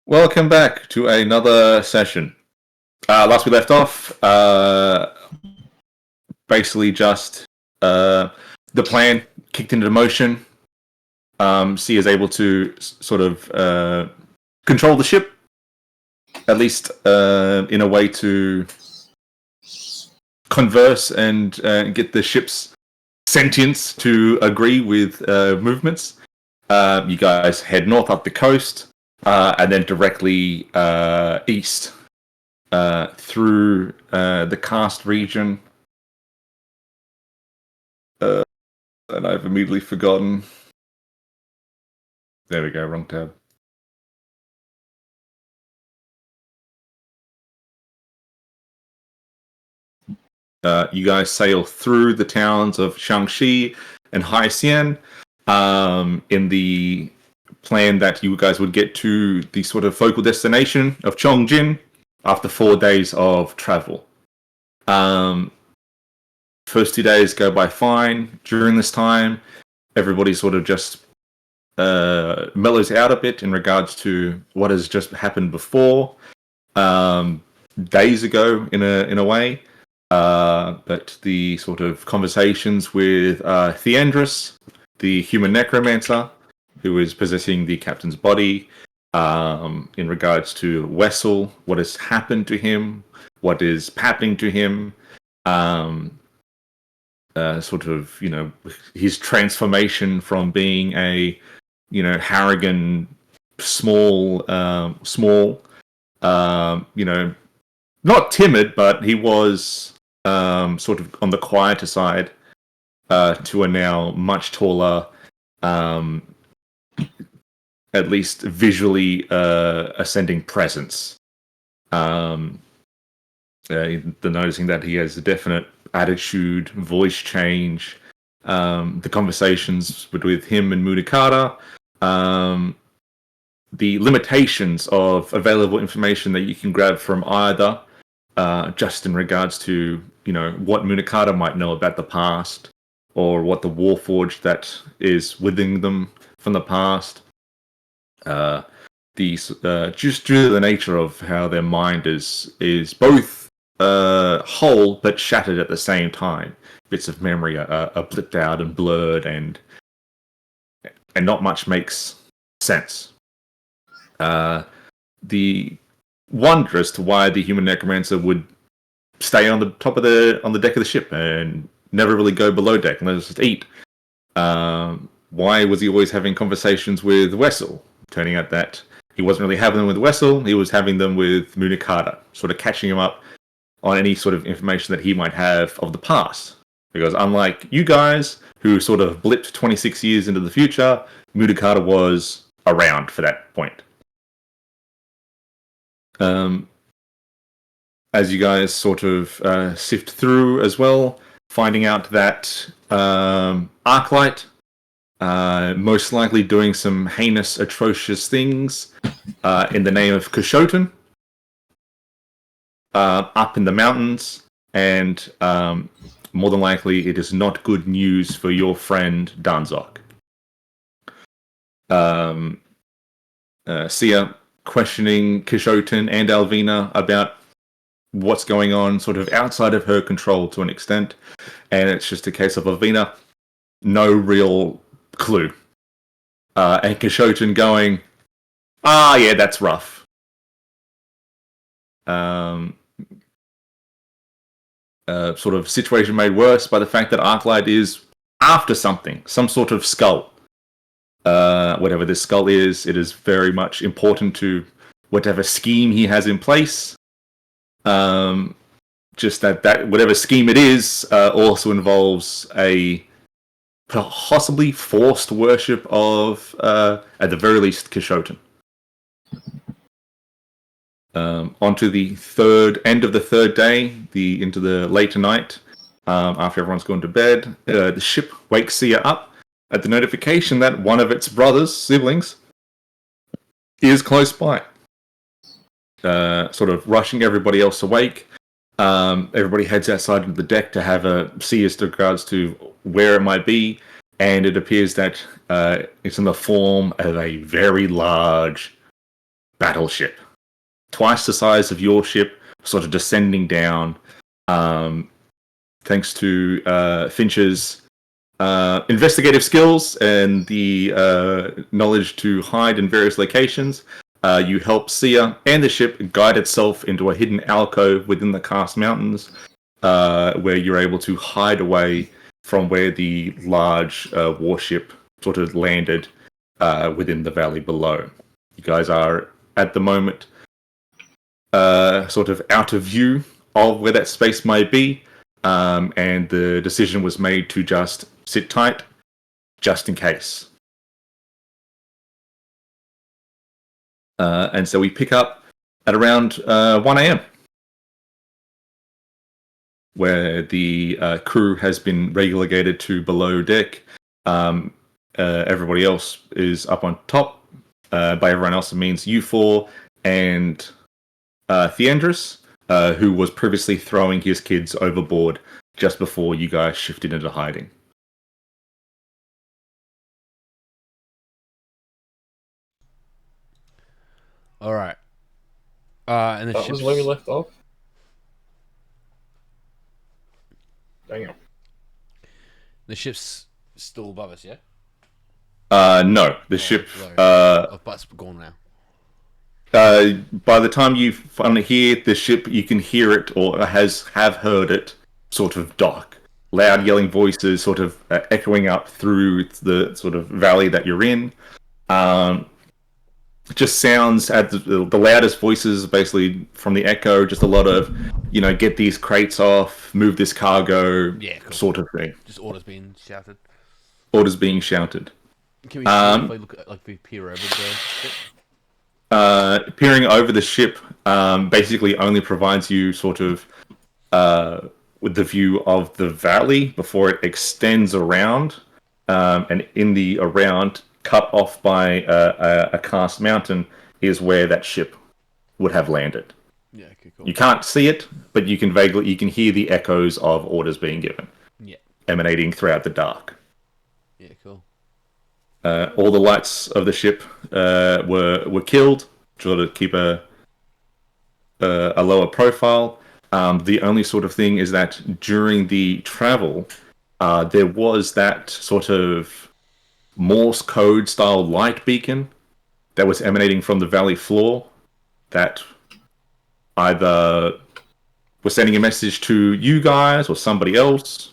Welcome back to another session. Last we left off, basically just the plan kicked into motion. C is able to sort of control the ship, at least in a way to converse and get the ship's sentience to agree with movements. You guys head north up the coast. And then directly east through the Karst region. And I've immediately forgotten. There we go, wrong tab. You guys sail through the towns of Shaanxi and Haixian in the plan that you guys would get to the sort of focal destination of Chongjin after 4 days of travel. First 2 days go by fine. During this time, everybody sort of just mellows out a bit in regards to what has just happened before, days ago in a way. But the sort of conversations with Theandris, the human necromancer, who is possessing the captain's body, in regards to Wessel, what has happened to him, what is happening to him, sort of, his transformation from being a, Harrigan, small, not timid, but he was sort of on the quieter side, to a now much taller, at least visually ascending presence. The noticing that he has a definite attitude, voice change, the conversations with him and Munakata, the limitations of available information that you can grab from either, just in regards to, what Munakata might know about the past, or what the Warforged that is within them from the past. Just due to the nature of how their mind is both whole but shattered at the same time. Bits of memory are blipped out and blurred, and not much makes sense. The wonder as to why the human necromancer would stay on the top of on the deck of the ship and never really go below deck and let us just eat. Why was he always having conversations with Wessel? Turning out that he wasn't really having them with Wessel, he was having them with Munakata, sort of catching him up on any sort of information that he might have of the past. Because unlike you guys, who sort of blipped 26 years into the future, Munakata was around for that point. As you guys sort of sift through as well, finding out that Arclight, most likely doing some heinous, atrocious things in the name of Kashotan, up in the mountains, and more than likely it is not good news for your friend Danzok. Sia questioning Kashotan and Alvina about what's going on sort of outside of her control to an extent, and it's just a case of Alvina, no real clue. And Kashotan going, yeah, that's rough. Sort of situation made worse by the fact that Arclight is after something, some sort of skull. Whatever this skull is, it is very much important to whatever scheme he has in place. Just that whatever scheme it is also involves a possibly forced worship of, at the very least, Kashotan. Onto the end of the third day, into the later night, after everyone's gone to bed, the ship wakes Sia up at the notification that one of its siblings, is close by. Sort of rushing everybody else awake. Everybody heads outside of the deck to have a see as to regards to where it might be, and it appears that it's in the form of a very large battleship, twice the size of your ship, sort of descending down. Thanks to Finch's investigative skills and the knowledge to hide in various locations, you help Sia and the ship guide itself into a hidden alcove within the Karst Mountains, where you're able to hide away from where the large warship sort of landed within the valley below. You guys are, at the moment, sort of out of view of where that space might be, and the decision was made to just sit tight, just in case. And so we pick up at around 1 a.m., where the crew has been relegated to below deck. Everybody else is up on top. By everyone else, it means you four and Theandris, who was previously throwing his kids overboard just before you guys shifted into hiding. All right. And the That ship's... was where we left off. Damn. The ship's still above us, yeah? No, the ship. Oh, but it's gone now. By the time you finally hear the ship, you can hear it or have heard it sort of dock. Loud yelling voices sort of echoing up through the sort of valley that you're in. Just sounds at the loudest voices, basically from the echo. Just a lot of, get these crates off, move this cargo, Cool. sort of thing. Just orders being shouted. Orders being shouted. Can we see if we look like we peer over the ship? Peering over the ship basically only provides you sort of with the view of the valley before it extends around, and in the around, cut off by a Karst mountain, is where that ship would have landed. Yeah, okay, cool. You can't see it, but you can hear the echoes of orders being given. Yeah. Emanating throughout the dark. Yeah, cool. All the lights of the ship were killed, sort of keep a lower profile. The only sort of thing is that during the travel, there was that sort of Morse code style light beacon that was emanating from the valley floor that either was sending a message to you guys or somebody else.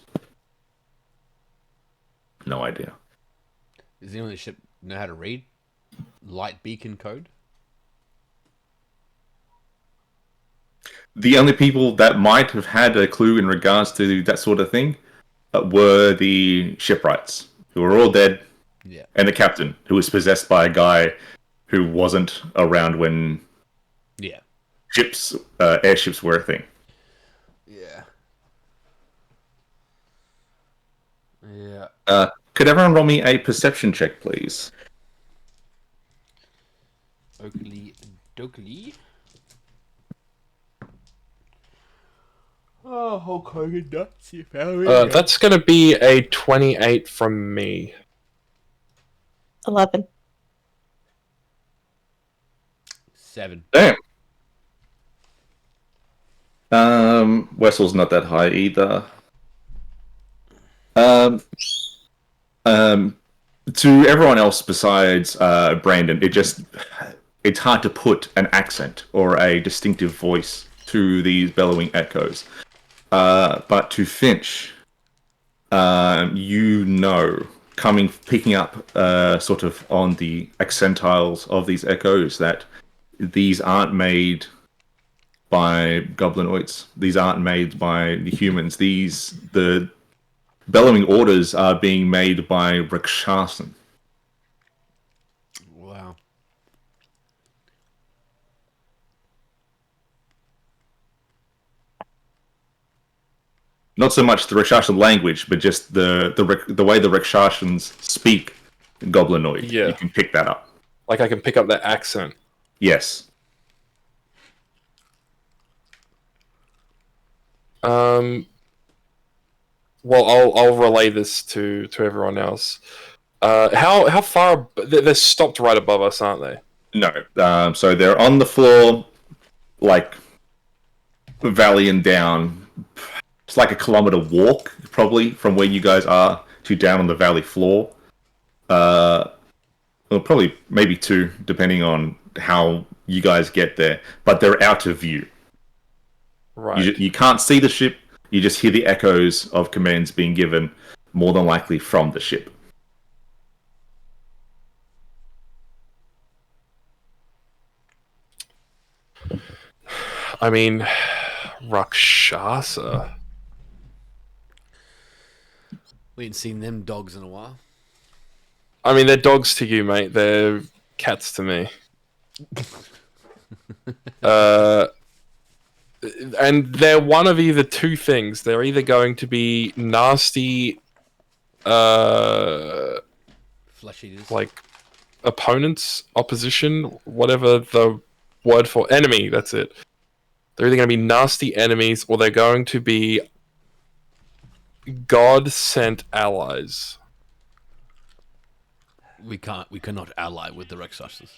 No idea. Does anyone on the ship know how to read light beacon code? The only people that might have had a clue in regards to that sort of thing were the shipwrights, who were all dead. Yeah. And the captain, who was possessed by a guy who wasn't around when airships were a thing. Yeah. Yeah. Could everyone roll me a perception check, please? Oakley Dokley. Oh, Hulk Hogan nuts, you found me. That's gonna be a 28 from me. 11. 7. Damn. Wessel's not that high either. To everyone else besides Brandon, it's hard to put an accent or a distinctive voice to these bellowing echoes. But to Finch, picking up sort of on the accentiles of these echoes, that these aren't made by goblinoids. These aren't made by the humans. The bellowing orders are being made by Rakshasn. Wow. Not so much the Rakshasn language, but just the way the Rakshasans speak goblinoid. Yeah. You can pick that up. Like I can pick up that accent. Yes. Well, I'll relay this to everyone else. How far? They're stopped right above us, aren't they? No. So they're on the floor, like valleying down. It's like a kilometer walk, probably, from where you guys are to down on the valley floor. Well, probably maybe 2, depending on how you guys get there. But they're out of view. Right. You can't see the ship. You just hear the echoes of commands being given, more than likely from the ship. I mean, Rakshasa. We ain't seen them dogs in a while. I mean, they're dogs to you, mate. They're cats to me. And they're one of either 2 things. They're either going to be nasty, Flesh eaters. like opponents, opposition, whatever the word for enemy. That's it. They're either going to be nasty enemies, or they're going to be God-sent allies. We cannot ally with the Rakshasas.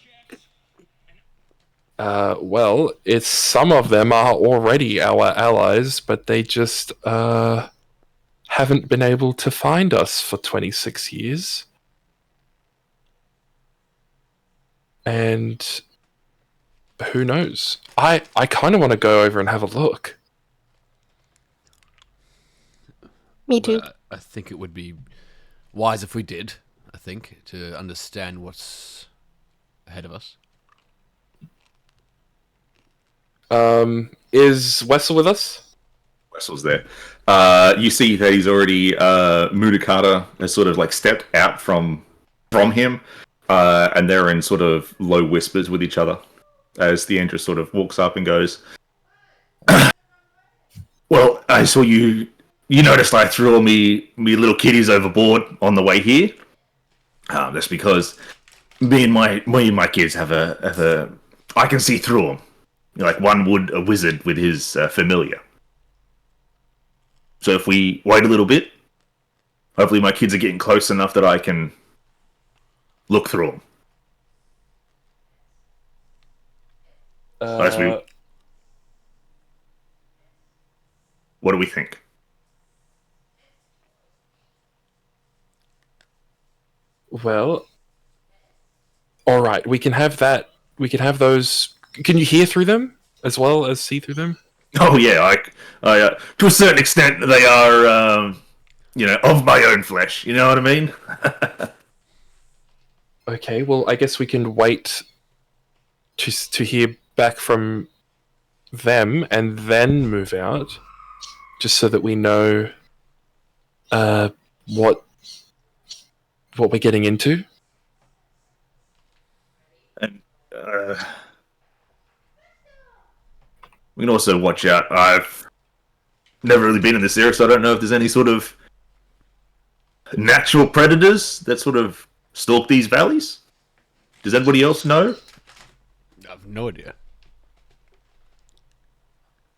Well, it's some of them are already our allies, but they just haven't been able to find us for 26 years. And who knows? I kind of want to go over and have a look. Me too. I think it would be wise if we did, I think, to understand what's ahead of us. Is Wessel with us? Wessel's there. You see that he's already Mudakata has sort of like stepped out from him, and they're in sort of low whispers with each other as the Andress sort of walks up and goes, "Well, I saw you. You noticed I threw all me little kitties overboard on the way here. That's because me and my kids have a. I can see through them, like one would a wizard with his familiar. So if we wait a little bit, hopefully my kids are getting close enough that I can look through them. What do we think?" Well, all right. We can have that. We can have those. Can you hear through them as well as see through them? Oh yeah, I to a certain extent they are, of my own flesh. You know what I mean? Okay. Well, I guess we can wait to hear back from them and then move out, just so that we know what we're getting into. And we can also watch out. I've never really been in this area, so I don't know if there's any sort of natural predators that sort of stalk these valleys. Does anybody else know? I have no idea.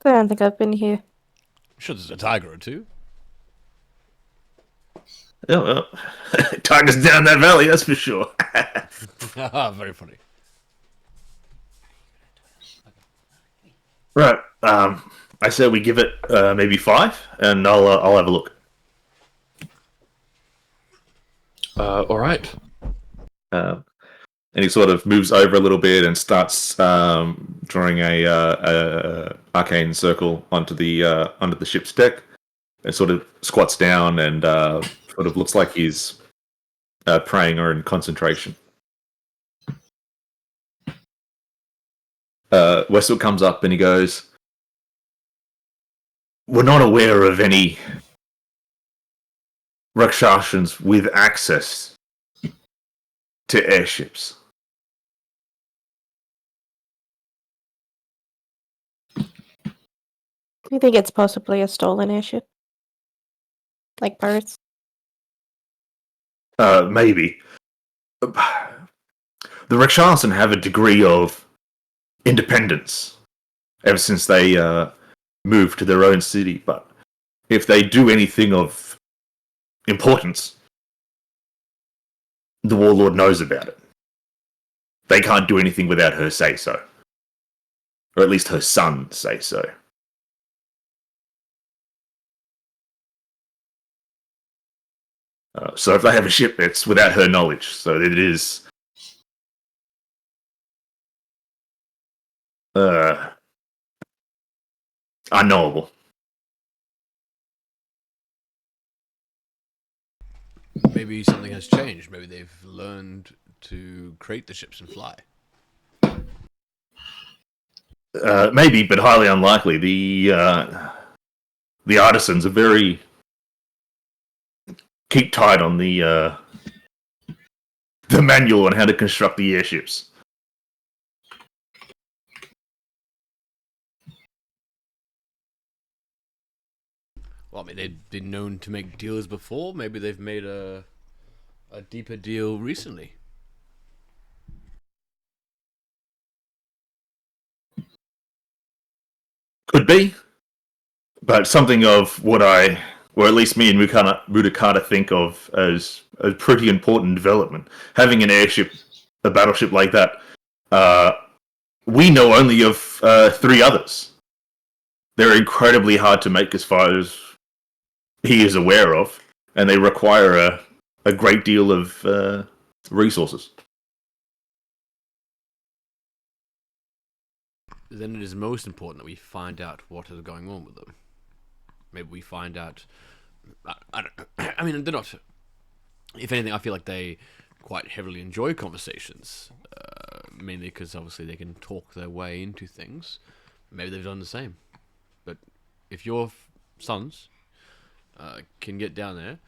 I don't think I've been here. I'm sure there's a tiger or 2. Oh, well, tigers down that valley, that's for sure. Very funny. Right. I said we give it maybe 5, and I'll have a look. All right. And he sort of moves over a little bit and starts drawing a arcane circle onto the ship's deck, and sort of squats down and sort of looks like he's praying or in concentration. Westwood comes up and he goes, "We're not aware of any Rakshasans with access to airships." I think it's possibly a stolen airship. Like pirates. Maybe. The Rakshasan have a degree of independence ever since they moved to their own city, but if they do anything of importance, the warlord knows about it. they can't do anything without her say so. Or at least her son say so. So if they have a ship, it's without her knowledge. So it is unknowable. Maybe something has changed. Maybe they've learned to create the ships and fly. Maybe, but highly unlikely. The artisans are very keep tight on the manual on how to construct the airships. Well, I mean, they've been known to make deals before. Maybe they've made a deeper deal recently. Could be, but something of what or at least me and Mudakata think of as a pretty important development. Having an airship, a battleship like that, we know only of 3 others. They're incredibly hard to make as far as he is aware of, and they require a great deal of resources. Then it is most important that we find out what is going on with them. Maybe we find out. I don't know. I mean, they're not. If anything, I feel like they quite heavily enjoy conversations, mainly because obviously they can talk their way into things. Maybe they've done the same. But if your sons can get down there,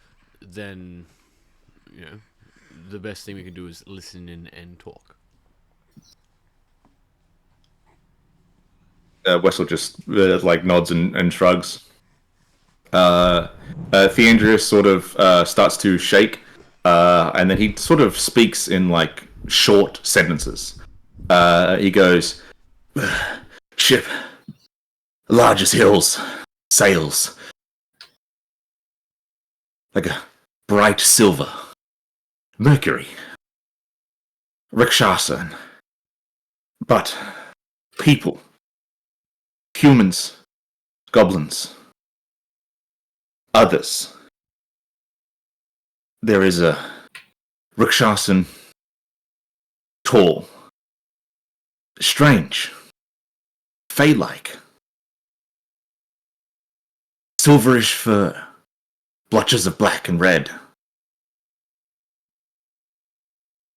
then the best thing we can do is listen in and talk. Wessel just nods and shrugs. Theandrius sort of starts to shake, and then he sort of speaks in short sentences. He goes, "Ship, large as hills, sails like a bright silver, Mercury, Rakshasa, but people, humans, goblins, others. There is a Rakshasan, tall, strange, fey-like, silverish fur, blotches of black and red."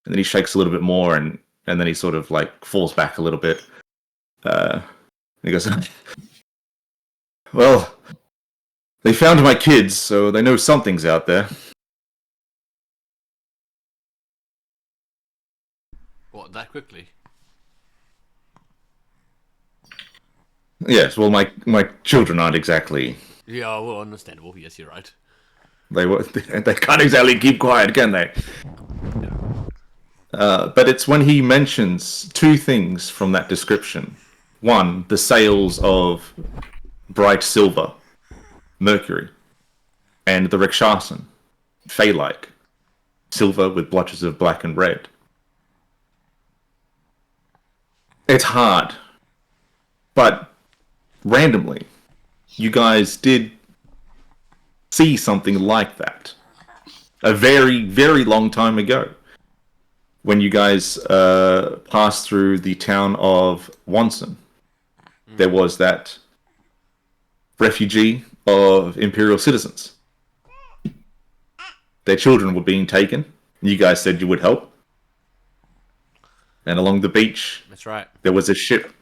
And then he shakes a little bit more, and then he sort of falls back a little bit. He goes, "Well, they found my kids, so they know something's out there." What, that quickly? Yes, well, my children aren't exactly. Yeah, well, understandable. Yes, you're right. They can't exactly keep quiet, can they? But it's when he mentions 2 things from that description. One, the sails of bright silver, Mercury, and the Rakshasan, fey-like, silver with blotches of black and red. It's hard, but randomly, you guys did see something like that a very, very long time ago, when you guys passed through the town of Wanson. There was that refugee of Imperial citizens. Their children were being taken. You guys said you would help. And along the beach, That's right. there was a ship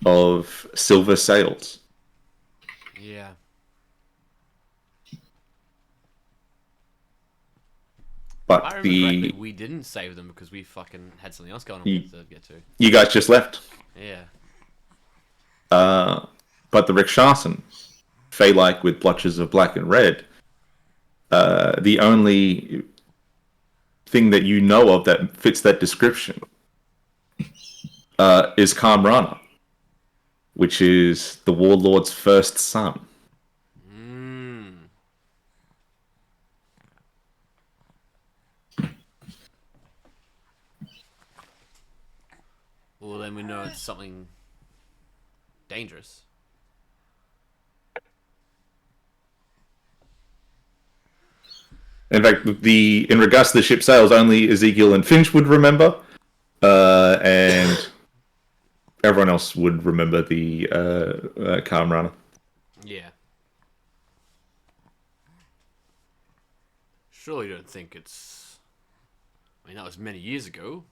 of silver sails. Yeah. But I remember correctly, we didn't save them because we fucking had something else going on to get to. You guys just left. Yeah. But the Rakshasan, fey-like with blotches of black and red, the only thing that you know of that fits that description is Kamrana, which is the warlord's first son. Well, then we know it's something dangerous. In fact, in regards to the ship sails, only Ezekiel and Finch would remember, and everyone else would remember the Calm Runner. Yeah. Surely you don't think it's... I mean, that was many years ago.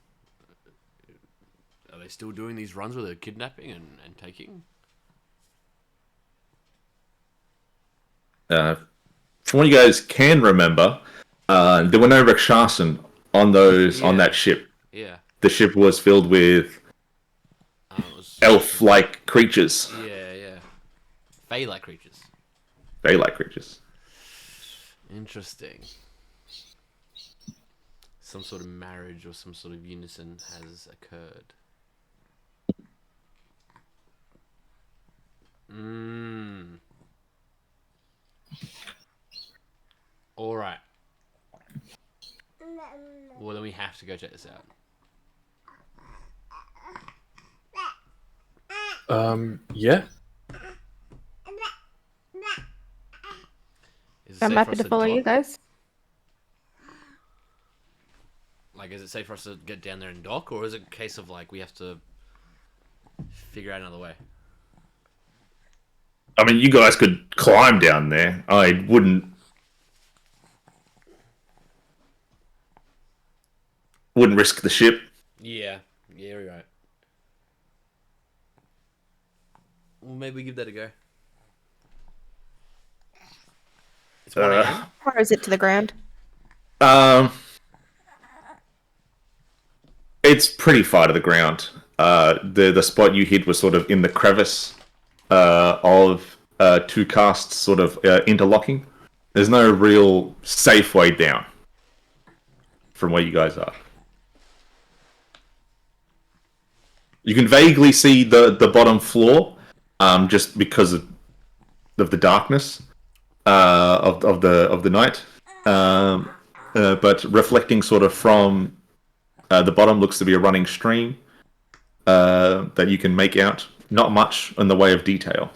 Are they still doing these runs where they're kidnapping and taking? From what you guys can remember, there were no Rakshasas on that ship. Yeah. The ship was filled with It was... elf-like creatures. Yeah. Fae-like creatures. Fae-like creatures. Interesting. Some sort of marriage or some sort of unison has occurred. Alright. Well, then we have to go check this out. Yeah. Is it I'm safe happy for us to follow dock? you guys. Like, is it safe for us to get down there and dock, or is it a case of, like, we have to figure out another way? I mean, you guys could climb down there. I wouldn't risk the ship. Yeah, you're right. Well, maybe we give that a go. It's 1 a.m. Or is it to the ground? It's pretty far to the ground. The spot you hit was sort of in the crevice of two casts sort of interlocking. There's no real safe way down from where you guys are. You can vaguely see the bottom floor, just because of the darkness of the night. But reflecting sort of from the bottom looks to be a running stream that you can make out. Not much in the way of detail.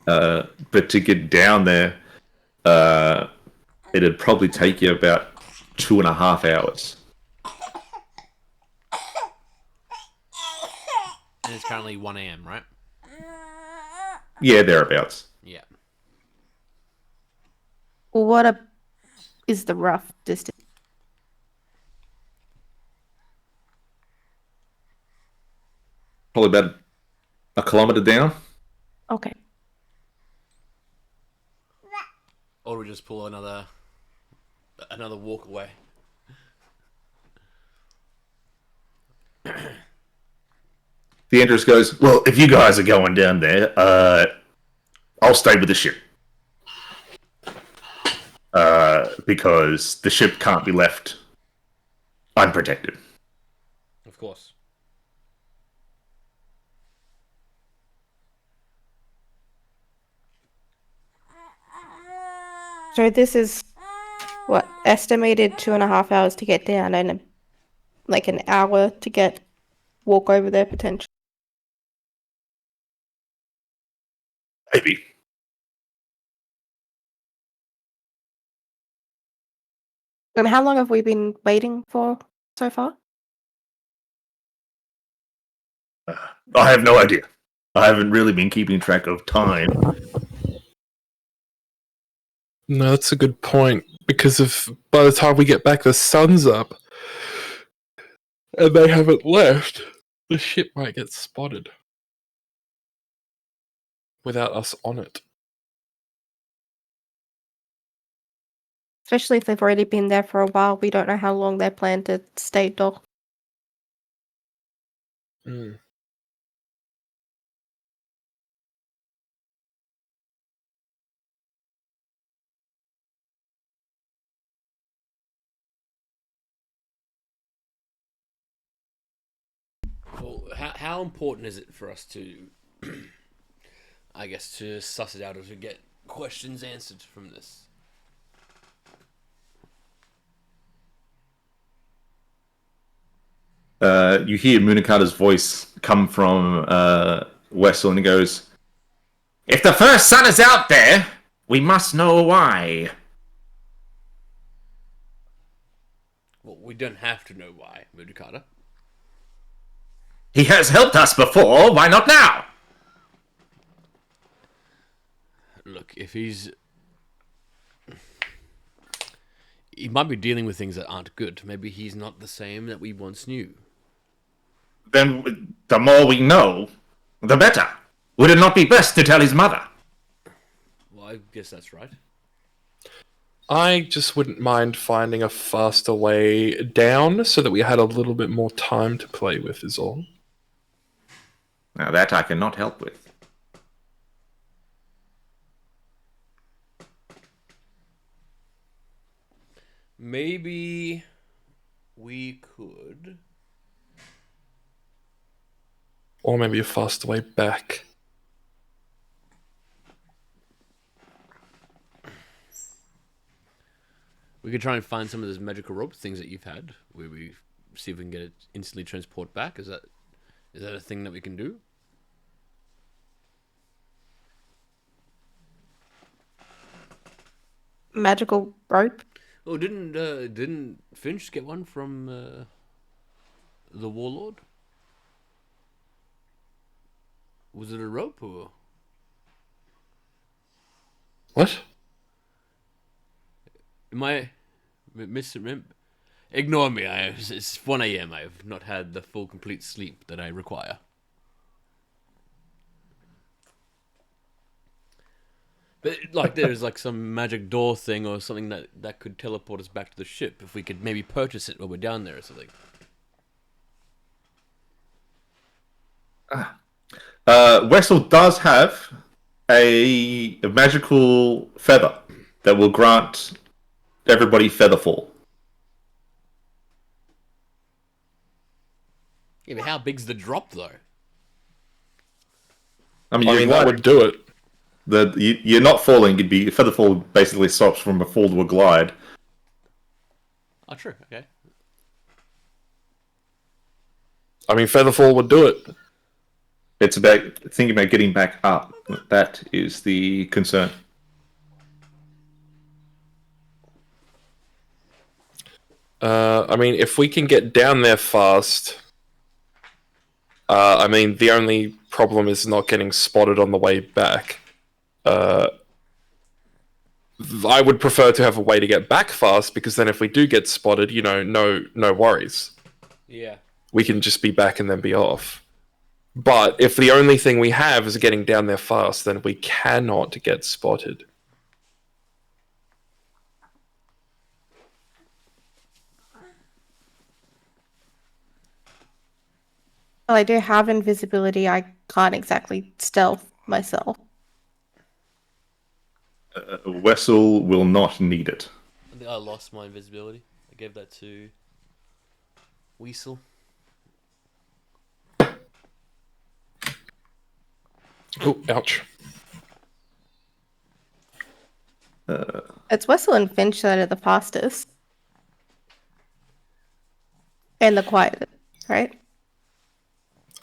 But to get down there, it'd probably take you about 2.5 hours. And it's currently 1 a.m., right? Yeah, thereabouts. Yeah. What is the rough distance? Probably about 1 kilometer down. Okay. Or we just pull another walk away. The Andrews goes, well, if you guys are going down there, I'll stay with the ship. Because the ship can't be left unprotected. Of course. So this is what, estimated 2.5 hours to get down and like an hour to walk over there potentially. Maybe. And how long have we been waiting for so far? I have no idea. I haven't really been keeping track of time. No, that's a good point. Because if by the time we get back, the sun's up, and they haven't left, the ship might get spotted without us on it. Especially if they've already been there for a while. We don't know how long they plan to stay docked. Mm. Well, how important is it for us to, I guess, to suss it out or to get questions answered from this? You hear Munakata's voice come from Wessel, and he goes, "If the first son is out there, we must know why." Well, we don't have to know why, Mudakata. He has helped us before, why not now? Look, if he might be dealing with things that aren't good. Maybe he's not the same that we once knew. Then the more we know, the better. Would it not be best to tell his mother? Well, I guess that's right. I just wouldn't mind finding a faster way down so that we had a little bit more time to play with, is all. Now that I cannot help with. Maybe we could... Or maybe a faster way back. We could try and find some of those magical rope things that you've had, where we see if we can get it instantly transport back. Is that a thing that we can do? Magical rope? Oh, didn't Finch get one from the Warlord? Was it a rope or? What? Am I misremember? Ignore me. It's 1 a.m. I have not had the full, complete sleep that I require. But like, there's like some magic door thing or something that could teleport us back to the ship. If we could maybe purchase it while we're down there or something. Wessel does have a magical feather that will grant everybody featherfall. Yeah, but how big's the drop though? I mean, I you're mean, that gliding. would do it. You're not falling. Featherfall basically stops from a fall to a glide. Oh, true. Okay. I mean, Featherfall would do it. It's about thinking about getting back up. That is the concern. I mean, if we can get down there fast... I mean, the only problem is not getting spotted on the way back. I would prefer to have a way to get back fast, because then if we do get spotted, you know, no worries. Yeah. We can just be back and then be off. But if the only thing we have is getting down there fast, then we cannot get spotted. Well, I do have invisibility. I can't exactly stealth myself. Wessel will not need it. I think I lost my invisibility. I gave that to Weasel. Oh, ouch. It's Wessel and Finch that are the fastest. And the quietest, right?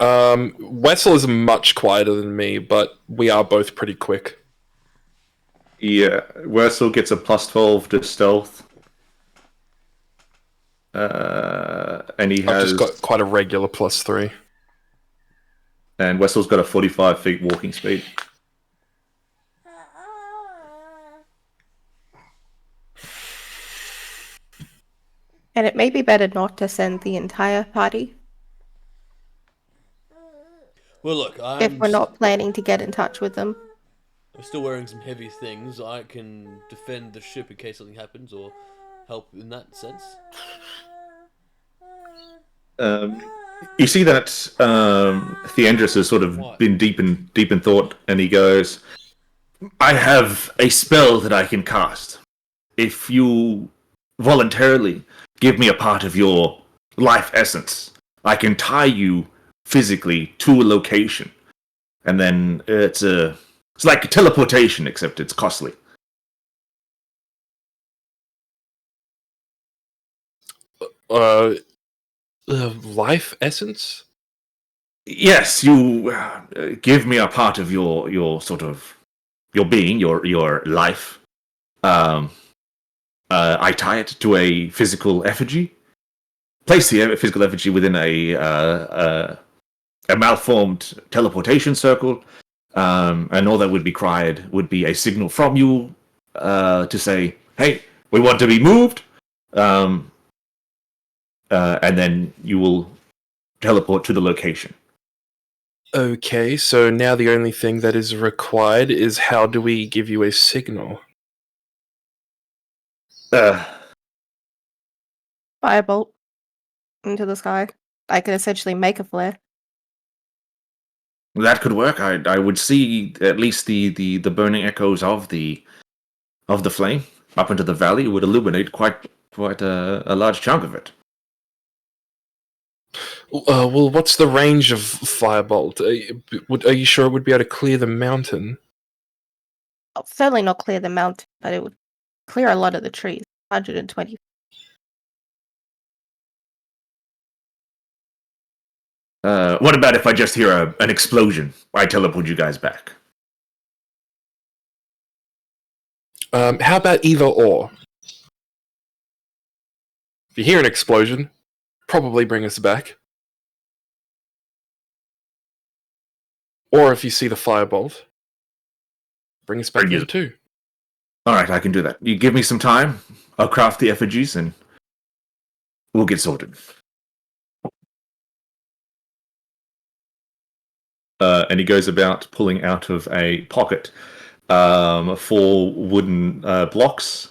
Wessel is much quieter than me, but we are both pretty quick. Yeah, Wessel gets a +12 to stealth. And he I've has... just got quite a regular +3. And Wessel's got a 45 feet walking speed. And it may be better not to send the entire party Well, look, if we're not planning to get in touch with them. I'm still wearing some heavy things. I can defend the ship in case something happens, or help in that sense. You see that Theandris has sort of been deep in thought, and he goes, "I have a spell that I can cast. If you voluntarily give me a part of your life essence, I can tie you physically to a location, and then it's like teleportation, except it's costly." life essence? Yes, you give me a part of your sort of your being, your life. I tie it to a physical effigy. Place the physical effigy within a malformed teleportation circle, and all that would be required would be a signal from you to say, "Hey, we want to be moved," and then you will teleport to the location. Okay, so now the only thing that is required is how do we give you a signal? Firebolt into the sky. I could essentially make a flare. That could work. I would see at least the burning echoes of the flame up into the valley. It would illuminate quite a large chunk of it. Well, what's the range of firebolt? Are you sure it would be able to clear the mountain? I'll certainly not clear the mountain, but it would clear a lot of the trees. 120. What about if I just hear an explosion? I teleport you guys back. How about either or? If you hear an explosion, probably bring us back. Or if you see the firebolt, bring us back Bring then it. too. All right, I can do that. You give me some time. I'll craft the effigies and we'll get sorted. And he goes about pulling out of a pocket 4 wooden blocks,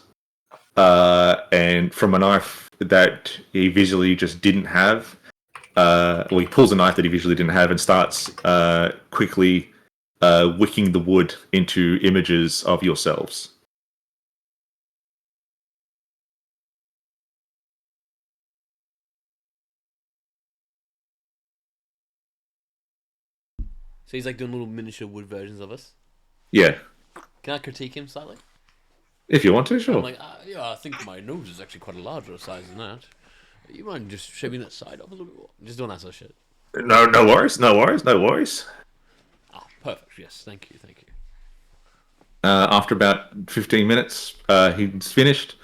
and from a knife that he visually just didn't have. Well, he pulls a knife that he visually didn't have and starts quickly wicking the wood into images of yourselves. So he's like doing little miniature wood versions of us. Yeah, Can I critique him slightly? if you want to, sure. I'm like, yeah, I think my nose is actually quite a larger size than that. You mind just shaving that side off a little bit more? Just doing that sort of shit. No worries, no worries. Ah, perfect. Yes, thank you. After about 15 minutes, he's finished.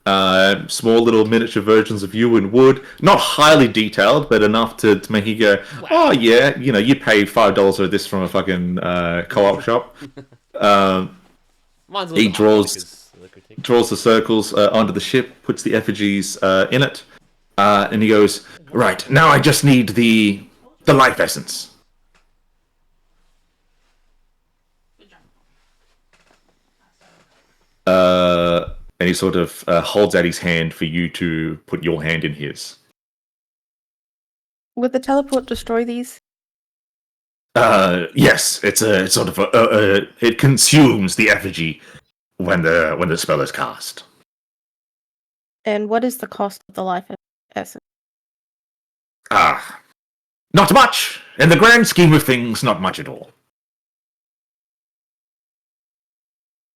Small little miniature versions of you in wood, not highly detailed, but enough to make you go, "Oh yeah, you paid $5 for this from a fucking co-op shop." Mine's a He little draws the critique. draws the circles onto the ship, puts the effigies in it, and he goes, "Right, now I just need the life essence." And he sort of holds out his hand for you to put your hand in his. Would the teleport destroy these? Yes, it's a sort of it consumes the effigy when the spell is cast. And what is the cost of the life essence? Not much in the grand scheme of things. Not much at all.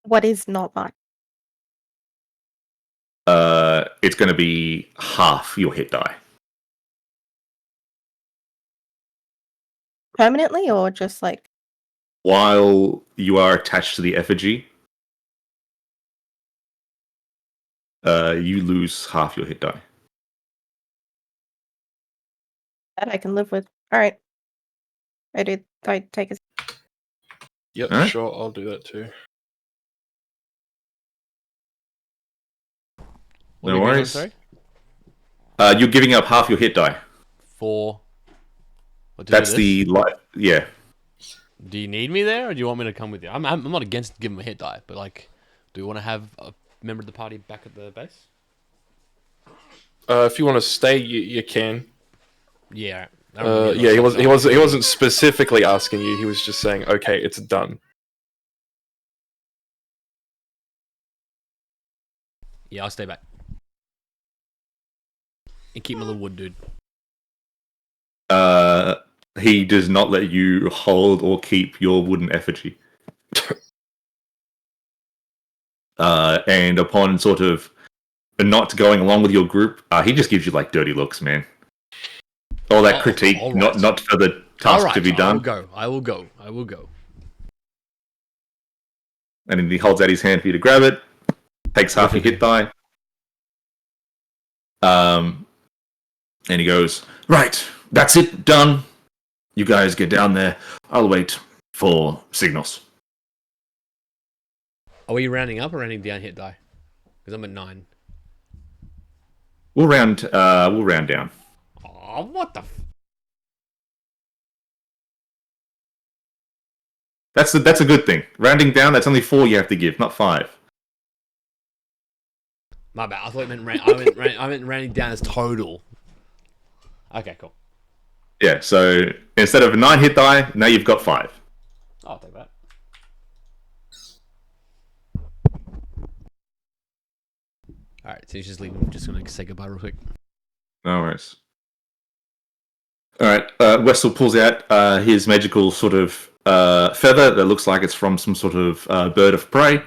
What is not much? It's going to be half your hit die. Permanently or just like... While you are attached to the effigy, you lose half your hit die. That I can live with. Alright. I take a... Yep, Alright. sure, I'll do that too. What No are we doing, worries. sorry? You're giving up half your hit die. For... what, to do That's this? the life. Yeah. Do you need me there, or do you want me to come with you? I'm not against giving him a hit die, but like, do you want to have a member of the party back at the base? If you want to stay, you can. Yeah. I don't really Yeah, know he wasn't specifically asking you. He was just saying, "Okay, it's done." Yeah, I'll stay back. And keep my little wood dude. He does not let you hold or keep your wooden effigy. And upon sort of not going along with your group, he just gives you like dirty looks, man. all that critique, all right. not for the task to be done. I will go. And then he holds out his hand for you to grab it. Takes half your hit die. And he goes, right, that's it, done. You guys get down there. I'll wait for signals. Are we rounding up or rounding down hit die? Because I'm at 9. We'll round down. Oh, what the? That's a good thing. Rounding down, that's only 4 you have to give, not 5. My bad. I thought it meant I meant rounding down as total. Okay, cool. Yeah, so instead of a 9 hit die, now you've got 5. I'll take that. Alright, so he's just leaving. I'm just gonna say goodbye real quick. No worries. Alright, Wessel pulls out his magical sort of feather that looks like it's from some sort of bird of prey.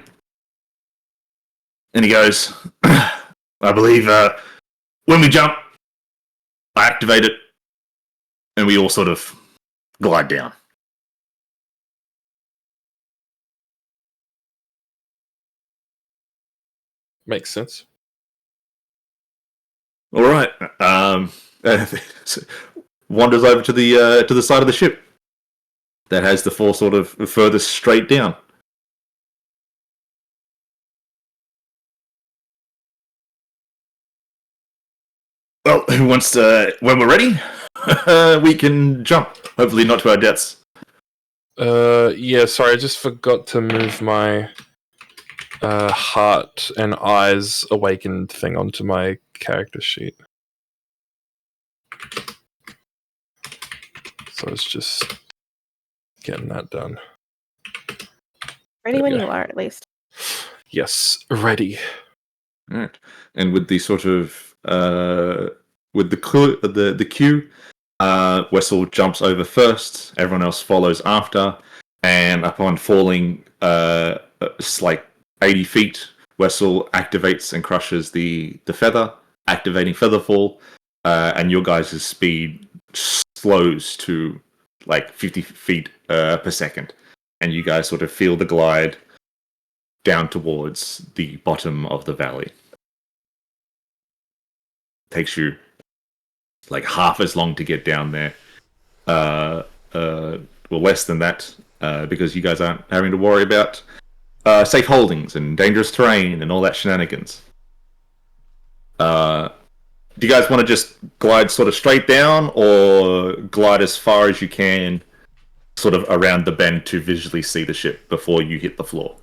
And he goes, I believe when we jump, I activate it, and we all sort of glide down. Makes sense. All right. Wanders over to the side of the ship that has the 4 sort of furthest straight down. Well, who wants to? When we're ready, we can jump. Hopefully, not to our deaths. Yeah, sorry, I just forgot to move my heart and eyes awakened thing onto my character sheet. So it's just getting that done. Ready There when we you go. are, at least. Yes, ready. All right, and with the sort of with the queue, Wessel jumps over first. Everyone else follows after, and upon falling, it's like 80 feet. Wessel activates and crushes the feather, activating featherfall, and your guys' speed slows to like 50 feet per second, and you guys sort of feel the glide down towards the bottom of the valley. Takes you like half as long to get down there. Well, less than that, because you guys aren't having to worry about safe holdings and dangerous terrain and all that shenanigans. Do you guys want to just glide sort of straight down, or glide as far as you can, sort of around the bend to visually see the ship before you hit the floor?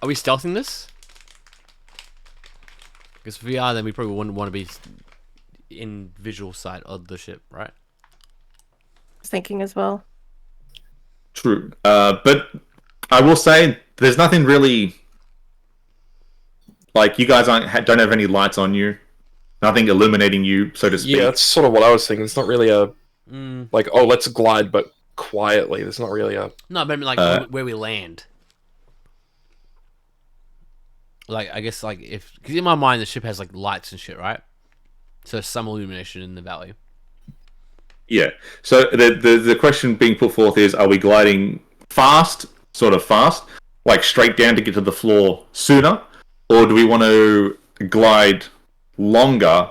Are we stealthing this? Because if we are, then we probably wouldn't want to be in visual sight of the ship, right? I was thinking as well. True. But I will say there's nothing really, like, you guys don't have any lights on you. Nothing illuminating you, so to speak. Yeah, that's sort of what I was thinking. It's not really a like, oh, let's glide, but quietly. There's not really a No, but I mean, like where we land. Like, I guess, like, because in my mind the ship has like lights and shit, right? So some illumination in the valley. Yeah. So the question being put forth is: are we gliding fast, sort of fast, like straight down to get to the floor sooner, or do we want to glide longer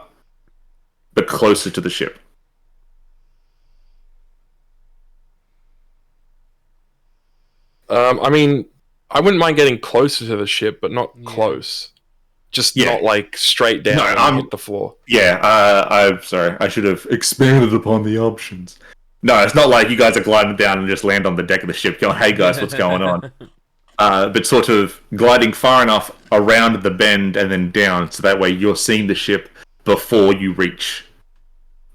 but closer to the ship? I mean, I wouldn't mind getting closer to the ship, but not close. Just not like straight down and hit the floor. Yeah, I'm sorry. I should have expanded upon the options. No, it's not like you guys are gliding down and just land on the deck of the ship going, hey guys, what's going on? But sort of gliding far enough around the bend and then down, so that way you're seeing the ship before you reach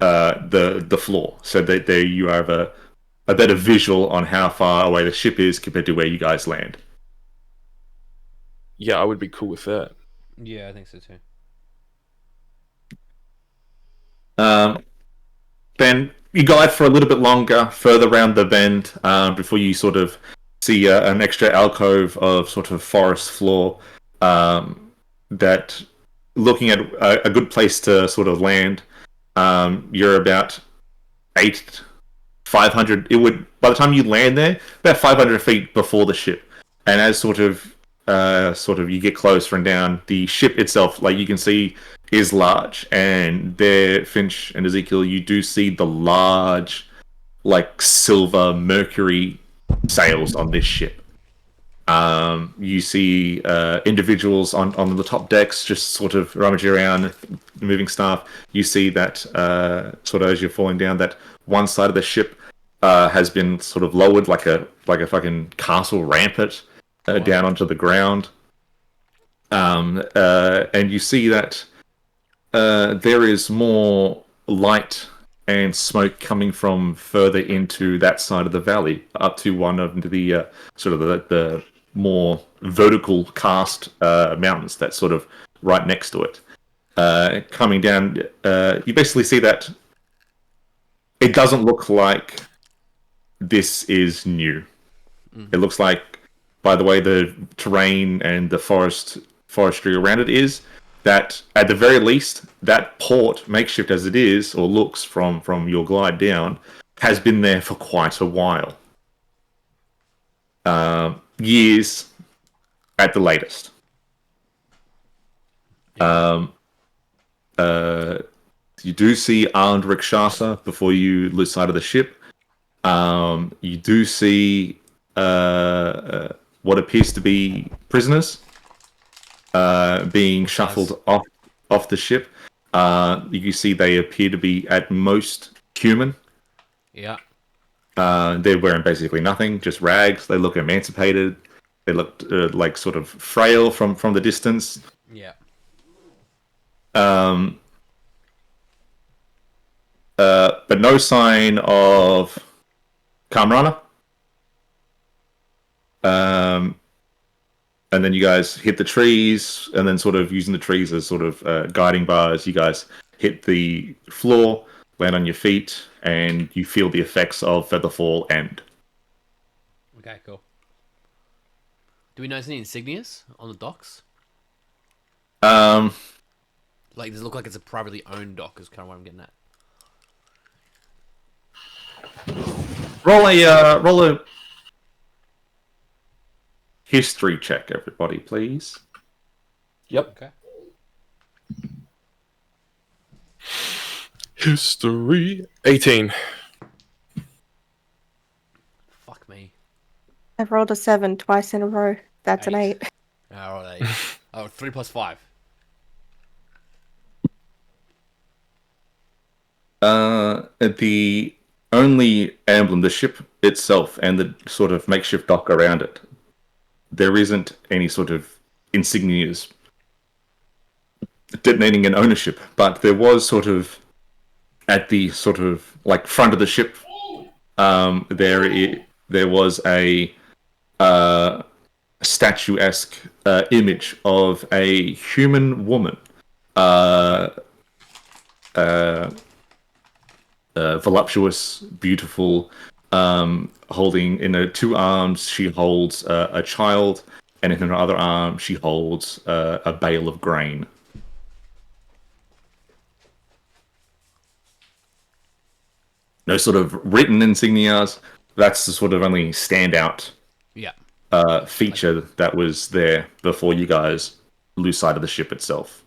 the floor. So that there you have a better visual on how far away the ship is compared to where you guys land. Yeah, I would be cool with that. Yeah, I think so too. Then you glide for a little bit longer, further around the bend, before you sort of see an extra alcove of sort of forest floor that looking at a good place to sort of land. You're about 500. It would by the time you land there, about 500 feet before the ship, and as sort of you get closer and down, the ship itself, like you can see, is large. And there, Finch and Ezekiel, you do see the large, like silver mercury sails on this ship. You see individuals on the top decks just sort of rummaging around, moving stuff. You see that sort of as you're falling down, that one side of the ship has been sort of lowered like a fucking castle rampart down onto the ground. And you see that there is more light and smoke coming from further into that side of the valley, up to one of the sort of the more vertical cast mountains that's sort of right next to it. Coming down, you basically see that it doesn't look like this is new. It looks like, by the way the terrain and the forestry around it is, that at the very least, that port, makeshift as it is, or looks from your glide down, has been there for quite a while. Years at the latest. You do see armed Rakshasa before you lose sight of the ship. You do see what appears to be prisoners being shuffled off the ship. You see they appear to be at most human. Yeah. They're wearing basically nothing, just rags. They look emancipated. They look like sort of frail from the distance. Yeah. But no sign of Kamrana. And then you guys hit the trees, and then sort of using the trees as sort of guiding bars, you guys hit the floor, land on your feet, and you feel the effects of Featherfall end. Okay, cool. Do we notice any insignias on the docks? Like, does it look like it's a privately owned dock? Is kind of what I'm getting at. Roll a history check, everybody, please. Yep. Okay. History 18. Fuck me. I've rolled a 7 twice in a row. That's an 8. All right. Oh, 3 plus 5. The only emblem, the ship itself, and the sort of makeshift dock around it, there isn't any sort of insignias detonating an ownership, but there was sort of at the sort of like front of the ship. There was a statuesque image of a human woman, voluptuous, beautiful, holding in her two arms. She holds a child, and in her other arm, she holds a bale of grain. No sort of written insignias. That's the sort of only standout feature that was there before you guys lose sight of the ship itself,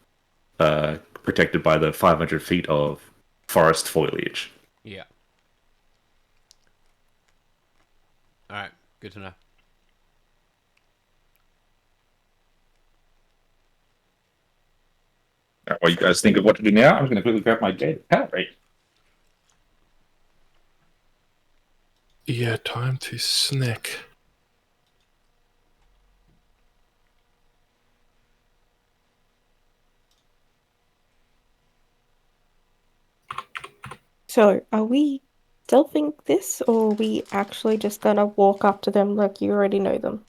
protected by the 500 feet of forest foliage. Yeah. All right. Good to know. While you guys think of what to do now, I'm going to quickly grab my data power rate. Yeah, time to snack. So, are we stealthing this, or are we actually just gonna walk up to them like you already know them?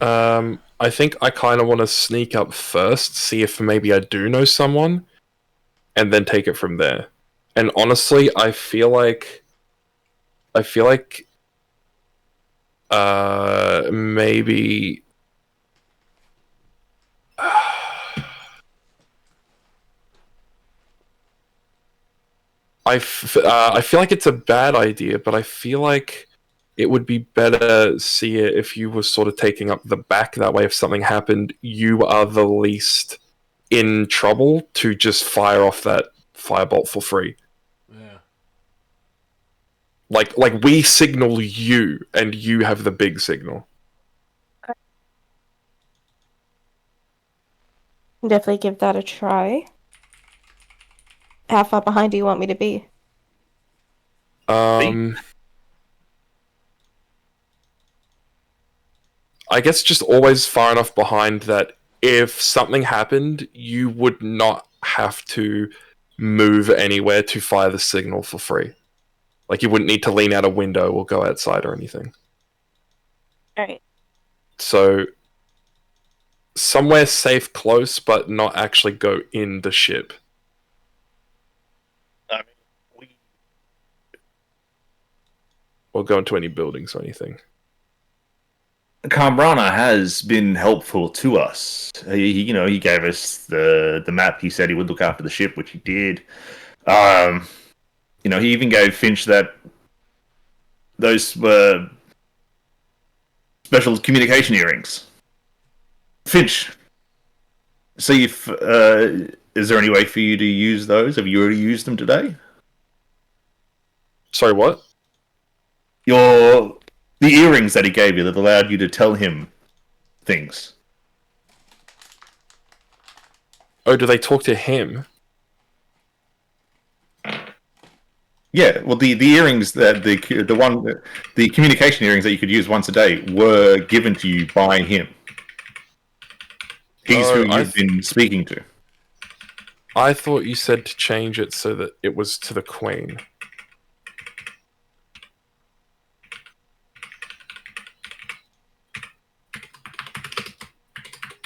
I think I kind of want to sneak up first, see if maybe I do know someone, and then take it from there. And honestly, I feel like maybe I feel like it's a bad idea, but I feel like it would be better, see it if you were sort of taking up the back. That way, if something happened, you are the least in trouble to just fire off that firebolt for free. Yeah. Like we signal you, and you have the big signal. Definitely give that a try. How far behind do you want me to be? I guess just always far enough behind that if something happened, you would not have to move anywhere to fire the signal for free. Like, you wouldn't need to lean out a window or go outside or anything. Alright. So, somewhere safe close, but not actually go in the ship. I mean, Or go into any buildings or anything. Kambrana has been helpful to us. He gave us the map. He said he would look after the ship, which he did. He even gave Finch those were special communication earrings. Finch, see if is there any way for you to use those? Have you already used them today? Sorry, what? The earrings that he gave you that allowed you to tell him things. Oh, do they talk to him? Yeah, well, the earrings that the communication earrings that you could use once a day were given to you by him. He's who you've been speaking to. I thought you said to change it so that it was to the Queen.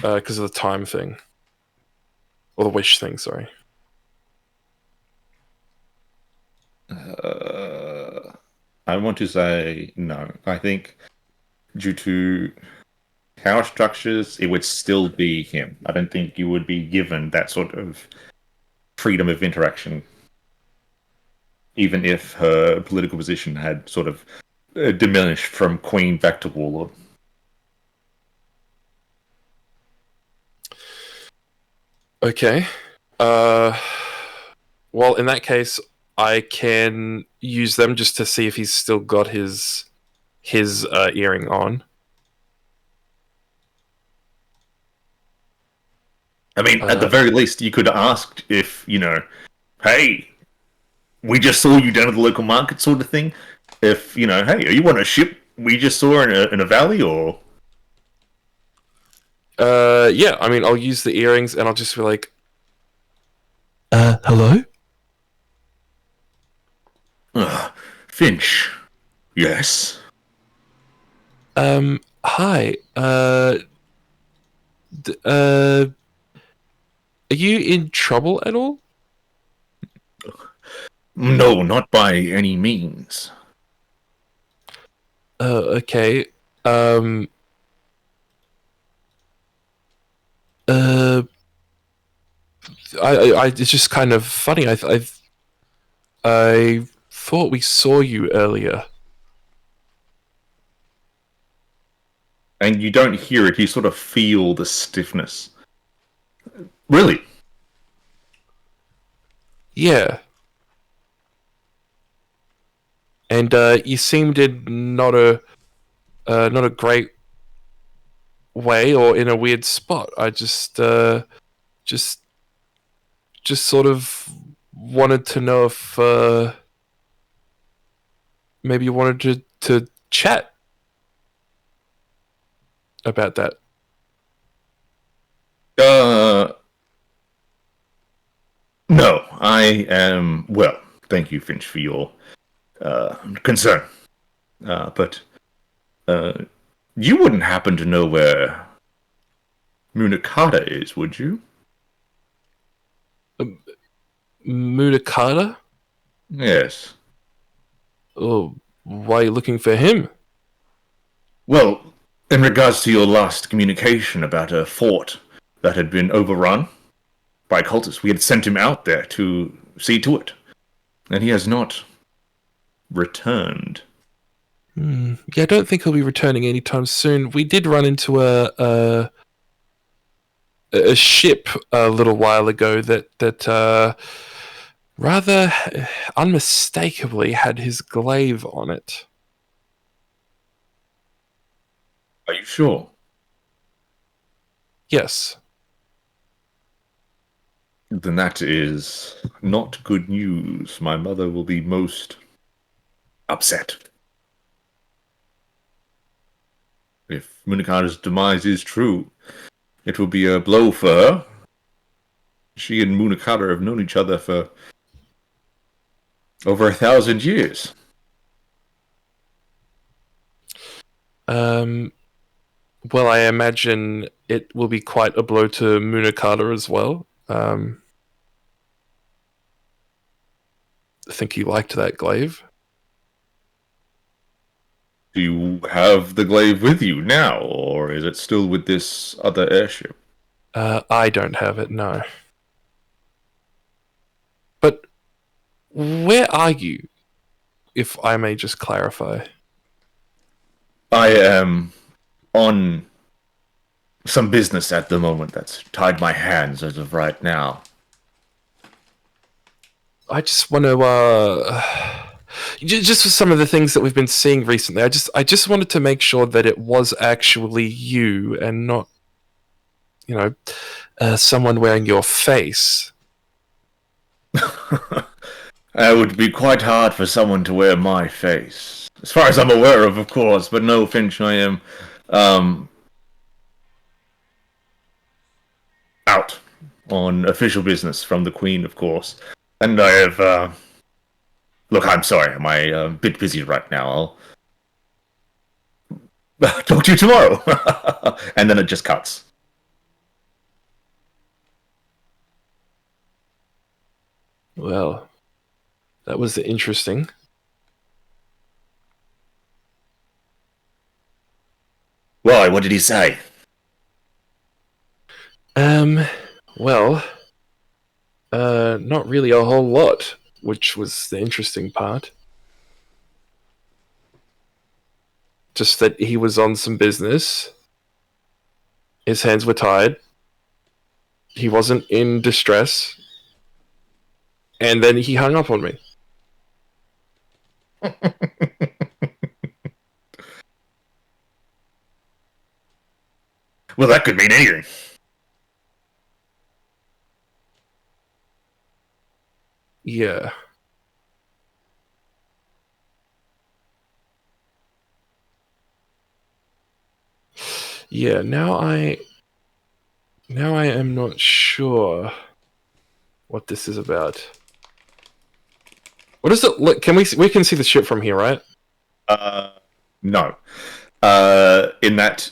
Because of the time thing. Or the wish thing, sorry. I want to say no. I think due to power structures, it would still be him. I don't think you would be given that sort of freedom of interaction, even if her political position had sort of diminished from Queen back to Warlord. Okay. Well, in that case, I can use them just to see if he's still got his earring on. I mean, at the very least, you could have asked if, hey, we just saw you down at the local market sort of thing. If, hey, are you on a ship we just saw in a valley, or... Yeah, I mean, I'll use the earrings and I'll just be like, hello? Finch. Yes? Hi, are you in trouble at all? No, not by any means. Okay, it's just kind of funny. I thought we saw you earlier. And you don't hear it, you sort of feel the stiffness. Really? Yeah. And you seemed in not a great way or in a weird spot. I just sort of wanted to know if maybe you wanted to chat about that. No, I am well. Thank you, Finch, for your concern. But you wouldn't happen to know where Munakata is, would you? Mudakata? Yes. Oh, why are you looking for him? Well, in regards to your last communication about a fort that had been overrun by cultists, we had sent him out there to see to it. And he has not returned. Yeah, I don't think he'll be returning anytime soon. We did run into a ship a little while ago that rather unmistakably had his glaive on it. Are you sure? Yes. Then that is not good news. My mother will be most upset. If Munakata's demise is true, it will be a blow for her. She and Munakata have known each other for over 1,000 years. Well, I imagine it will be quite a blow to Munakata as well. I think he liked that glaive. Do you have the glaive with you now, or is it still with this other airship? I don't have it, no. But where are you, if I may just clarify? I am on some business at the moment that's tied my hands as of right now. I just want to, just for some of the things that we've been seeing recently, I just wanted to make sure that it was actually you and not, someone wearing your face. It would be quite hard for someone to wear my face. As far as I'm aware of course, but no, Finch, I am out on official business from the Queen, of course. And I have, look, I'm sorry, I'm a bit busy right now. I'll talk to you tomorrow. And then it just cuts. Well, that was interesting. Why, what did he say? Well, not really a whole lot, which was the interesting part. Just that he was on some business. His hands were tied. He wasn't in distress. And then he hung up on me. Well, that could mean anything. Yeah. Yeah, now I am not sure what this is about. What is it? Look, we can see the ship from here, right? No. In that,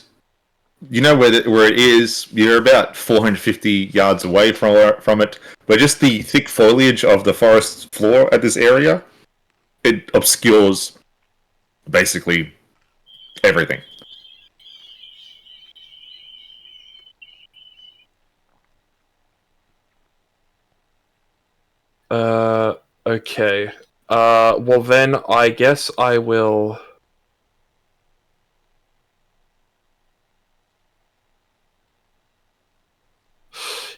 you know where it is. You're about 450 yards away from it, but just the thick foliage of the forest floor at this area, it obscures basically everything. Okay. Well then, I guess I will.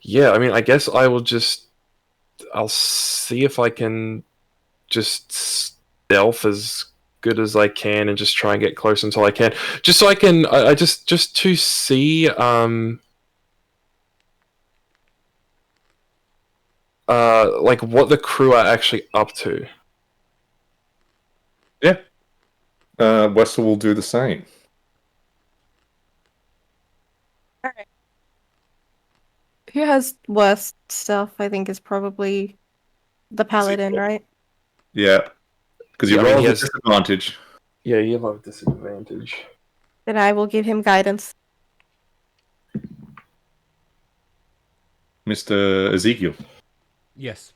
Yeah, I mean, I guess I will just. I'll see if I can just stealth as good as I can and just try and get close until I can. Just so I can. I just to see. Like what the crew are actually up to. Yeah. Wessel will do the same. Alright. Who has worse stuff? I think is probably the paladin, right? Yeah. Because you Yeah, I mean, roll he with has- disadvantage. Yeah, you have a disadvantage. Then I will give him guidance. Mr. Ezekiel, Yes.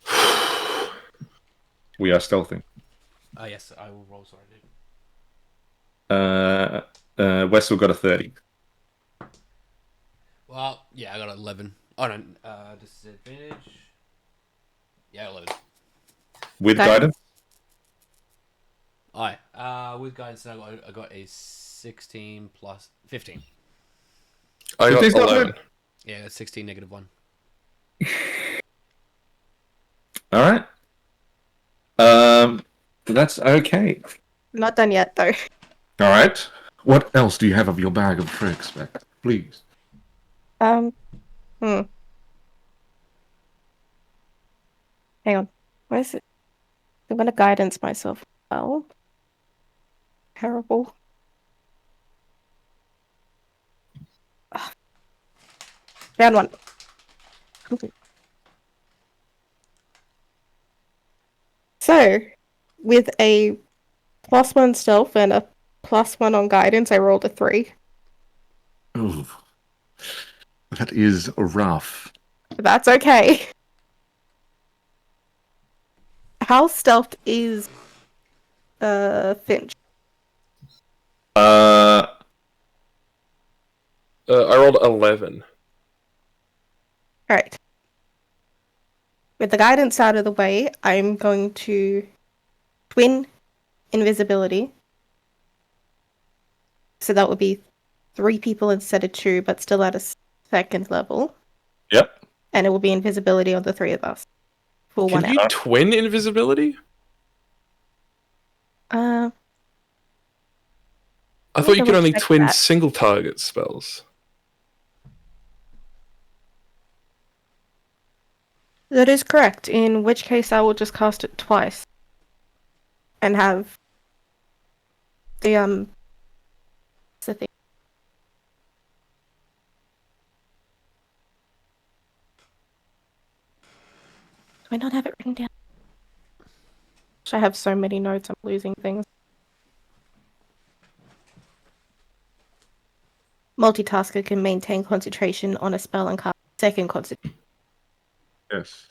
we are stealthing. Yes, I will roll. Sorry, dude. Wessel got a 30. Well, yeah, I got 11. Oh no, disadvantage. Yeah, 11. With Guidance? guidance? Aye. With guidance, I got a 16 plus 15. I got 15's not 11. bad. Yeah, that's 16 negative 1. All right. That's okay. Not done yet, though. All right. What else do you have of your bag of tricks, Beck? Please. Hmm. Hang on. Where is it? I'm gonna guidance myself. Oh. Terrible. Ah, found one. So, with a +1 stealth and a +1 on guidance, I rolled a 3. Ooh, that is rough. But that's okay. How stealthed is Finch? Uh, I rolled 11. Alright. With the guidance out of the way, I'm going to twin invisibility. So that would be 3 people instead of 2, but still at a second level. yep. And it will be invisibility on the 3 of us. For Can 1 you hour. twin invisibility? I thought you could only double-check twin that. single target spells. That is correct, in which case I will just cast it twice. And have the, what's the thing? Do I not have it written down? I have so many notes, I'm losing things. Multitasker can maintain concentration on a spell and cast second concentration. Yes.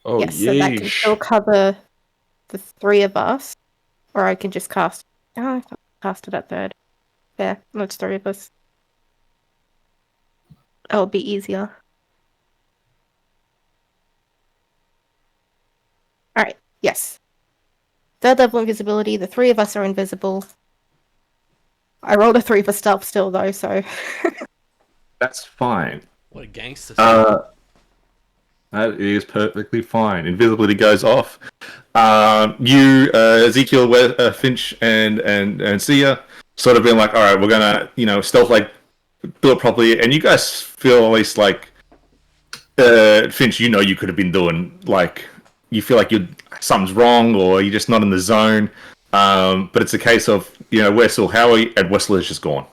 Oh, Yes, so that can still yeesh. cover the 3 of us. Or I can just cast... Oh, I cast it at 3rd. Yeah, that's 3 of us. It'll be easier. Alright, yes. 3rd level invisibility, the 3 of us are invisible. I rolled a 3 for stealth still though, so... That's fine. What a gangster. That is perfectly fine. Invisibility goes off. You, Ezekiel, Finch, and Sia, sort of being like, all right, we're gonna, stealth like do it properly, and you guys feel at least like, Finch, you could have been doing like, you feel like something's wrong or you're just not in the zone. But it's a case of, Wessel, Howie, and Wessel is just gone,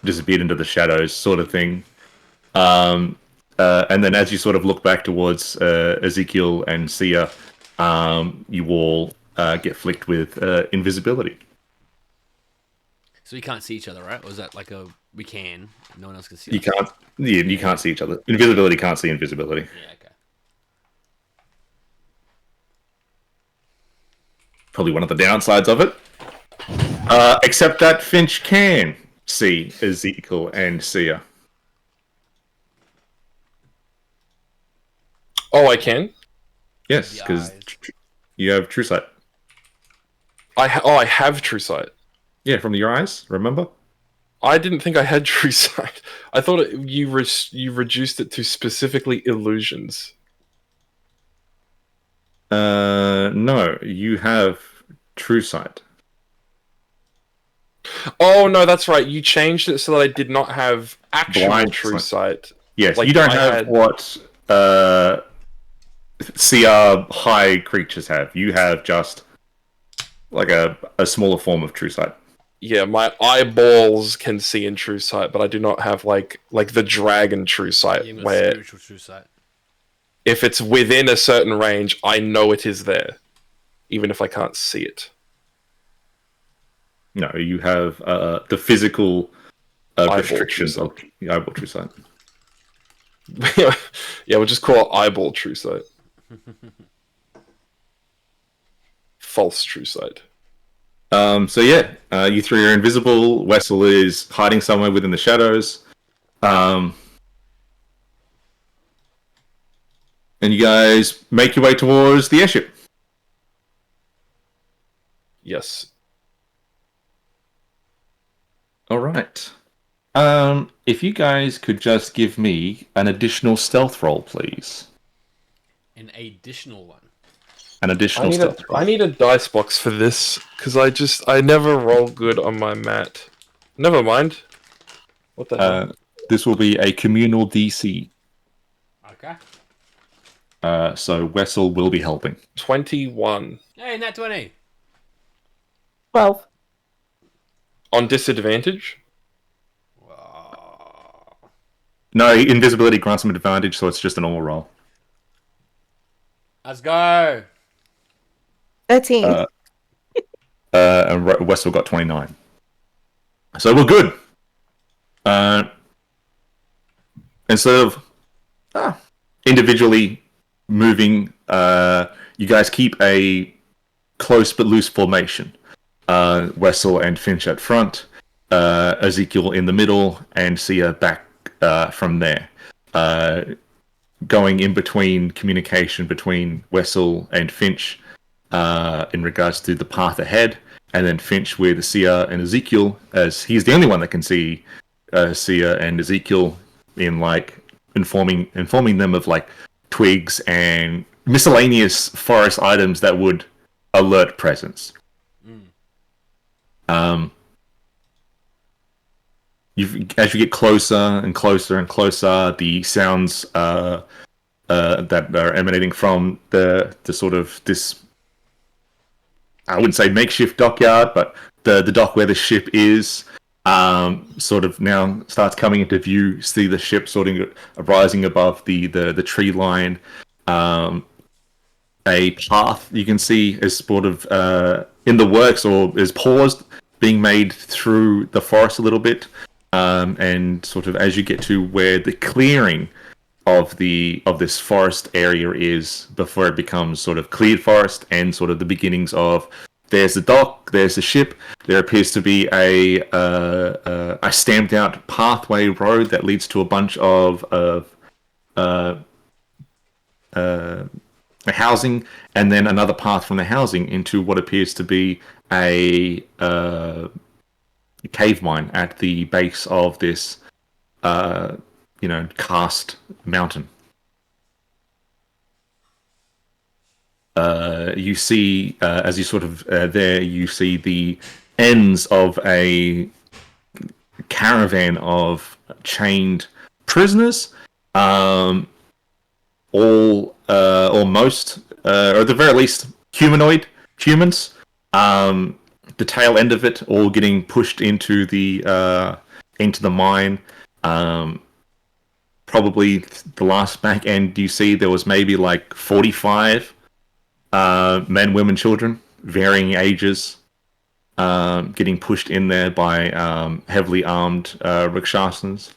disappeared into the shadows, sort of thing. And then as you sort of look back towards Ezekiel and Sia, you all get flicked with invisibility. So we can't see each other, right? Or is that like we can, no one else can see You us? can't. Yeah, you can't see each other. Invisibility can't see invisibility. Yeah, okay. Probably one of the downsides of it. Except that Finch can see Ezekiel and Sia. Oh, I can? Yes, The because eyes. you have true sight. I have true sight. Yeah, from your eyes, remember? I didn't think I had true sight. I thought you reduced it to specifically illusions. No, you have true sight. Oh no, that's right. You changed it so that I did not have actual Blind true sight. Yes, Like, you don't I have had- what CR high creatures have. You have just like a smaller form of true sight. Yeah, my eyeballs can see in true sight, but I do not have like the dragon true sight, Yeah, where spiritual true sight. if it's within a certain range, I know it is there, even if I can't see it. No, you have the physical Eyeball restrictions true of the eyeball true sight. Yeah, we'll just call it eyeball true sight. False true sight. So yeah, you three are invisible. Wessel is hiding somewhere within the shadows. And you guys make your way towards the airship. Yes. All right. If you guys could just give me an additional stealth roll, please. An additional one. An additional stealth roll. I need a dice box for this because I never roll good on my mat. Never mind. What the hell? This will be a communal DC. Okay. So Wessel will be helping. 21 Hey, nat 20. 12. on disadvantage. No, invisibility grants him advantage, so it's just a normal roll. Let's go. 13. And Wessel got 29. So we're good. Instead of individually moving, you guys keep a close but loose formation. Wessel and Finch at front, Ezekiel in the middle, and Sia back from there. Going in between communication between Wessel and Finch in regards to the path ahead, and then Finch with Sia and Ezekiel, as he's the only one that can see Sia and Ezekiel in like informing them of like twigs and miscellaneous forest items that would alert presence. As you get closer and closer and closer, the sounds that are emanating from the sort of this, I wouldn't say makeshift dockyard, but the dock where the ship is, sort of now starts coming into view. See the ship sort of rising above the tree line. A path you can see is sort of in the works or is paused, being made through the forest a little bit. And sort of as you get to where the clearing of this forest area is before it becomes sort of cleared forest and sort of the beginnings of there's the dock, there's the ship. There appears to be a stamped out pathway road that leads to a bunch of housing, and then another path from the housing into what appears to be a cave mine at the base of this karst mountain. You see, as you sort of there, you see the ends of a caravan of chained prisoners, all almost, or at the very least, humanoid humans. The tail end of it all getting pushed into the mine. Probably the last back end you see, there was maybe like 45 men, women, children, varying ages, getting pushed in there by heavily armed Rakshasans.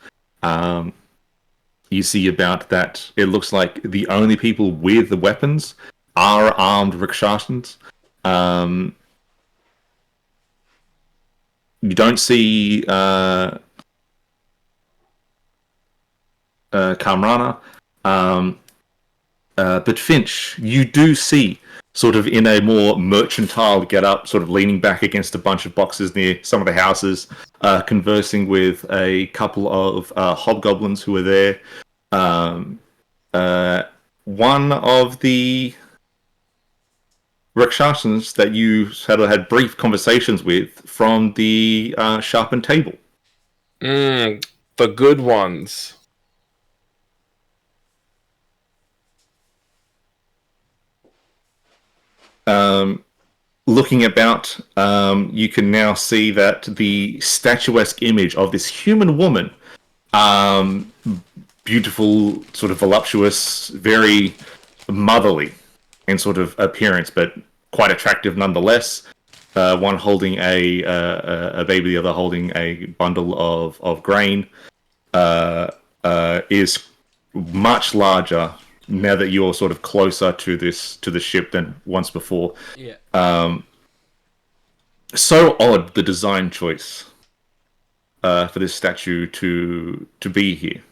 You see about that. It looks like the only people with the weapons are armed Rakshasans. You don't see Kamrana, but Finch, you do see sort of in a more mercantile get-up, sort of leaning back against a bunch of boxes near some of the houses, conversing with a couple of hobgoblins who are there. One of the Rakshasans that you had brief conversations with from the sharpened table. The good ones. Looking about, you can now see that the statuesque image of this human woman, beautiful, sort of voluptuous, very motherly in sort of appearance, but quite attractive nonetheless. One holding a baby, the other holding a bundle of grain, is much larger now that you're sort of closer to the ship than once before. Yeah. So odd, the design choice for this statue to be here,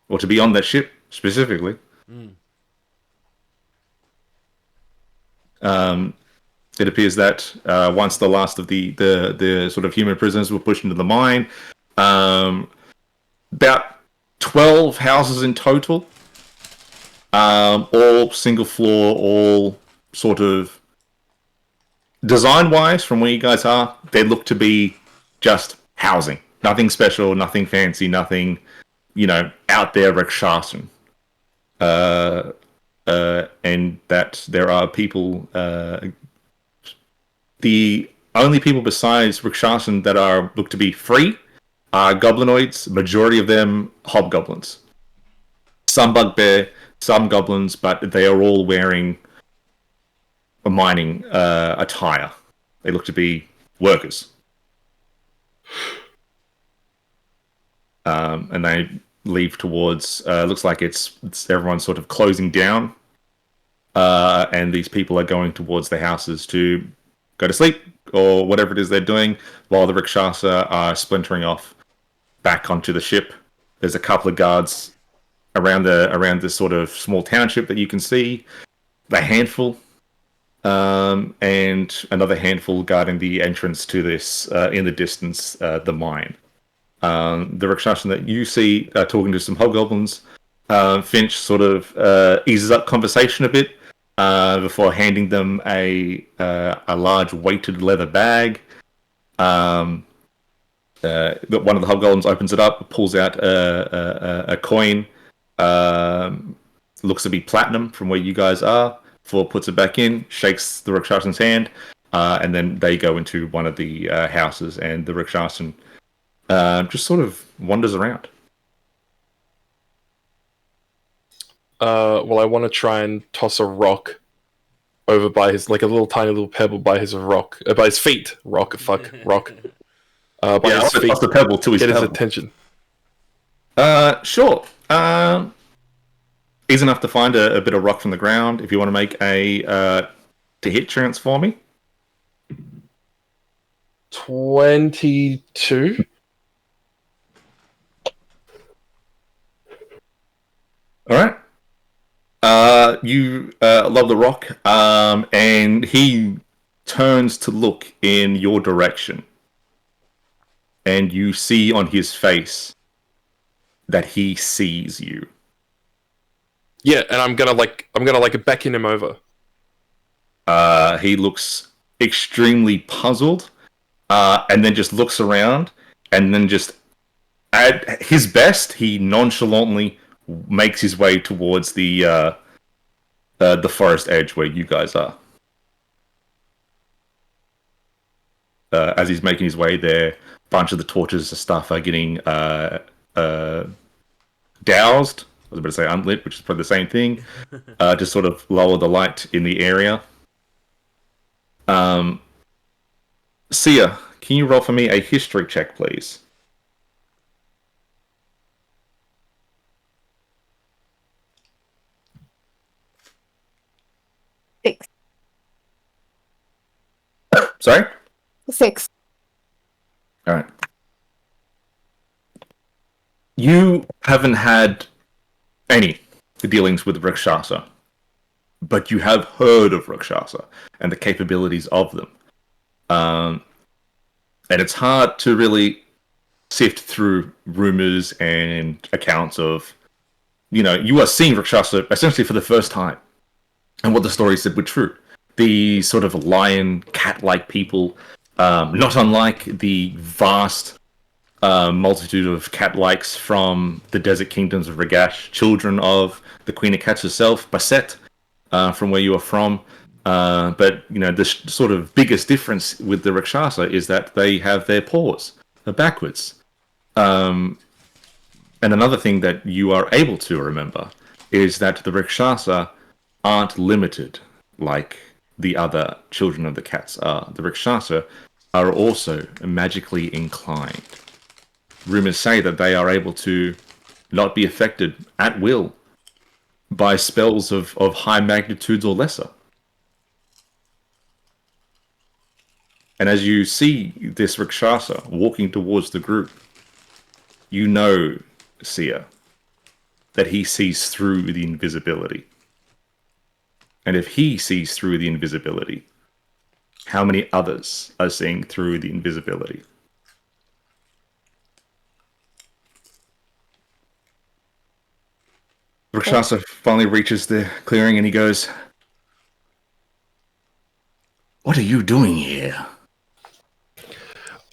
or to be on that ship specifically. It appears that once the last of the sort of human prisoners were pushed into the mine, about 12 houses in total, all single floor, all sort of design-wise, from where you guys are, they look to be just housing. Nothing special, nothing fancy, nothing, out there Rakshashan. And that there are people, the only people besides Rakshashan that are look to be free are goblinoids, majority of them hobgoblins. Some bugbear, some goblins, but they are all wearing a mining attire. They look to be workers. And they leave towards, looks like it's everyone sort of closing down. And these people are going towards the houses to go to sleep or whatever it is they're doing, while the Rakshasa are splintering off back onto the ship. There's a couple of guards around this sort of small township that you can see, a handful, and another handful guarding the entrance to this in the distance, the mine. The Rakshasa that you see talking to some hobgoblins, Finch sort of eases up conversation a bit before handing them a large weighted leather bag. One of the hobgoblins opens it up, pulls out a coin, looks to be platinum from where you guys are. Before puts it back in, shakes the Rakshasan's hand, and then they go into one of the houses, and the Rakshasan just sort of wanders around. Well, I want to try and toss a rock over by his, like a little tiny little pebble by his feet. Rock. By his feet. Toss the pebble to his get pebble. his attention. Sure. Easy enough to find a bit of rock from the ground. If you want to make a to hit chance for me. 22. All right. You love the rock, and he turns to look in your direction, and you see on his face that he sees you. Yeah, and I'm gonna beckon him over. He looks extremely puzzled, and then just looks around, and then just at his best, he nonchalantly makes his way towards the forest edge where you guys are. As he's making his way there, a bunch of the torches and stuff are getting doused. I was about to say unlit, which is probably the same thing. To sort of lower the light in the area. Sia, can you roll for me a history check, please? Six. Sorry? 6. All right. You haven't had any dealings with Rakshasa, but you have heard of Rakshasa and the capabilities of them. And it's hard to really sift through rumors and accounts of, you are seeing Rakshasa essentially for the first time. And what the story said were true. The sort of lion, cat-like people, not unlike the vast multitude of cat-likes from the desert kingdoms of Ragash, children of the Queen of Cats herself, Basset, from where you are from. But, the sort of biggest difference with the Rakshasa is that they have their paws. They're backwards. And another thing that you are able to remember is that the Rakshasa aren't limited like the other children of the cats are. The Rakshasa are also magically inclined. Rumors say that they are able to not be affected at will by spells of high magnitudes or lesser. And as you see this Rakshasa walking towards the group, you know, Sia, that he sees through the invisibility. And if he sees through the invisibility, how many others are seeing through the invisibility? Rakshasa finally reaches the clearing and he goes, "What are you doing here?"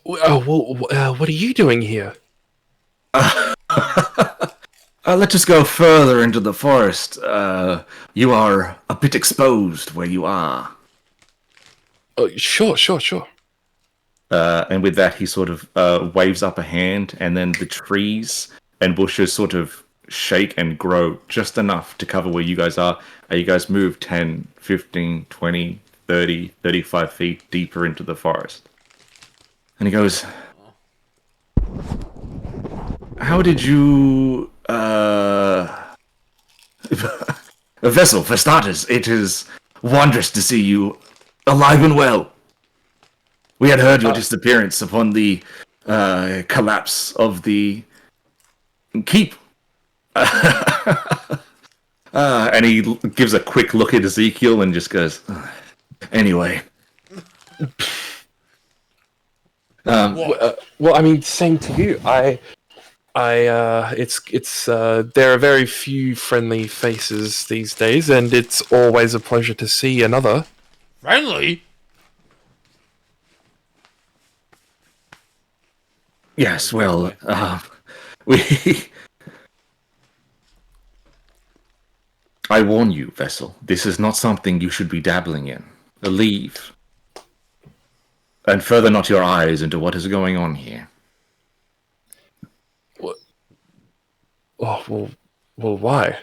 What are you doing here? Let's just go further into the forest. You are a bit exposed where you are. Sure. And with that, he sort of waves up a hand, and then the trees and bushes sort of shake and grow just enough to cover where you guys are. And you guys move 10, 15, 20, 30, 35 feet deeper into the forest. And he goes, "How did you... A vessel, for starters. It is wondrous to see you alive and well. We had heard your disappearance upon the collapse of the keep." And he gives a quick look at Ezekiel and just goes, "Anyway." Well, I mean, same to you. There are very few friendly faces these days, and it's always a pleasure to see another. Friendly? Yes, well, we... I warn you, Vessel, this is not something you should be dabbling in. Leave. And further not your eyes into what is going on here. What? Oh, well, why?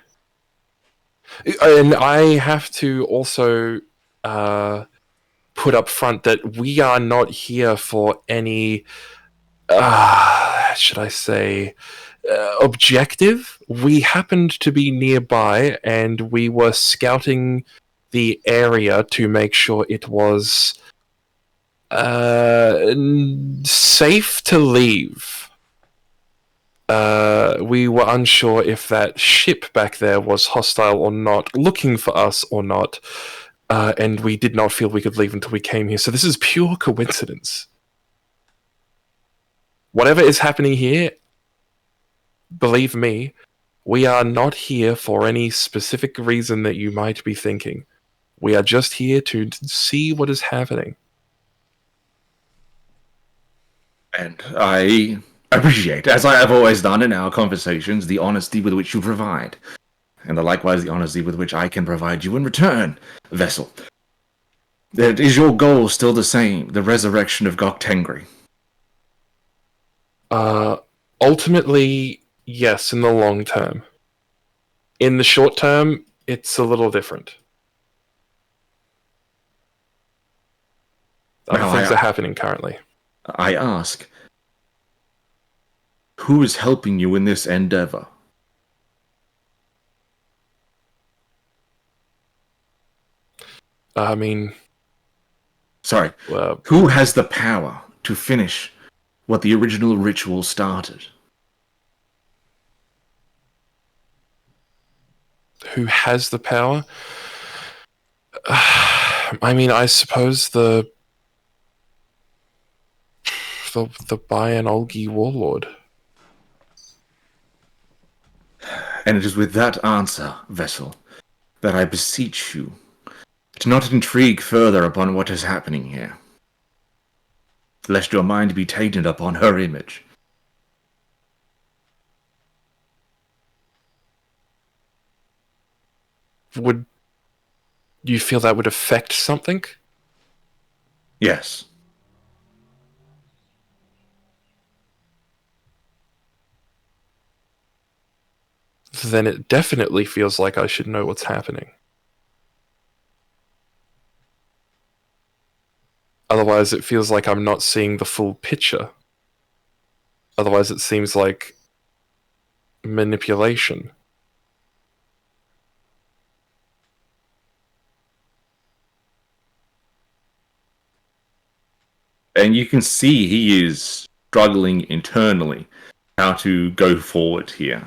And I have to also put up front that we are not here for any, should I say, objective. We happened to be nearby, and we were scouting the area to make sure it was safe to leave. We were unsure if that ship back there was hostile or not, looking for us or not, and we did not feel we could leave until we came here. So this is pure coincidence. Whatever is happening here, believe me, we are not here for any specific reason that you might be thinking. We are just here to see what is happening. And I appreciate, as I have always done in our conversations, the honesty with which you provide. And likewise the honesty with which I can provide you in return, Vessel. Is your goal still the same, the resurrection of Gok Tengri? Ultimately, yes, in the long term. In the short term, it's a little different. Other things are happening currently. I ask, who is helping you in this endeavor? I mean... Sorry, who has the power to finish what the original ritual started? Who has the power? I mean, I suppose the Bayan Olgi warlord. And it is with that answer, Vessel, that I beseech you to not intrigue further upon what is happening here, lest your mind be tainted upon her image. Would you feel that would affect something? Yes. Then it definitely feels like I should know what's happening. Otherwise, it feels like I'm not seeing the full picture. Otherwise, it seems like manipulation. And you can see he is struggling internally how to go forward here.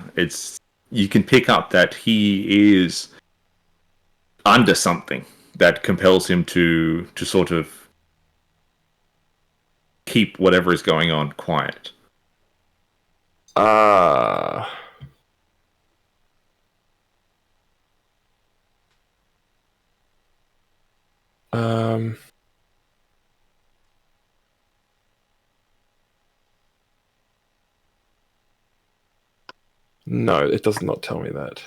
You can pick up that he is under something that compels him to sort of keep whatever is going on quiet. Um. No, it does not tell me that.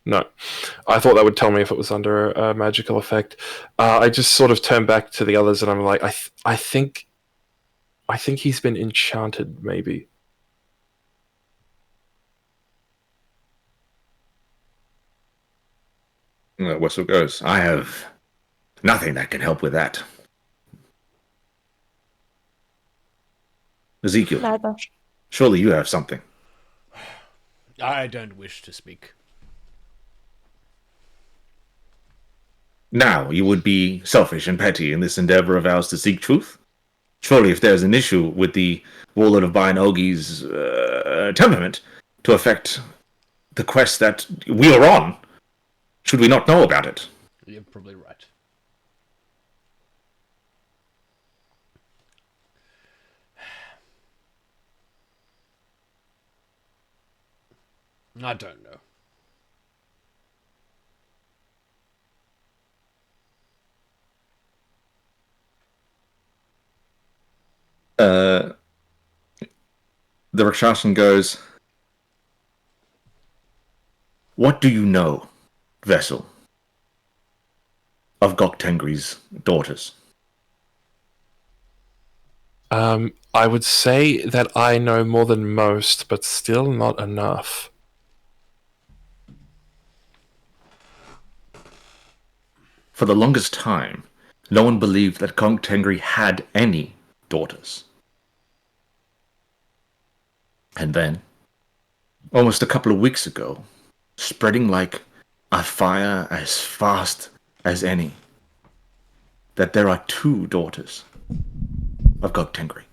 No, I thought that would tell me if it was under a magical effect. I just sort of turn back to the others, and I'm like, I think he's been enchanted, maybe. Whistle goes, I have nothing that can help with that. Ezekiel, Neither. surely you have something. I don't wish to speak. Now, you would be selfish and petty in this endeavor of ours to seek truth? Surely if there's an issue with the Warlord of Bayan Ogi's temperament to affect the quest that we are on, should we not know about it? You're probably right. I don't know. The Rakshashan goes, what do you know, Vessel, of Gok Tengri's daughters? I would say that I know more than most, but still not enough. For the longest time, no one believed that Gok Tengri had any daughters. And then, almost a couple of weeks ago, spreading like a fire as fast as any, that there are 2 daughters of Gok Tengri.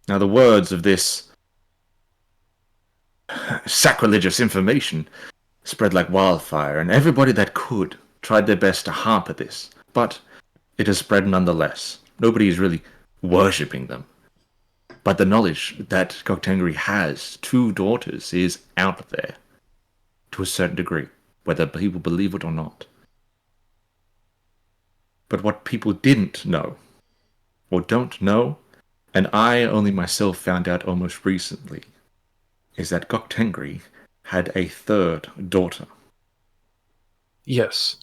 Now, the words of this sacrilegious information spread like wildfire, and everybody that could tried their best to harp at this, but it has spread nonetheless. Nobody is really worshipping them. But the knowledge that Gok Tengri has 2 daughters is out there, to a certain degree, whether people believe it or not. But what people didn't know, or don't know, and I only myself found out almost recently, is that Gok Tengri had a 3rd daughter. Yes.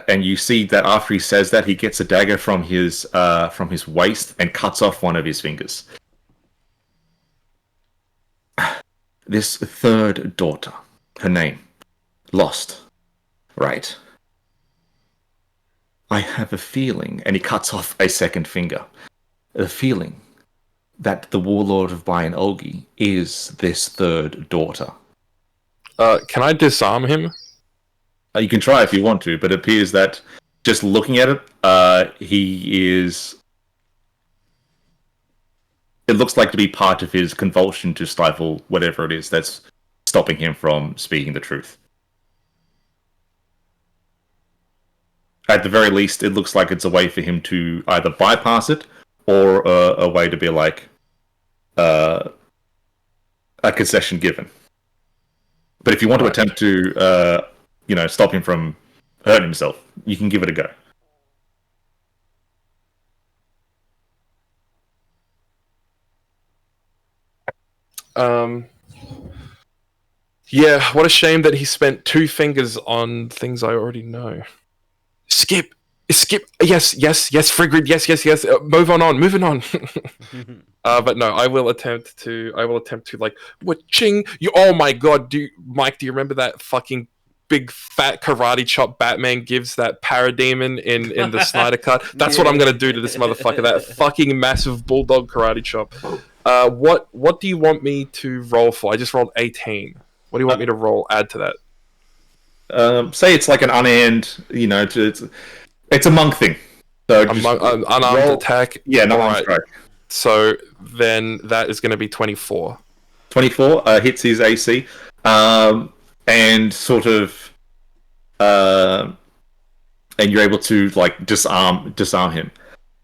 And you see that after he says that, he gets a dagger from his waist and cuts off one of his fingers. This 3rd daughter, her name, Lost, right? I have a feeling, and he cuts off a 2nd finger, a feeling that the Warlord of Bayan Olgi is this 3rd daughter. Can I disarm him? You can try if you want to, but it appears that just looking at it, he is... It looks like to be part of his convulsion to stifle whatever it is that's stopping him from speaking the truth. At the very least, it looks like it's a way for him to either bypass it, or a way to be like a concession given. But if you want to attempt to, stop him from hurting himself, you can give it a go. Yeah, what a shame that he spent 2 fingers on things I already know. Skip! Yes, Frigrid, yes. Moving on. But no, I will attempt to like, ching! Oh my god, Mike, do you remember that fucking big fat karate chop Batman gives that parademon in the Snyder Cut? That's what I'm gonna do to this motherfucker, that fucking massive bulldog karate chop. What do you want me to roll for? I just rolled 18. What do you want me to roll? Add to that? Say it's like an unend, It's a monk thing. So just Unarmed roll- attack. Yeah, no Alright. strike. So then that is going to be 24. 24 hits his AC, and sort of, and you're able to like disarm him.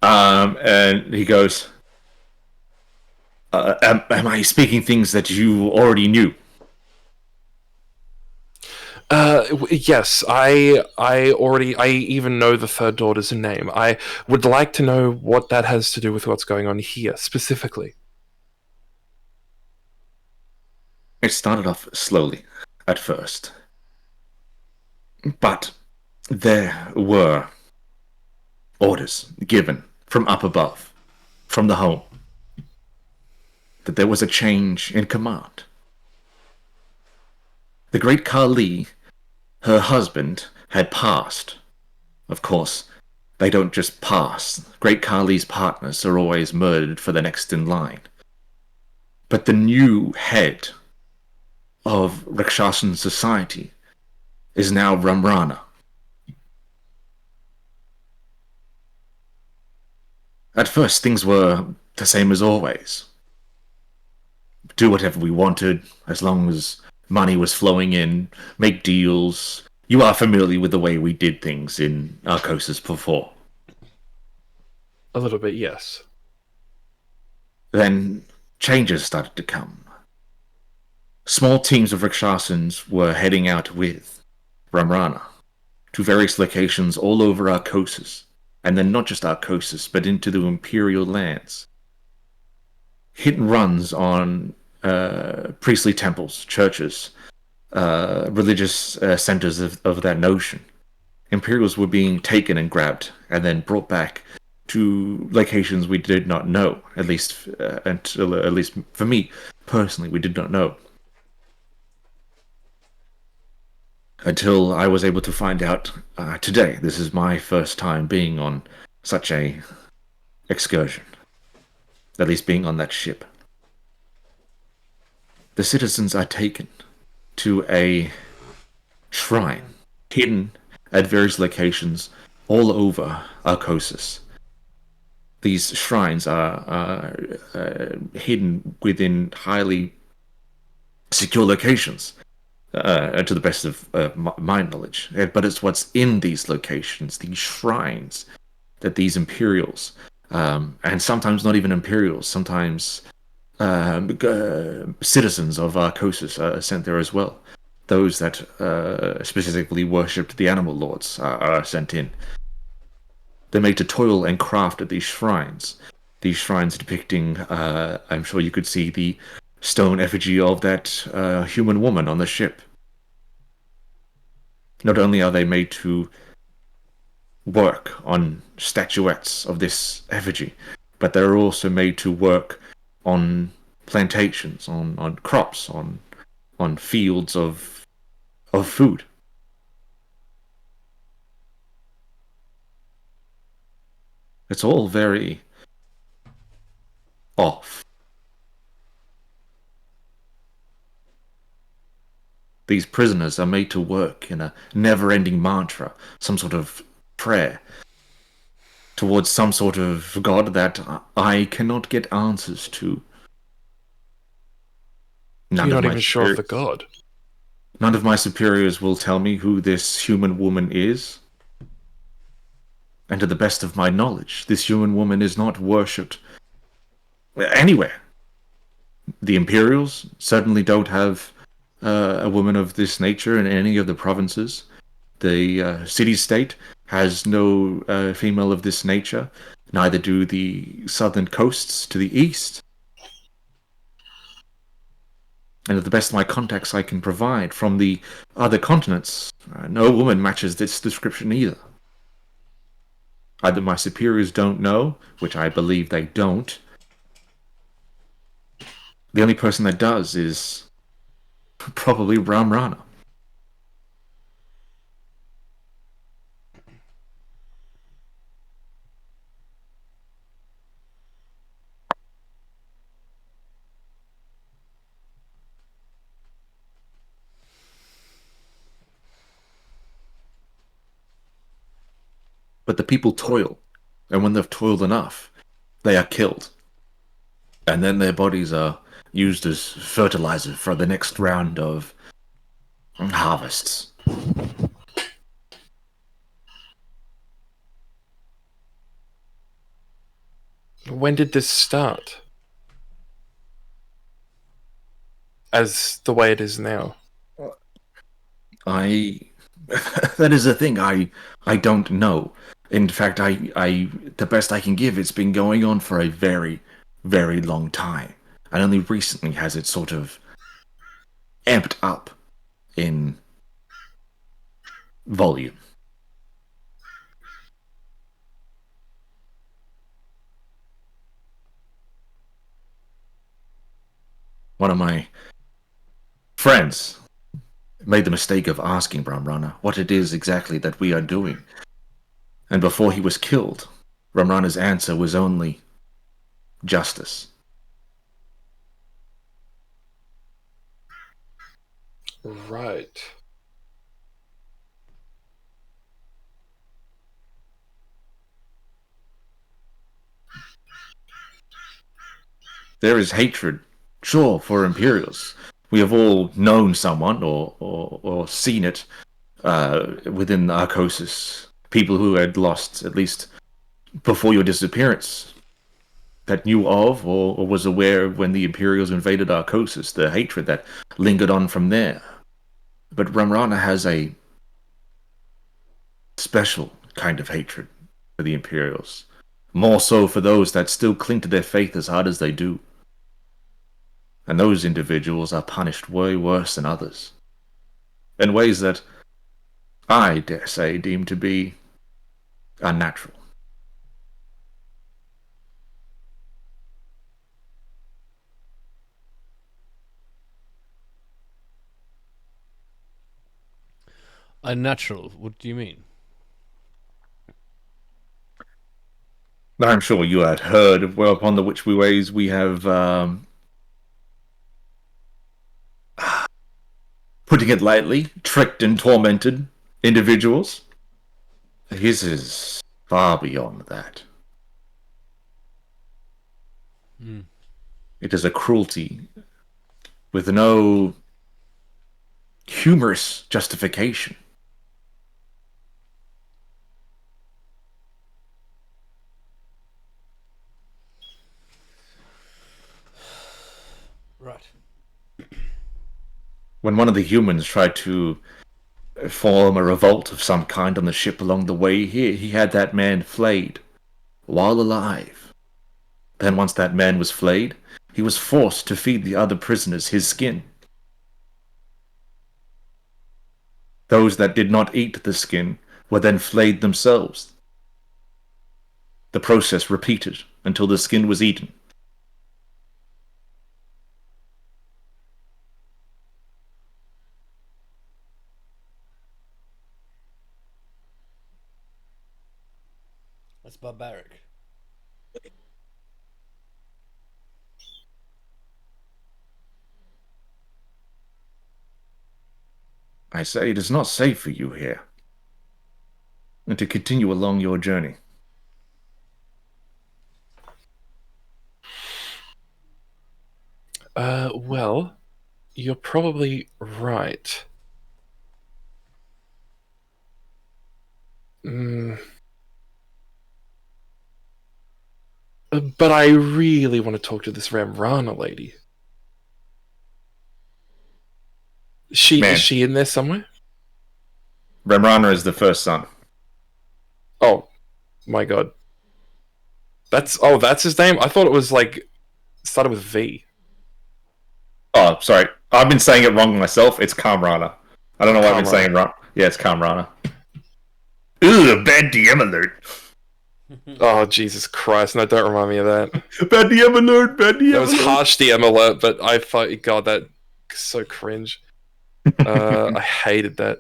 And he goes, am I speaking things that you already knew? Yes, I even know the third daughter's name. I would like to know what that has to do with what's going on here specifically. It started off slowly at first, but there were orders given from up above, from the home, that there was a change in command. The great Kali, her husband, had passed. Of course, they don't just pass. Great Kali's partners are always murdered for the next in line. But the new head of Rakshasan society is now Ramrana. At first, things were the same as always. Do whatever we wanted, as long as money was flowing in, make deals. You are familiar with the way we did things in Arcosis before. A little bit, yes. Then changes started to come. Small teams of Rakshasans were heading out with Ramrana to various locations all over Arcosis, and then not just Arcosis, but into the Imperial lands. Hit and runs on priestly temples, churches, religious centers of that notion. Imperials were being taken and grabbed, and then brought back to locations we did not know. At least for me personally, we did not know. Until I was able to find out today. This is my first time being on such a excursion. At least being on that ship. The citizens are taken to a shrine hidden at various locations all over Arcosis. These shrines are hidden within highly secure locations. To the best of my knowledge. But it's what's in these locations, these shrines, that these Imperials, and sometimes not even Imperials, sometimes citizens of Arcosis are sent there as well. Those that specifically worshipped the Animal Lords are sent in. They're made to toil and craft at these shrines. These shrines depicting, I'm sure you could see the stone effigy of that human woman on the ship. Not only are they made to work on statuettes of this effigy, but they're also made to work on plantations, on crops, on fields of food. It's all very off. These prisoners are made to work in a never-ending mantra, some sort of prayer, towards some sort of god that I cannot get answers to. You're not even sure of the god. None of my superiors will tell me who this human woman is. And to the best of my knowledge, this human woman is not worshipped anywhere. The Imperials certainly don't have a woman of this nature in any of the provinces. The city-state has no female of this nature. Neither do the southern coasts to the east. And to the best of my contacts I can provide from the other continents, no woman matches this description either. Either my superiors don't know, which I believe they don't. The only person that does is probably Ramrana. But the people toil, and when they've toiled enough, they are killed. And then their bodies are used as fertilizer for the next round of harvests. When did this start? As the way it is now. That is the thing. I don't know. In fact, the best I can give, it's been going on for a very, very long time, and only recently has it sort of amped up in volume. One of my friends made the mistake of asking Brahmrana what it is exactly that we are doing. And before he was killed, Brahmrana's answer was only justice. Right. There is hatred, sure, for Imperials. We have all known someone or seen it within Arcosis. People who had lost, at least before your disappearance, that knew of or was aware of when the Imperials invaded Arcosis, the hatred that lingered on from there. But Ramrana has a special kind of hatred for the Imperials. More so for those that still cling to their faith as hard as they do. And those individuals are punished way worse than others. In ways that I dare say deem to be unnatural. Unnatural? What do you mean? I'm sure you had heard of upon the which ways we have, putting it lightly, tricked and tormented individuals. His is far beyond that. It is a cruelty with no humorous justification. Right. When one of the humans tried to form a revolt of some kind on the ship along the way here, he had that man flayed while alive. Then once that man was flayed, he was forced to feed the other prisoners his skin. Those that did not eat the skin were then flayed themselves. The process repeated until the skin was eaten. That's barbaric. I say it is not safe for you here, and to continue along your journey. Well, you're probably right. But I really want to talk to this Ramrana lady. Is she in there somewhere? Ramrana is the first son. Oh, my god. That's his name? I thought it was like started with V. Oh, sorry. I've been saying it wrong myself. It's Kamrana. I don't know why I've been saying it wrong. Yeah, it's Kamrana. Ooh, bad DM alert. Oh, Jesus Christ. No, don't remind me of that. Bad DM alert, bad DM That was alert. harsh DM alert, but I thought, God, that so cringe. I hated that.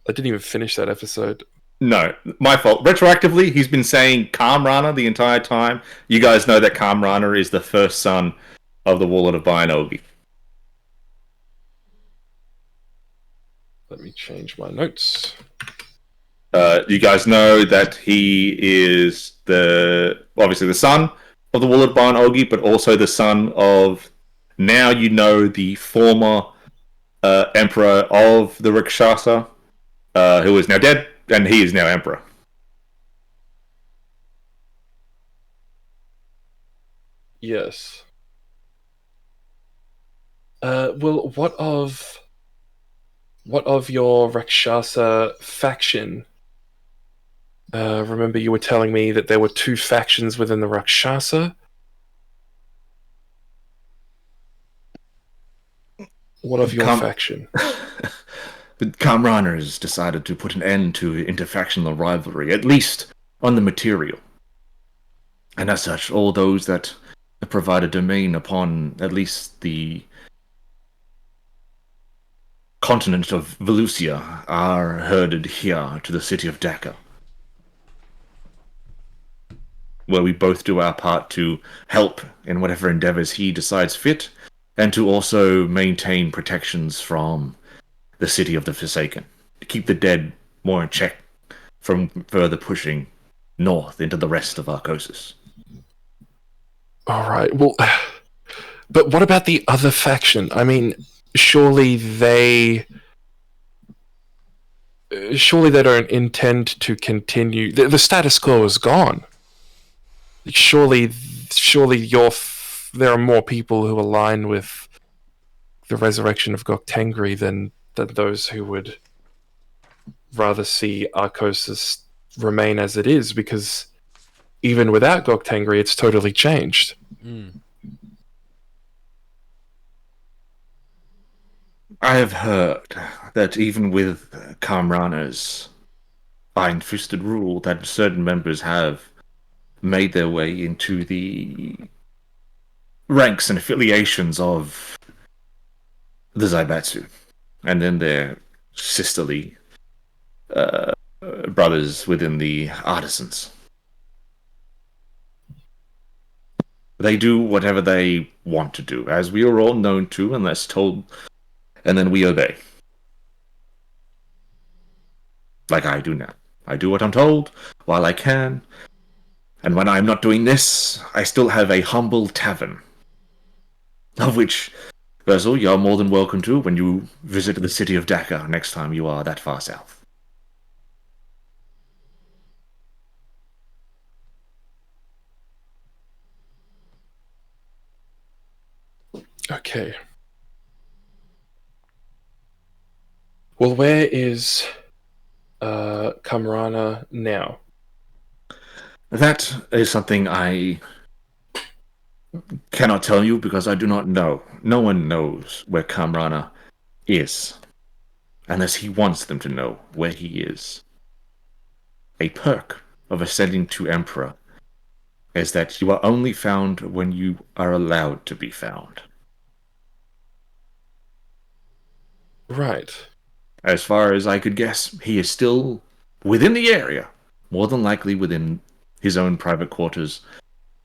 I didn't even finish that episode. No, my fault. Retroactively, he's been saying Kamrana the entire time. You guys know that Kamrana is the first son of the Warlord of Bionogi. Let me change my notes. You guys know that he is obviously the son of the Walled Barn Ogi, but also the son of, now you know, the former emperor of the Rakshasa, who is now dead, and he is now emperor. Yes. Well, what of your Rakshasa faction? Remember you were telling me that there were 2 factions within the Rakshasa? What of your faction? But Kamraners decided to put an end to interfactional rivalry, at least on the material. And as such, all those that provide a domain upon at least the continent of Velusia are herded here to the city of Dhaka, where we both do our part to help in whatever endeavors he decides fit, and to also maintain protections from the city of the Forsaken, to keep the dead more in check from further pushing north into the rest of Arcosis. Alright, well, but what about the other faction? I mean, surely they don't intend to continue. The status quo is gone. Surely there are more people who align with the resurrection of Goktengri than those who would rather see Arcosis remain as it is, because even without Goktengri, it's totally changed. I have heard that even with Kamrana's iron-fisted rule, that certain members have made their way into the ranks and affiliations of the Zaibatsu, and then their sisterly brothers within the artisans. They do whatever they want to do, as we are all known to, unless told, and then we obey. Like I do now. I do what I'm told, while I can, and when I'm not doing this, I still have a humble tavern, of which, Basil, you're more than welcome to when you visit the city of Dhaka next time you are that far south. Okay. Well, where is Kamrana now? That is something I cannot tell you because I do not know. No one knows where Kamrana is, unless he wants them to know where he is. A perk of ascending to Emperor is that you are only found when you are allowed to be found. Right. As far as I could guess, he is still within the area, more than likely within his own private quarters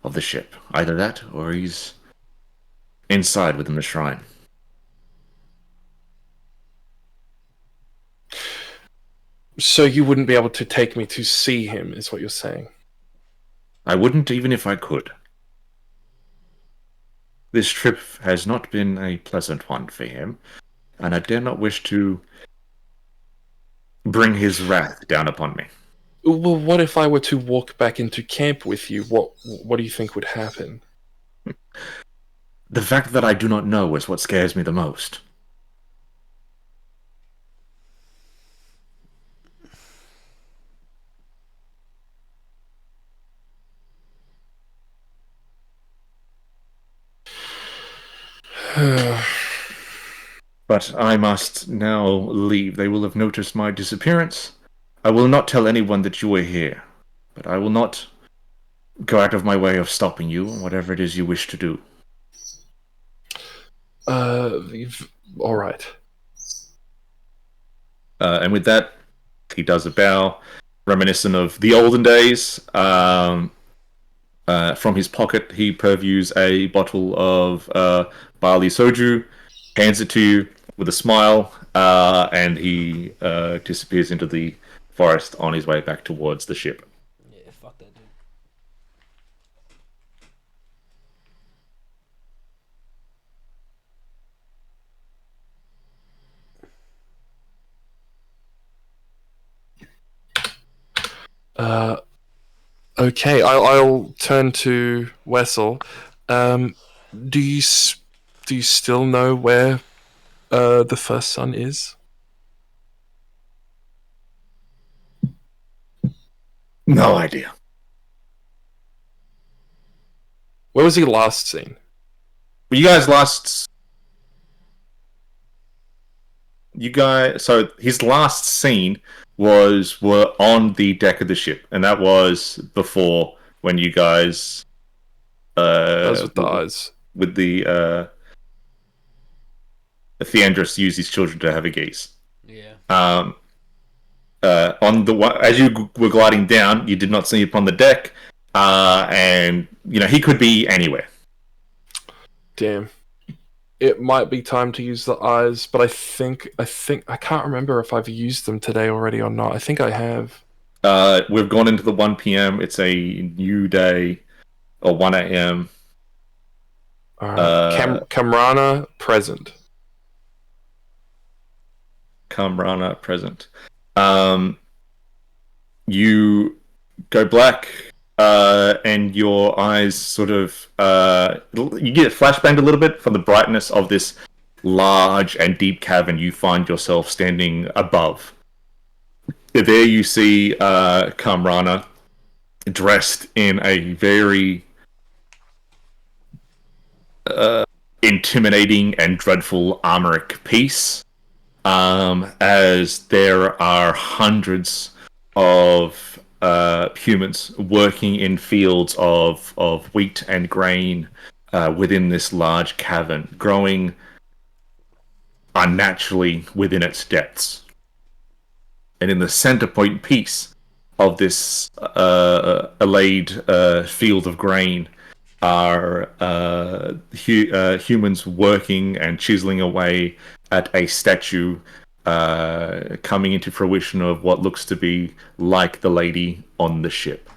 of the ship. Either that, or he's inside within the shrine. So you wouldn't be able to take me to see him, is what you're saying? I wouldn't even if I could. This trip has not been a pleasant one for him, and I dare not wish to bring his wrath down upon me. Well, what if I were to walk back into camp with you? What do you think would happen? The fact that I do not know is what scares me the most. But I must now leave. They will have noticed my disappearance. I will not tell anyone that you are here, but I will not go out of my way of stopping you, whatever it is you wish to do. All right. And with that, he does a bow, reminiscent of the olden days. From his pocket, he purviews a bottle of barley soju, hands it to you with a smile, and he disappears into the forest on his way back towards the ship. Yeah, fuck that dude. Okay, I'll turn to Wessel. Do you still know where the first son is? No idea. Where was he last seen? You guys, so his last scene were on the deck of the ship, and that was before when you guys Those with the eyes. with the Theandrus used his children to have a geese. Yeah. On the as you were gliding down, you did not see upon the deck, and he could be anywhere. Damn. It might be time to use the eyes, but I think I can't remember if I've used them today already or not. I think I have. We've gone into the 1 p.m. It's a new day, or 1 a.m. Alright. Kamrana present. Kamrana present. You go black, and your eyes sort of you get flashbanged a little bit from the brightness of this large and deep cavern you find yourself standing above. There you see Kamrana dressed in a very intimidating and dreadful armoric piece, as there are hundreds of humans working in fields of wheat and grain within this large cavern, growing unnaturally within its depths. And in the center point piece of this allayed field of grain are humans working and chiseling away at a statue coming into fruition of what looks to be like the lady on the ship.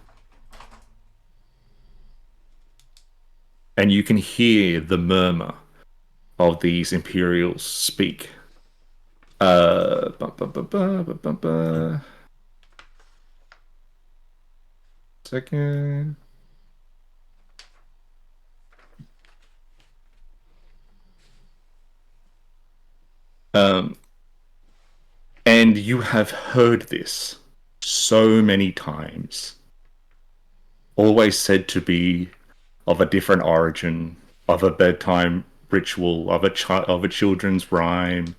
And you can hear the murmur of these Imperials speak. Second. And you have heard this so many times. Always said to be of a different origin, of a bedtime ritual, of a children's rhyme.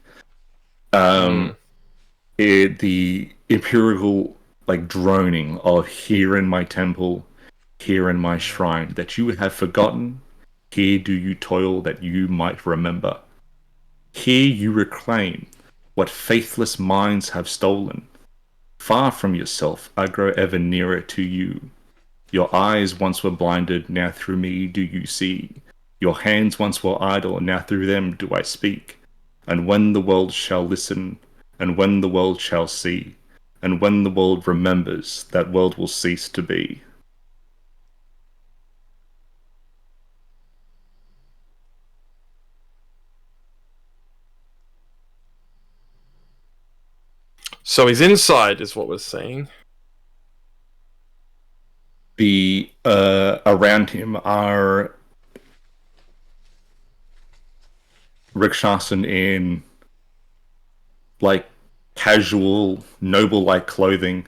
The imperial droning of "Here in my temple, here in my shrine, that you have forgotten. Here do you toil that you might remember. Here you reclaim what faithless minds have stolen. Far from yourself, I grow ever nearer to you. Your eyes once were blinded, now through me do you see. Your hands once were idle, now through them do I speak. And when the world shall listen, and when the world shall see, and when the world remembers, that world will cease to be." So he's inside, is what we're saying. The around him are Rikshashan in casual, noble-like clothing.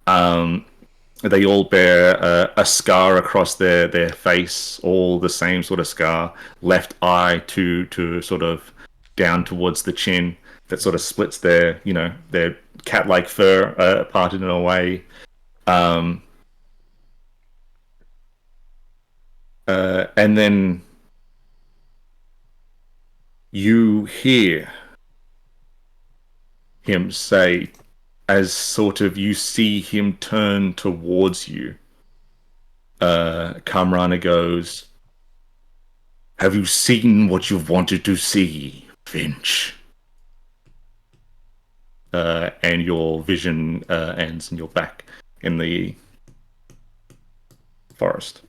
They all bear a scar across their face, all the same sort of scar. Left eye to sort of down towards the chin, that sort of splits their cat-like fur parted in a way. And then you hear him say, as sort of you see him turn towards you, Kamrana goes, "Have you seen what you've wanted to see, Finch? and your vision ends, and you're back in the forest.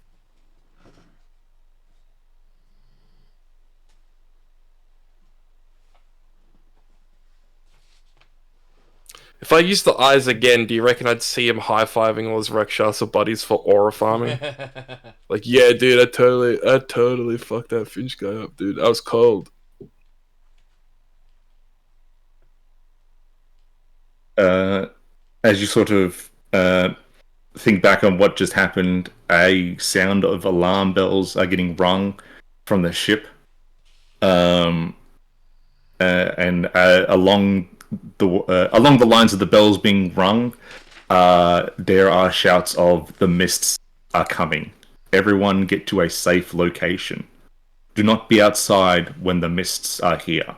If I use the eyes again, do you reckon I'd see him high-fiving all his Rakshasa buddies for aura farming? Like, yeah, dude, I totally fucked that Finch guy up, dude. I was cold. As you sort of think back on what just happened, a sound of alarm bells are getting rung from the ship. And along the lines of the bells being rung, there are shouts of the mists are coming. Everyone get to a safe location. Do not be outside when the mists are here.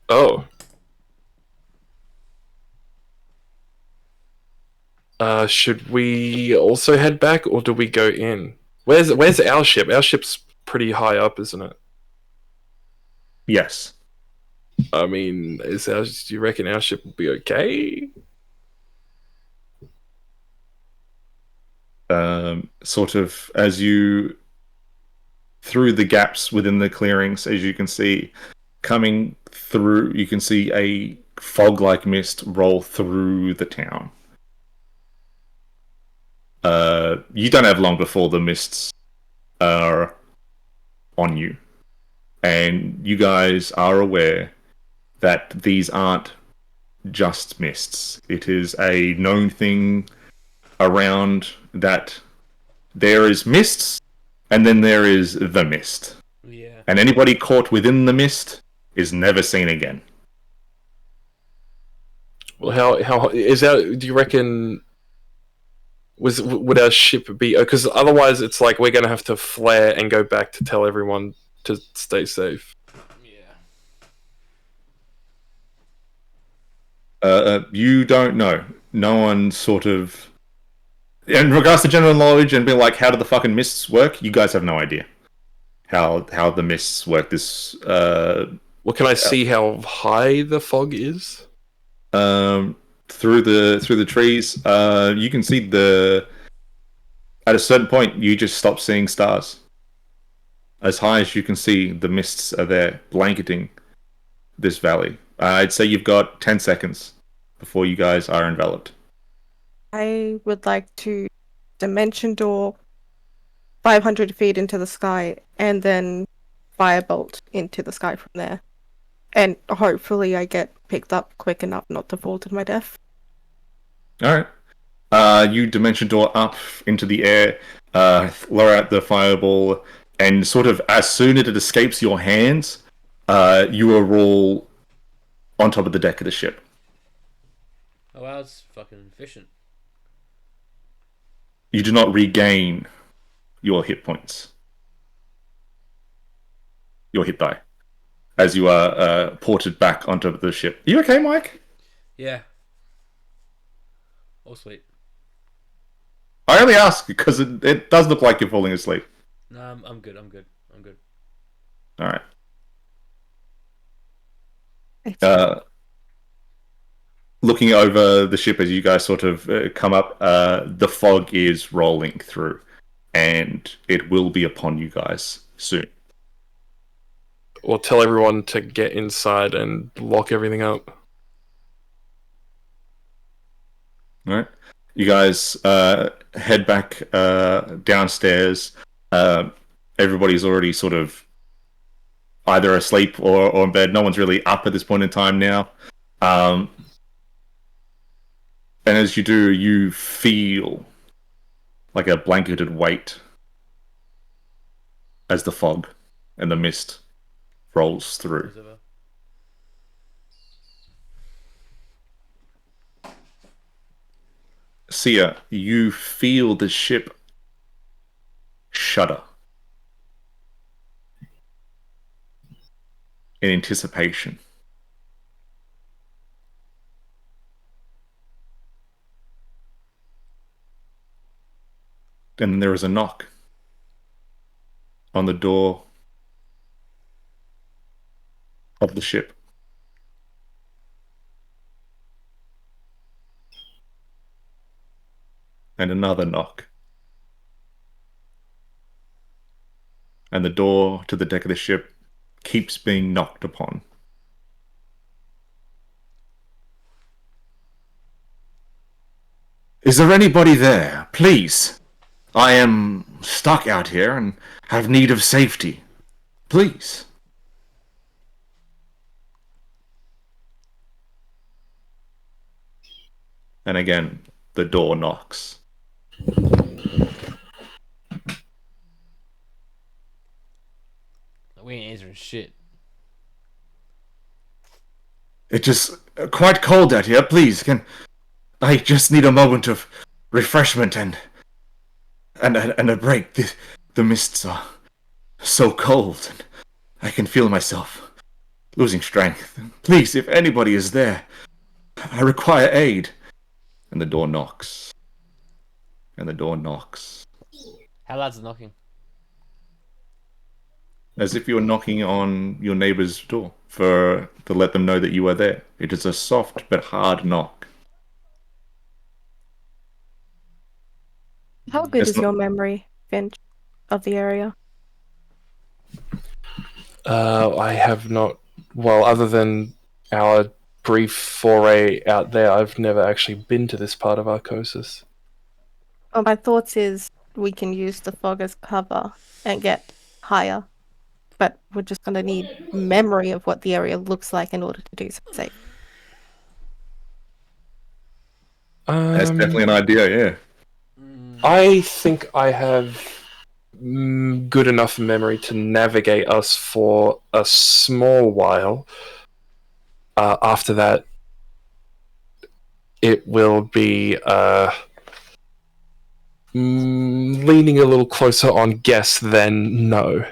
Oh. Should we also head back, or do we go in? Where's our ship? Our ship's pretty high up, isn't it? Yes. I mean, do you reckon our ship will be okay? Sort of as you through the gaps within the clearings, as you can see, coming through, you can see a fog-like mist roll through the town. You don't have long before the mists are on you, and you guys are aware that these aren't just mists. It is a known thing around that there is mists, and then there is the mist. Yeah. And anybody caught within the mist is never seen again. Well, how is that? Do you reckon? Would our ship be? Because otherwise, it's like we're gonna have to flare and go back to tell everyone to stay safe. Yeah. You don't know. No one sort of. In regards to general knowledge and being like, how do the fucking mists work? You guys have no idea how the mists work. This Well, can I see how high the fog is? Through the trees, you can see at a certain point you just stop seeing stars. As high as you can see, the mists are there blanketing this valley. I'd say you've got 10 seconds before you guys are enveloped. I would like to dimension door 500 feet into the sky and then firebolt into the sky from there. And hopefully I get picked up quick enough not to fall to my death. Alright. You dimension door up into the air, lower out the fireball, and sort of as soon as it escapes your hands, you are all on top of the deck of the ship. Oh, wow, it's fucking efficient. You do not regain your hit points. Your hit die. As you are ported back onto the ship. Are you okay, Mike? Yeah. Oh, sweet. I only ask because it does look like you're falling asleep. No, I'm good. I'm good. I'm good. Alright. Looking over the ship as you guys sort of come up, the fog is rolling through, and it will be upon you guys soon. Or tell everyone to get inside and lock everything up. All right, you guys head back downstairs. Everybody's already sort of either asleep or in bed. No one's really up at this point in time now. And as you do, you feel like a blanketed weight as the fog and the mist rolls through. Sia, you feel the ship shudder in anticipation. And then there is a knock on the door of the ship. And another knock. And the door to the deck of the ship keeps being knocked upon. Is there anybody there? Please. I am stuck out here and have need of safety. Please. And again, the door knocks. We ain't answering shit. It's just quite cold out here. Please, I just need a moment of refreshment and a break. The mists are so cold, and I can feel myself losing strength. Please, if anybody is there, I require aid. And the door knocks. And the door knocks. How loud's the knocking? As if you were knocking on your neighbor's door to let them know that you are there. It is a soft but hard knock. How good is your memory, Finch, of the area? I have not. Well, other than our brief foray out there, I've never actually been to this part of Arcosis. Well, my thoughts is we can use the fog as cover and get higher, but we're just going to need memory of what the area looks like in order to do so safe. That's definitely an idea, yeah. I think I have good enough memory to navigate us for a small while. After that, it will be leaning a little closer on guess than no.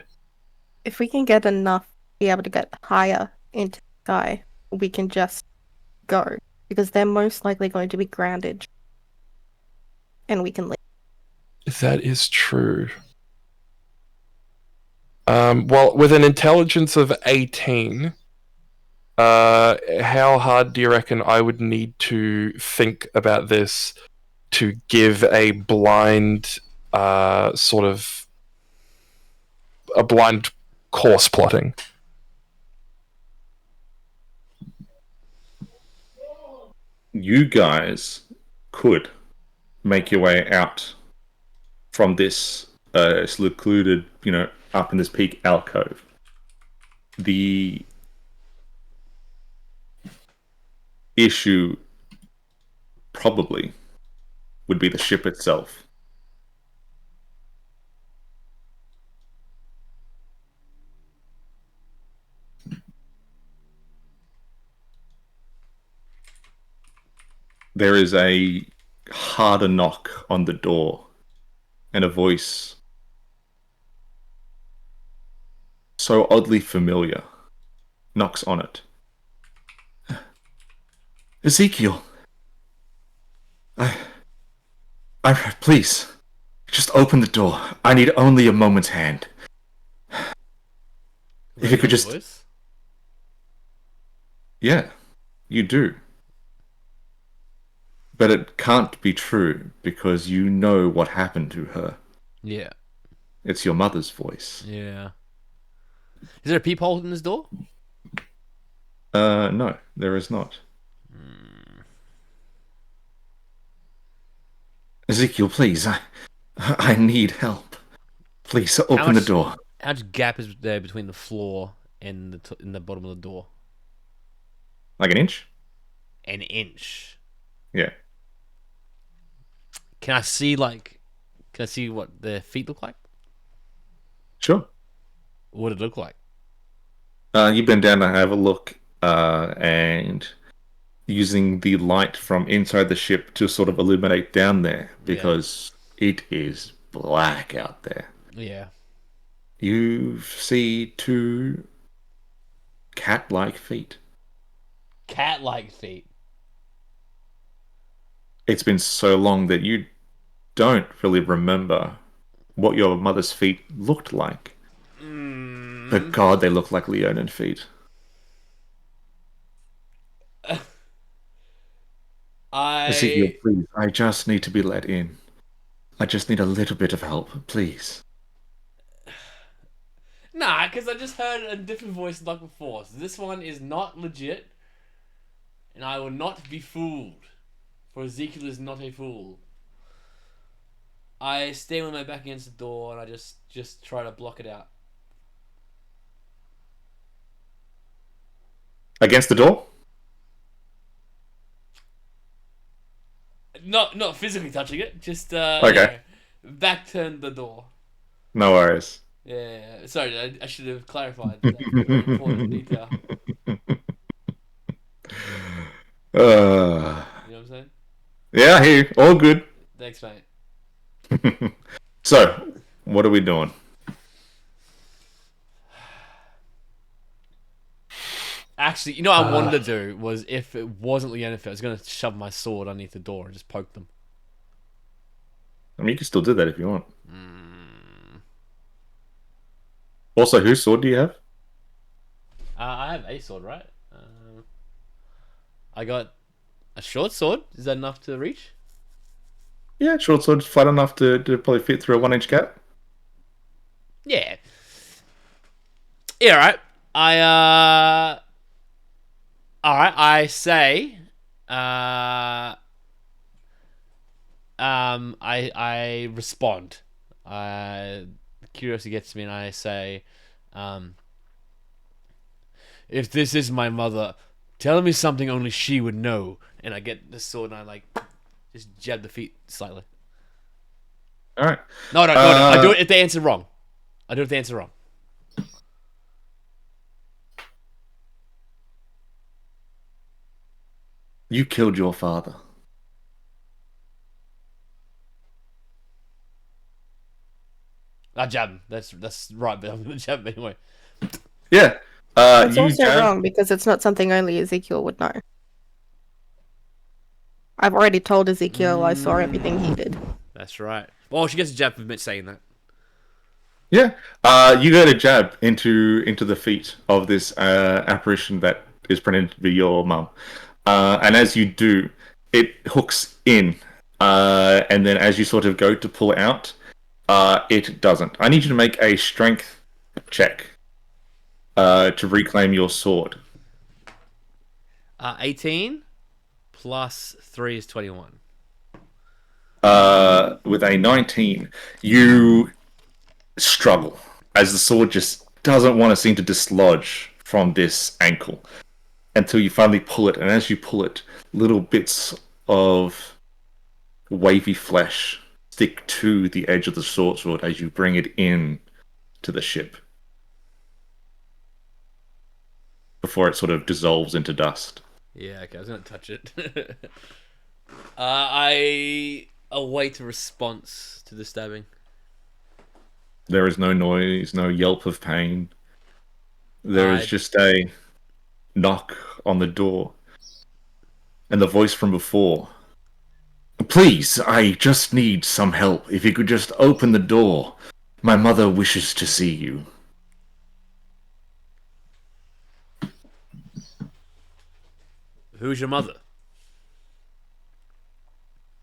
If we can get enough to be able to get higher into the sky, we can just go, because they're most likely going to be grounded, and we can leave. That is true. Well, with an intelligence of 18, how hard do you reckon I would need to think about this to give a blind sort of a blind course plotting? You guys could make your way out from this secluded, up in this peak alcove. The issue probably would be the ship itself. There is a harder knock on the door, and a voice so oddly familiar knocks on it. Ezekiel, please, just open the door. I need only a moment's hand. If you could just... Voice? Yeah, you do. But it can't be true, because you know what happened to her. Yeah. It's your mother's voice. Yeah. Is there a peephole in this door? No, there is not. Ezekiel, please, I need help. Please, open the door. How much gap is there between the floor and in the bottom of the door? Like an inch? An inch. Yeah. Can I see what their feet look like? Sure. What did it look like? You bend down to have a look, and using the light from inside the ship to sort of illuminate down there, because it is black out there. Yeah. You see two cat-like feet. Cat-like feet. It's been so long that you don't really remember what your mother's feet looked like. But God, they look like Leonin feet. Ezekiel, I please. I just need to be let in. I just need a little bit of help, please. nah, because I just heard a different voice like before. So this one is not legit, and I will not be fooled. For Ezekiel is not a fool. I stand with my back against the door and I just try to block it out. Against the door? Not physically touching it, just Okay. back turned the door. No worries. Yeah. Sorry, I should have clarified that very important detail. uh, You know what I'm saying? yeah, I hear you. All good. Thanks, mate. So, what are we doing? Actually, you know what I wanted to do was if it wasn't Yennefer, I was going to shove my sword underneath the door and just poke them. I mean, you can still do that if you want. Also, whose sword do you have? I have a sword, right? I got a short sword. Is that enough to reach? Yeah, short sword's flat enough to probably fit through a 1-inch gap. Yeah. Yeah, right. Alright, I say I respond. Curiosity gets me and I say, if this is my mother, tell me something only she would know. And I get the sword and I like just jab the feet slightly. All right. No. I do it if they answer wrong. I do it if they answer wrong. You killed your father. I jab him. That's right, but I'm gonna jab him anyway. Yeah. It's You also jab. wrong because it's not something only Ezekiel would know. I've already told Ezekiel I saw everything he did. That's right. Well, she gets a jab for saying that. Yeah. You go to jab into the feet of this apparition that is pretending to be your mum. And as you do, it hooks in. And then as you sort of go to pull it out, it doesn't. I need you to make a strength check to reclaim your sword. 18 plus 3 is 21. With a 19, you struggle as the sword just doesn't want to seem to dislodge from this ankle until you finally pull it. And as you pull it, little bits of wavy flesh stick to the edge of the sword as you bring it in to the ship before it sort of dissolves into dust. Yeah, okay, I was gonna touch it. I await a response to the stabbing. There is no noise, no yelp of pain. There is just a knock on the door. And the voice from before. Please, I just need some help. If you could just open the door. My mother wishes to see you. Who's your mother?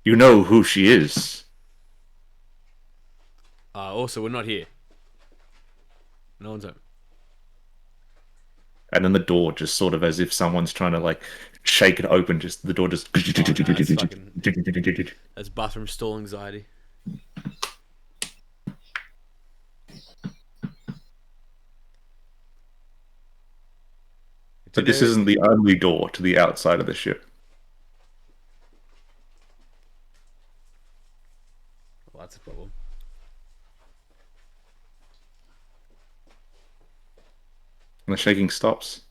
You know who she is. Also, we're not here. No one's home. And then the door just sort of as if someone's trying to like shake it open, just the door just That's bathroom stall anxiety. But this isn't the only door to the outside of the ship. Well, that's a problem. And the shaking stops.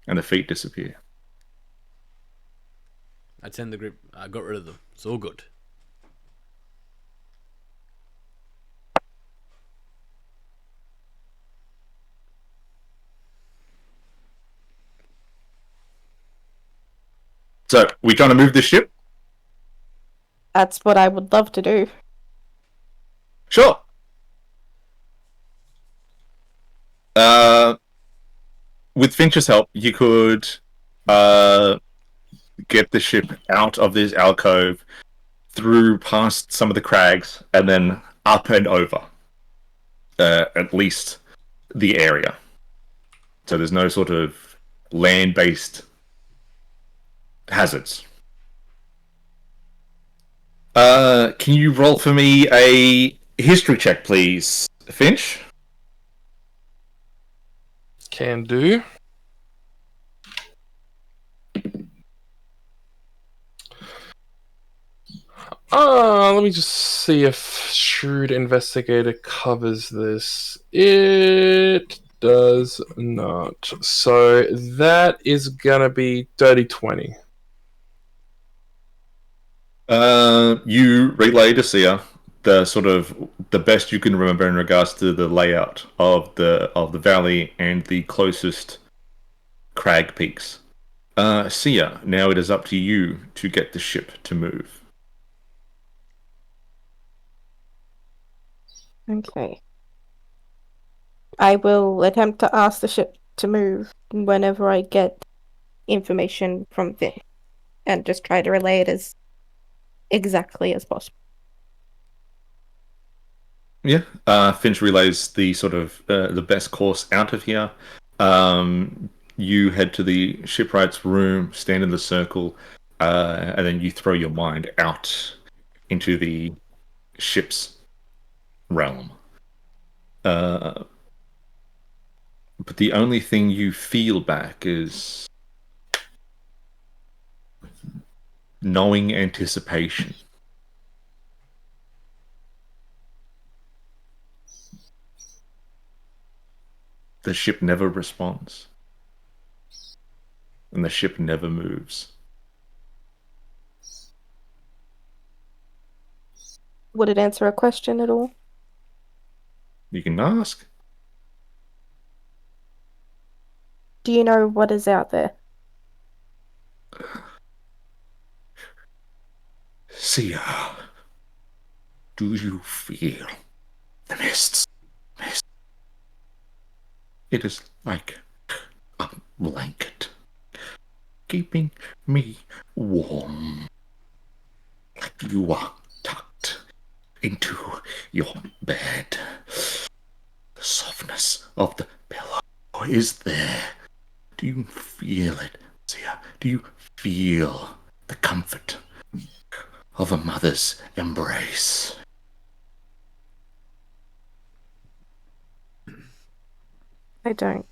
And the feet disappear. I tend the grip. I got rid of them. It's all good. So, we trying to move this ship? That's what I would love to do. Sure. With Finch's help, you could get the ship out of this alcove, through past some of the crags, and then up and over. At least the area. So there's no sort of land-based hazards. Can you roll for me a history check, please, Finch? Can do. Let me just see if Shrewd Investigator covers this. It does not. So that is gonna be dirty 20. You relay to Sia the best you can remember in regards to the layout of the valley and the closest crag peaks. Sia, now it is up to you to get the ship to move. Okay. I will attempt to ask the ship to move whenever I get information from Vic, and just try to relay it as exactly as possible. Yeah. Finch relays the sort of the best course out of here. You head to the shipwright's room, stand in the circle, and then you throw your mind out into the ship's realm. But the only thing you feel back is knowing anticipation. The ship never responds. And the ship never moves. Would it answer a question at all? You can ask. Do you know what is out there? Sia, do you feel the mists? It is like a blanket, keeping me warm, like you are tucked into your bed. The softness of the pillow is there. Do you feel it, Sia? Do you feel the comfort of a mother's embrace? I don't.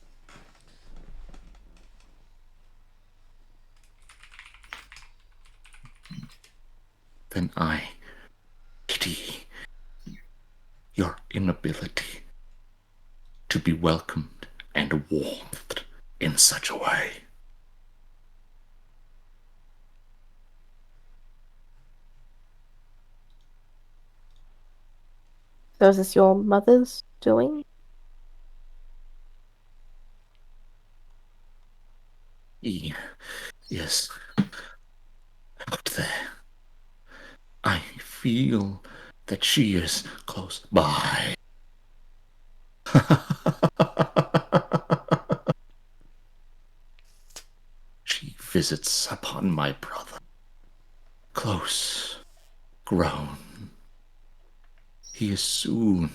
Then I pity your inability to be welcomed and warmed in such a way. So is this your mother's doing? He is out there. I feel that she is close by. She visits upon my brother. Close, grown. He is soon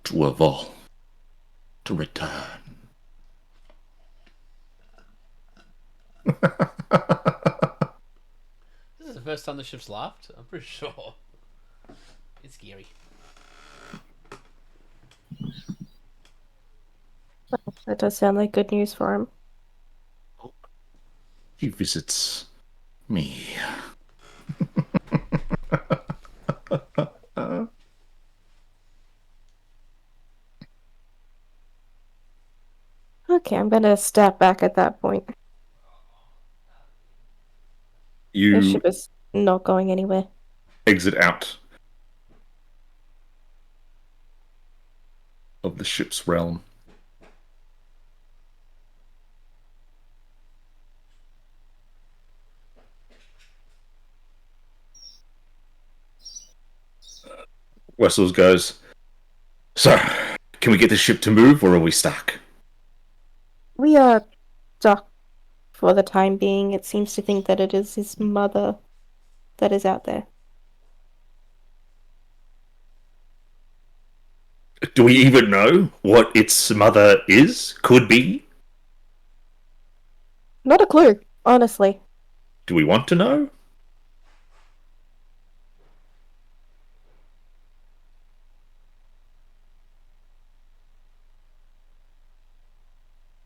to evolve, to return. This is the first time the ship's laughed. I'm pretty sure. It's scary. That does sound like good news for him. He visits me. Okay, I'm gonna step back at that point. The You ship is not going anywhere. exit out of the ship's realm. Wessels goes, "So, can we get the ship to move or are we stuck?" We are stuck for the time being, it seems to think that it is his mother that is out there. Do we even know what its mother is? Could be? Not a clue, honestly. Do we want to know?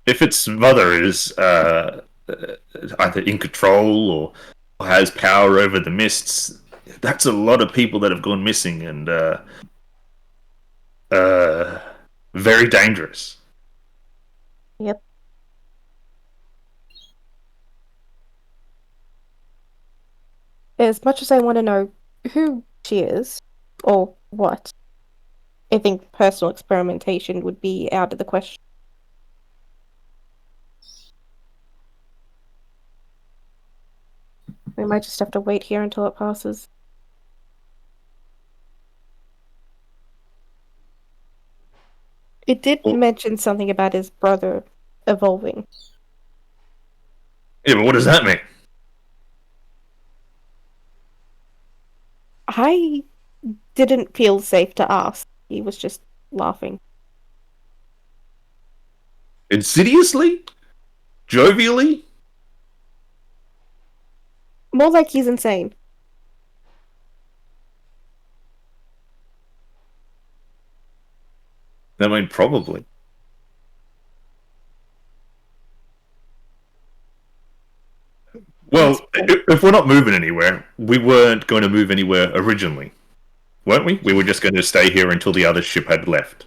If its mother is either in control or has power over the mists, that's a lot of people that have gone missing and very dangerous. Yep. As much as I want to know who she is, or what, I think personal experimentation would be out of the question. We might just have to wait here until it passes. It did Well- mention something about his brother evolving. Yeah, but what does that mean? I didn't feel safe to ask. He was just laughing. Insidiously? Jovially? More like he's insane. I mean, probably. Well, if we're not moving anywhere, we weren't going to move anywhere originally, weren't we? We were just going to stay here until the other ship had left.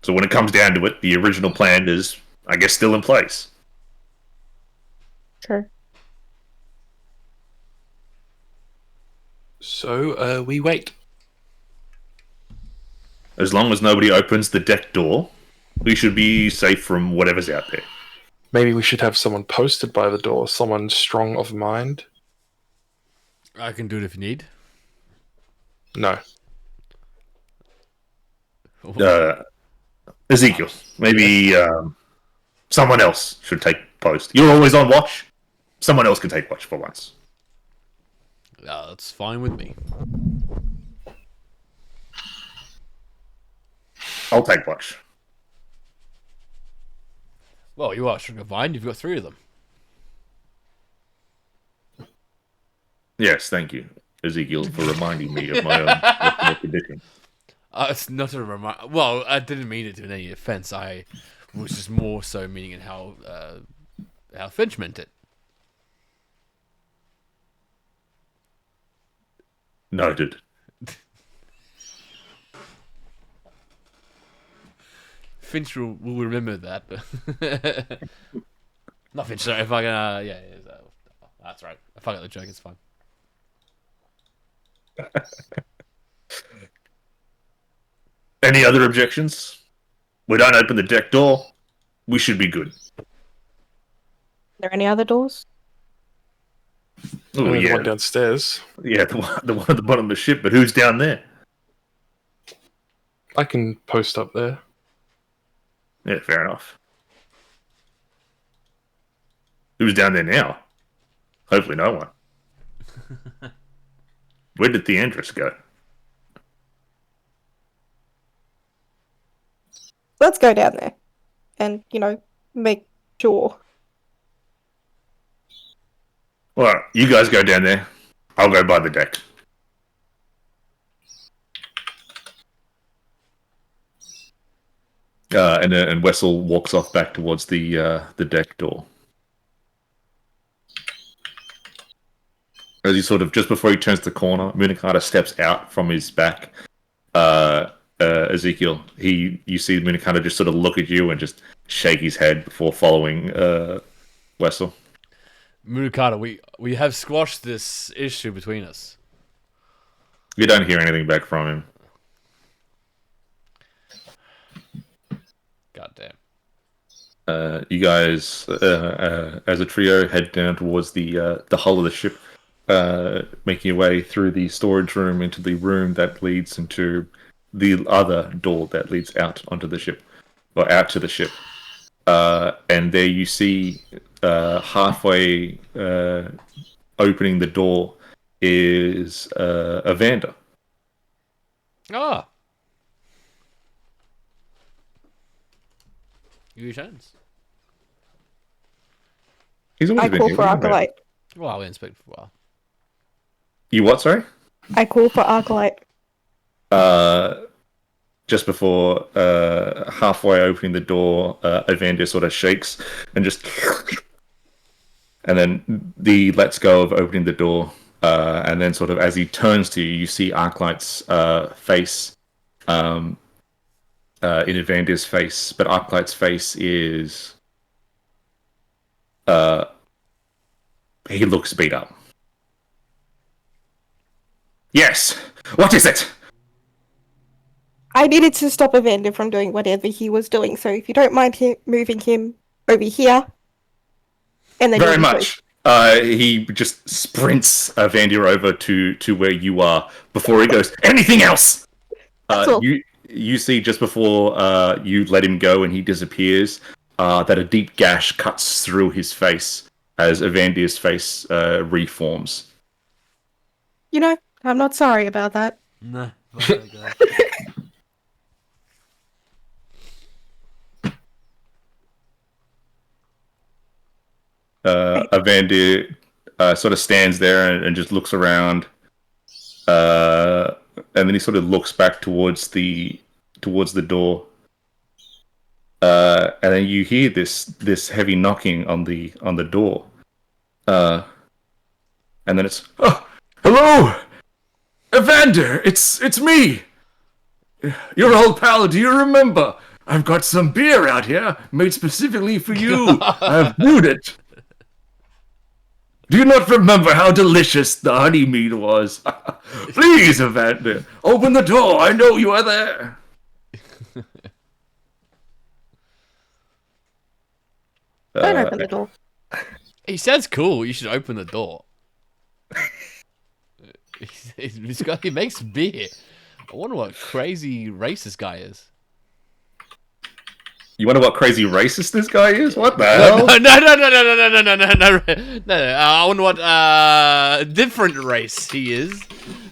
So when it comes down to it, the original plan is, I guess, still in place. Sure. So, we wait. As long as nobody opens the deck door, we should be safe from whatever's out there. Maybe we should have someone posted by the door, someone strong of mind. I can do it if you need. No. Ezekiel, maybe someone else should take post. You're always on watch. Someone else can take watch for once. That's fine with me. I'll take watch. Well, you are strong of mind. You've got 3 of them. Yes, thank you, Ezekiel, for reminding me of my own condition. It's not a remind. Well, I didn't mean it in any offense. I was just more so meaning in how Finch meant it. Noted. Finch will remember that. Not Finch, sorry. If I can, that's right. If I got the joke, it's fine. Any other objections? We don't open the deck door. We should be good. Are there any other doors? Oh The yeah, one downstairs. yeah, the one at the bottom of the ship. But who's down there? I can post up there. Yeah, fair enough. Who's down there now? Hopefully, no one. Where did the Andress go? Let's go down there and, make sure. All right, you guys go down there. I'll go by the deck. And Wessel walks off back towards the deck door. As he sort of, just before he turns the corner, Munakata steps out from his back. Ezekiel, you see Munakata just sort of look at you and just shake his head before following Wessel. Murukata, we have squashed this issue between us. You don't hear anything back from him. Goddamn. You guys, as a trio, head down towards the hull of the ship, making your way through the storage room into the room that leads into the other door that leads out onto the ship, or out to the ship. And there you see halfway opening the door is Evander. Ah. He returns. He's always I been call here. for Arclight. Well, we inspect for a while. You what? Sorry. I call for Arclight. Just before halfway opening the door, Evander sort of shakes and just, and then he lets go of opening the door, and then sort of as he turns to you, you see Arclight's face, in Evander's face, but Arclight's face is, he looks beat up. Yes. What is it? I needed to stop Evander from doing whatever he was doing, so if you don't mind moving him over here, and then Very you'll be much. He just sprints Vandir over to where you are before he goes, anything else? That's all. You see just before you let him go and he disappears, that a deep gash cuts through his face as Evandir's face reforms. You know, I'm not sorry about that. Nah. Evandir sort of stands there and just looks around, and then he sort of looks back towards the door, and then you hear this heavy knocking on the door, and then it's hello, Evander, it's me, your old pal. Do you remember? I've got some beer out here made specifically for you. I've brewed it. Do you not remember how delicious the honey mead was? Please, Evander, open the door. I know you are there. Don't open the door. He sounds cool. You should open the door. He makes beer. I wonder what crazy racist guy is. You wonder what crazy racist this guy is? What the hell? No. I wonder what different race he is.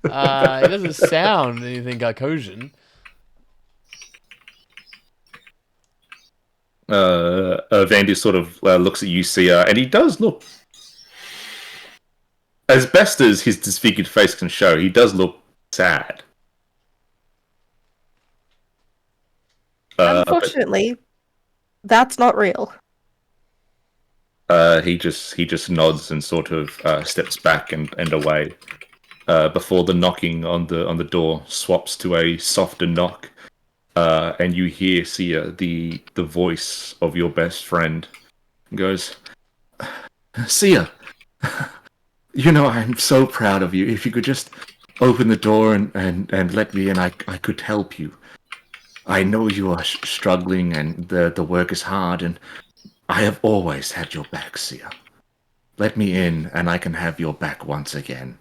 He doesn't sound anything Caucasian. Vandy sort of looks at you, Sia, and he does look, as best as his disfigured face can show, he does look sad. Unfortunately, that's not real. He just nods and sort of steps back and away before the knocking on the door swaps to a softer knock, and you hear Sia, the voice of your best friend, goes, Sia, you know, I'm so proud of you. If you could just open the door and let me in, I could help you. I know you are struggling and the work is hard, and I have always had your back, Sia. Let me in and I can have your back once again.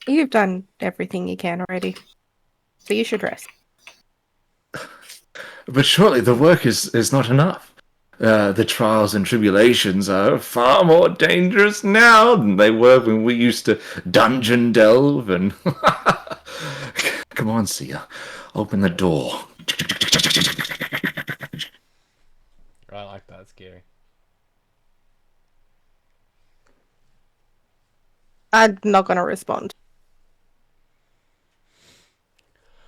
You've done everything you can already, so you should rest. But surely the work is not enough. The trials and tribulations are far more dangerous now than they were when we used to dungeon delve and... Come on, Sia. Open the door. I like that. It's scary. I'm not going to respond.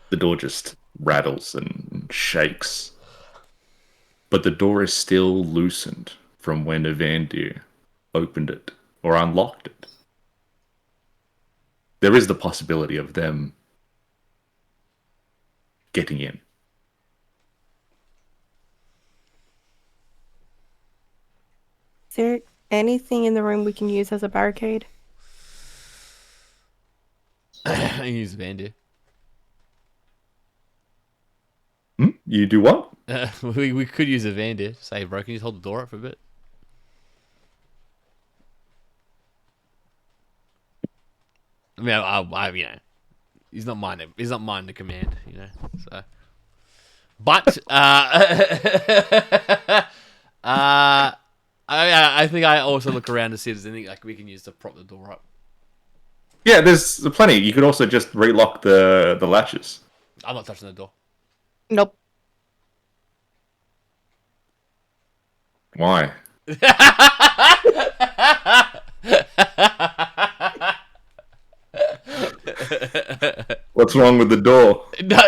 The door just rattles and shakes. But the door is still loosened from when Evandir opened it or unlocked it. There is the possibility of them getting in. Is there anything in the room we can use as a barricade? I use Vandy. You do what? We could use a Vandy. Say, bro, can you just hold the door up for a bit? I mean, I you know, he's not mine. He's not mine to command. You know, so But I think I also look around to see if there's anything like we can use to prop the door up. Yeah, there's plenty. You could also just relock the latches. I'm not touching the door. Nope. Why? What's wrong with the door? No.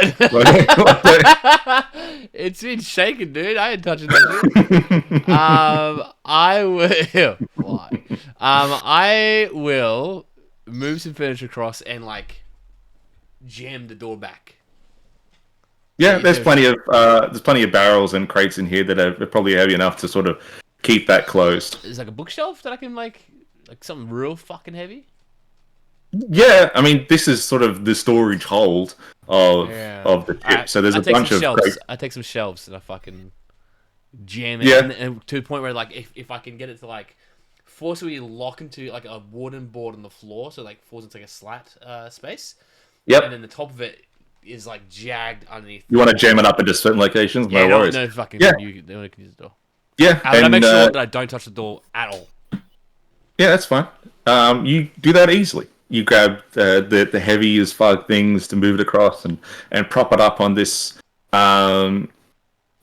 It's been shaking, dude. I ain't touching that shit. I will. Why? I will move some furniture across and like jam the door back. Yeah, there's plenty of barrels and crates in here that are probably heavy enough to sort of keep that closed. There's like a bookshelf that I can like something real fucking heavy. Yeah, I mean, this is sort of the storage hold of the ship. So there's a bunch of shelves. crates. I take some shelves and I fucking jam it, Yeah. and to the point where like if I can get it to like forcibly lock into like a wooden board on the floor, so like falls into like a slat space. Yep. And then the top of it is like jagged underneath. You want to jam it up into certain locations? Yeah, No worries. no fucking. Yeah. No one can use the door. Yeah, I make sure that I don't touch the door at all. yeah, that's fine. You do that easily. You grab the heavy as fuck things to move it across and prop it up on this. The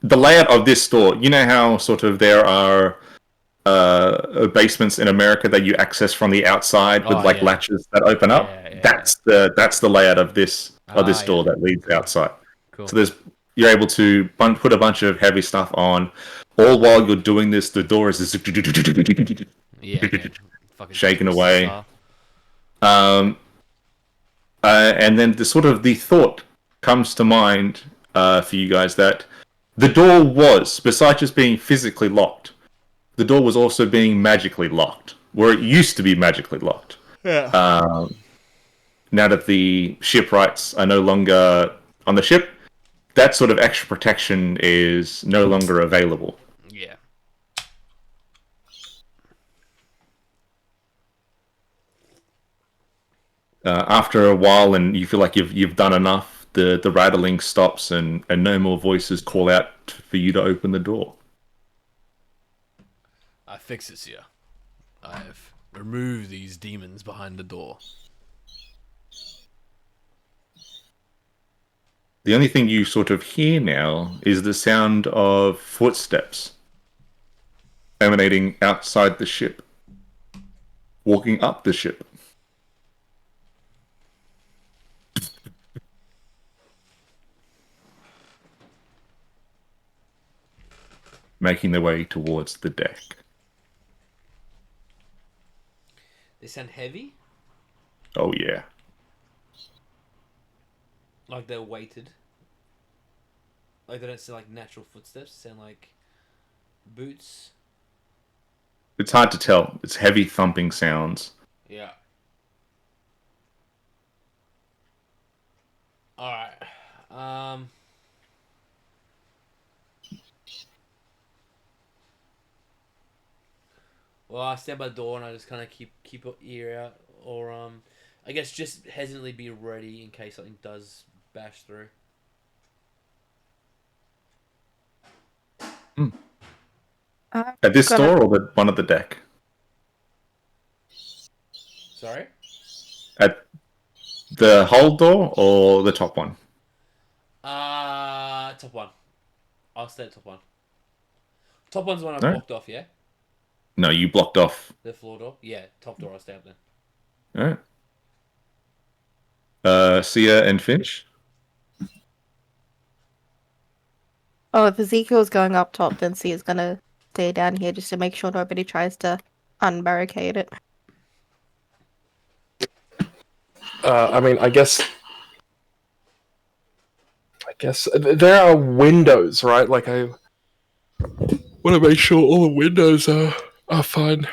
layout of this store. You know how sort of there are basements in America that you access from the outside with yeah. latches that open up. Yeah. That's the layout of this door that leads outside. Cool. So you're able to put a bunch of heavy stuff on. All while you're doing this, the door is Yeah. Fucking shaking away. And then the thought comes to mind for you guys that the door was, besides just being physically locked, the door was also being magically locked, where it used to be magically locked. Yeah. Now that the shipwrights are no longer on the ship, that sort of extra protection is no longer available. Yeah. After a while, and you feel like you've done enough, the rattling stops, and no more voices call out for you to open the door. I fix it here. I've removed these demons behind the door. The only thing you sort of hear now is the sound of footsteps emanating outside the ship, walking up the ship. Making their way towards the deck. They sound heavy, Oh yeah. like they're weighted. Like they don't sound like natural footsteps. They sound like boots. It's hard to tell. It's heavy thumping sounds. Yeah. All right. Well, I stand by the door and I just kind of keep an ear out, or I guess just hesitantly be ready in case something does bash through. At this store or the one at the deck? Sorry. At the hold door or the top one? Top one. I'll stay at top one. Top one's the one I No. blocked off, yeah? No, you blocked off. The floor door? Yeah, top door I'll stay up then. Alright. Sia and Finch? Oh, if Ezekiel's going up top, then Sia's gonna stay down here just to make sure nobody tries to unbarricade it. I mean, I guess there are windows, right? Like I want to make sure all the windows are fine.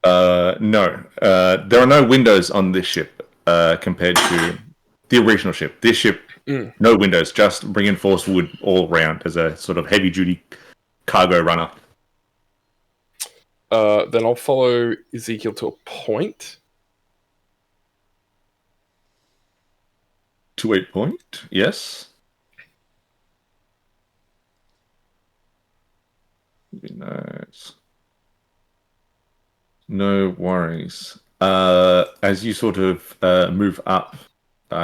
No. There are no windows on this ship compared to the original ship. This ship, no windows, just reinforced wood all round as a sort of heavy-duty cargo runner. Then I'll follow Ezekiel to a point. To a point, yes. Nice. No worries. As you sort of move up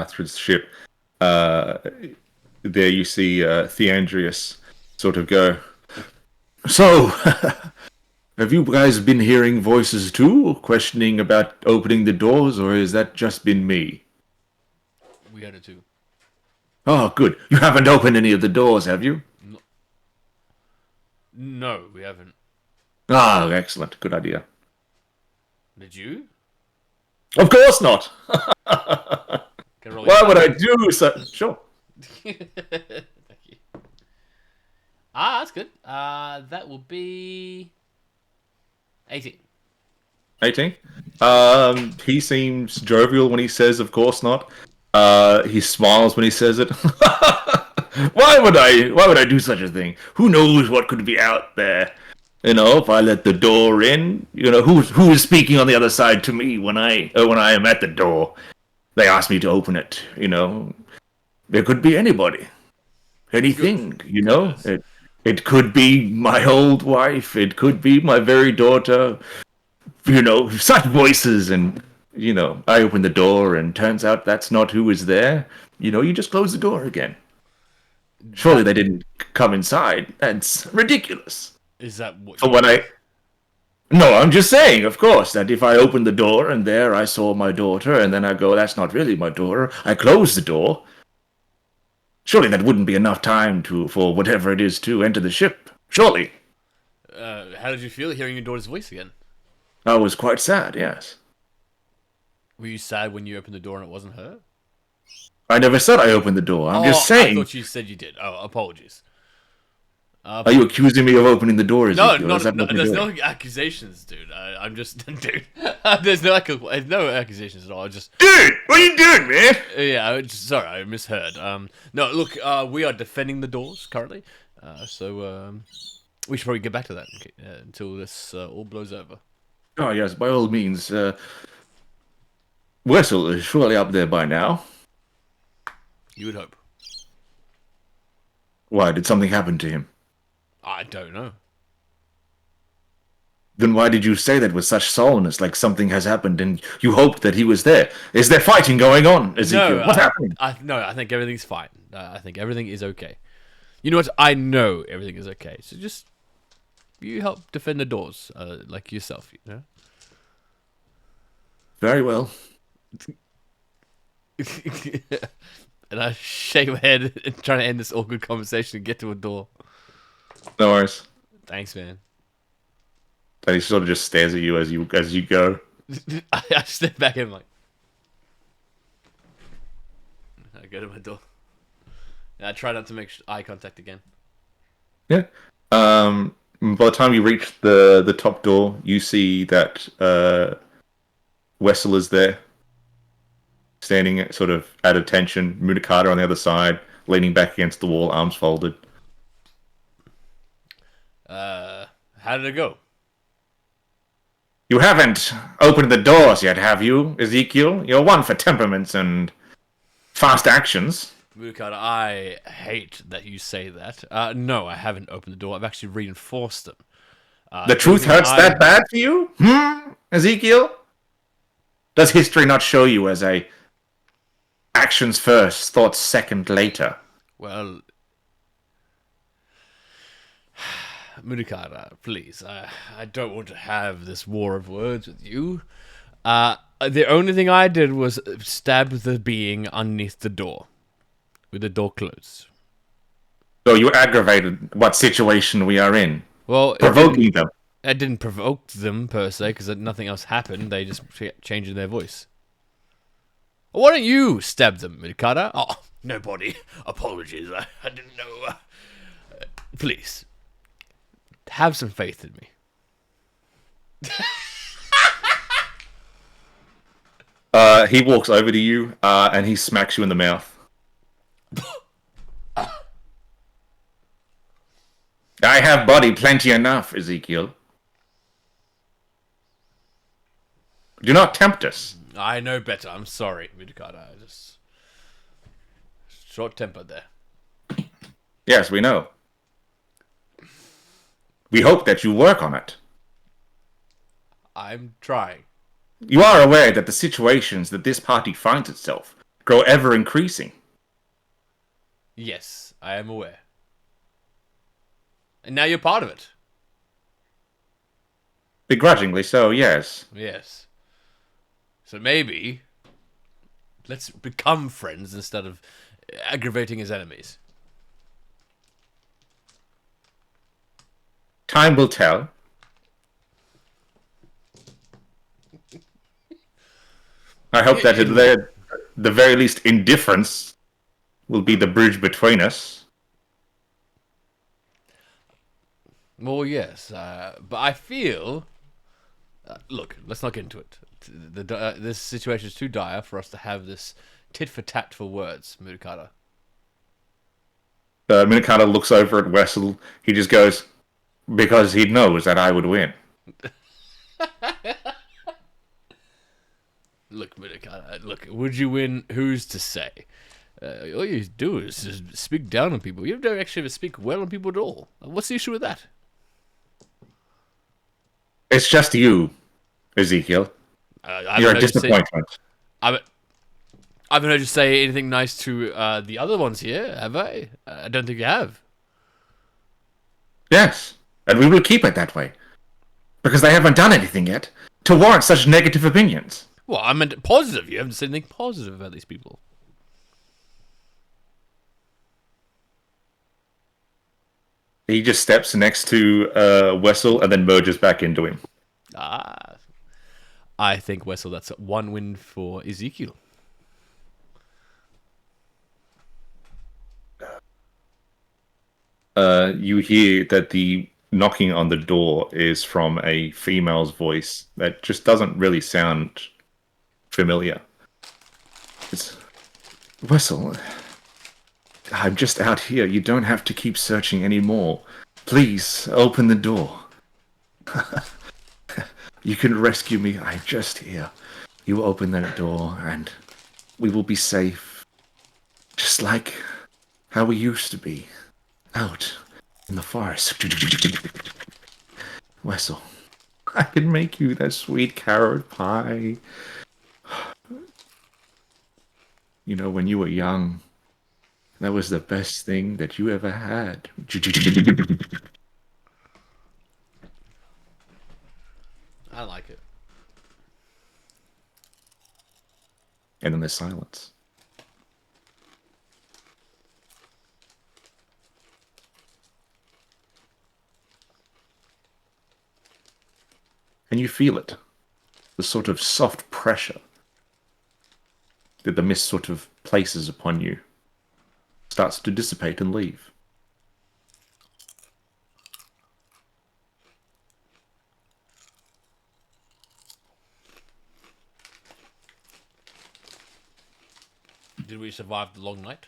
through the ship, uh, there you see Theandrius sort of go. So, have you guys been hearing voices too, questioning about opening the doors, or has that just been me? We had it too. Oh, good. You haven't opened any of the doors, have you? No, we haven't. Ah, excellent. Good idea. Did you? Of course not. Can I roll Why your would I do so? Sure. Thank you. Ah, that's good. That will be 18. 18. He seems jovial when he says, "Of course not." He smiles when he says it. Why would I? Why would I do such a thing? Who knows what could be out there? You know, if I let the door in, you know, who is speaking on the other side to me when I am at the door? They ask me to open it. You know, there could be anybody, anything. You know, it could be my old wife. It could be my very daughter. You know, such voices, and you know, I open the door and turns out that's not who is there. You know, you just close the door again. Surely they didn't come inside. That's ridiculous. Is that what For you when I No, I'm just saying, of course, that if I opened the door and there I saw my daughter, and then I go, that's not really my daughter, I close the door. Surely that wouldn't be enough time for whatever it is to enter the ship. Surely. How did you feel hearing your daughter's voice again? I was quite sad, yes. Were you sad when you opened the door and it wasn't her? I never said I opened the door. I'm just I saying. thought you said you did. Oh, apologies. Are you accusing me of opening the door, No, Ezekiel? Is that what you're there's doing? no accusations, dude. I'm just, dude. There's no accusations at all. I just, Dude, what are you doing, man? sorry, I misheard. No, look, we are defending the doors currently, so we should probably get back to that until this all blows over. Oh, yes, by all means. Wessel is surely up there by now. You would hope. Why, did something happen to him? I don't know. Then why did you say that with such solemnness, like something has happened and you hoped that he was there? Is there fighting going on, Ezekiel? What's happening? I think everything's fine. I think everything is okay. You know what? I know everything is okay. So just you help defend the doors, like yourself. You know. Very well. And I shake my head and trying to end this awkward conversation and get to a door. No worries. Thanks, man. And he sort of just stares at you as you go. I step back and I'm like, I go to my door. And I try not to make eye contact again. Yeah. By the time you reach the top door, you see that Wessel is there, standing sort of at attention. Munikata on the other side, leaning back against the wall, arms folded. How did it go? You haven't opened the doors yet, have you, Ezekiel? You're one for temperaments and fast actions. Mukata, I hate that you say that. No, I haven't opened the door. I've actually reinforced them. The truth hurts that bad for you? Ezekiel? Does history not show you as a actions first, thoughts second later? Well, Mudikara, please. I don't want to have this war of words with you. The only thing I did was stab the being underneath the door, with the door closed. So you aggravated what situation we are in. Well, Provoking them. I didn't provoke them, per se, because nothing else happened. They just changed their voice. Well, why don't you stab them, Mudikara? Oh, nobody. Apologies. I didn't know. Please. Have some faith in me. He walks over to you and he smacks you in the mouth. I have body plenty enough, Ezekiel. Do not tempt us. I know better. I'm sorry, Mudikara. I just short-tempered there. Yes, we know. We hope that you work on it. I'm trying. You are aware that the situations that this party finds itself grow ever increasing. Yes, I am aware. And now you're part of it. Begrudgingly so, yes. Yes. So maybe let's become friends instead of aggravating as enemies. Time will tell. I hope that at the very least indifference will be the bridge between us. Well, yes, but I feel. Look, let's not get into it. This situation is too dire for us to have this tit for tat for words, Murukata. Minikata looks over at Wessel. He just goes, because he knows that I would win. Look, Murukata, look, would you win? Who's to say? All you do is just speak down on people. You don't actually speak well on people at all. What's the issue with that? It's just you, Ezekiel. You're a disappointment. I haven't heard you say anything nice to the other ones here, have I? I don't think you have. Yes, and we will keep it that way. Because they haven't done anything yet to warrant such negative opinions. Well, I meant positive. You haven't said anything positive about these people. He just steps next to Wessel and then merges back into him. I think, Wessel, that's one win for Ezekiel. You hear that the knocking on the door is from a female's voice that just doesn't really sound familiar. It's Wessel. I'm just out here. You don't have to keep searching anymore. Please, open the door. You can rescue me. I'm just here. You open that door and we will be safe. Just like how we used to be. Out in the forest. Wessel, I can make you that sweet carrot pie. You know, when you were young, that was the best thing that you ever had. I like it. And then there's silence. And you feel it. The sort of soft pressure that the mist sort of places upon you starts to dissipate and leave. Did we survive the long night?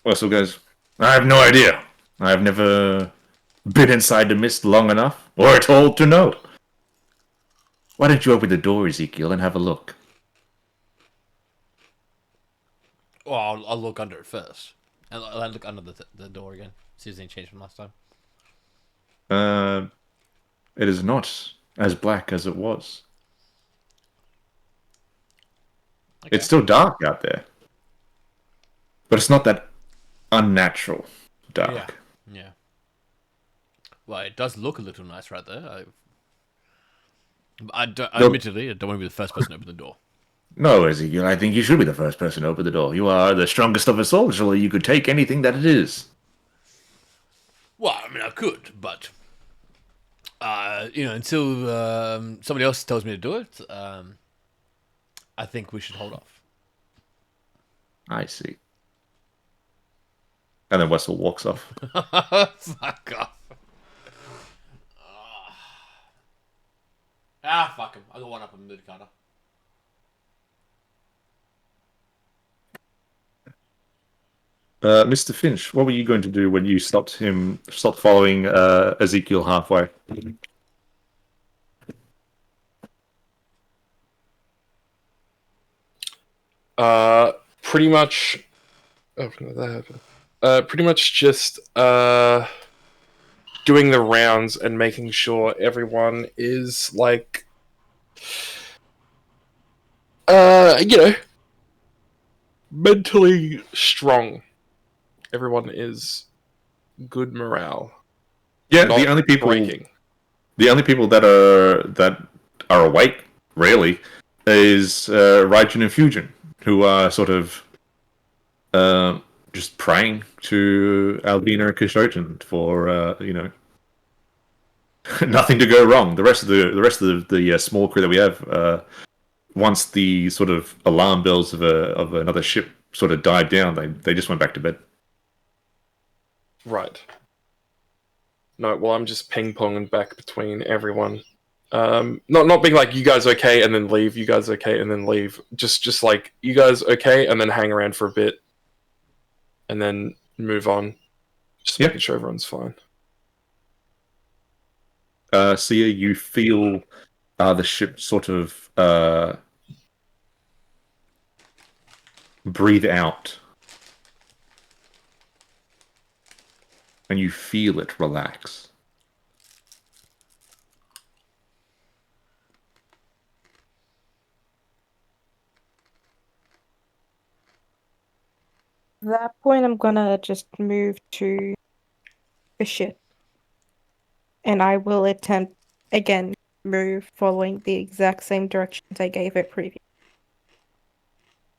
Wessel goes, I have no idea. I've never been inside the mist long enough, or at all, to know. Why don't you open the door, Ezekiel, and have a look? Well, I'll look under it first. I'll look under the door again. See if there's any change from last time. It is not as black as it was. Okay. It's still dark out there. But it's not that unnatural dark. Yeah. Well, it does look a little nice right there. Admittedly, I don't want to be the first person to open the door. No, Ezekiel, I think you should be the first person to open the door. You are the strongest of us all, surely you could take anything that it is. Well, I mean, I could, but until somebody else tells me to do it, I think we should hold off. I see. And then Wessel walks off. Fuck off. Fuck him. I got one up on Murukata. Mr. Finch, what were you going to do when you stopped following Ezekiel halfway? Pretty much. Oh, no, that happened. Pretty much just doing the rounds and making sure everyone is like, you know, mentally strong. Everyone is good morale. Yeah, Not the only people breaking. that are awake, really, is Raijin and Fusion, who are sort of uh, just praying to Albina and Kishoten for nothing to go wrong. The rest of the small crew that we have, once the sort of alarm bells of another ship sort of died down, they just went back to bed. Right. No, well, I'm just ping ponging back between everyone. Not being like, you guys okay, and then leave. You guys okay, and then leave. Just like, you guys okay, and then hang around for a bit, and then move on. Just Yeah. making sure everyone's fine. Sia, you feel the ship sort of breathe out, and you feel it relax. At that point, I'm gonna just move to the ship, and I will attempt again move following the exact same directions I gave it previously.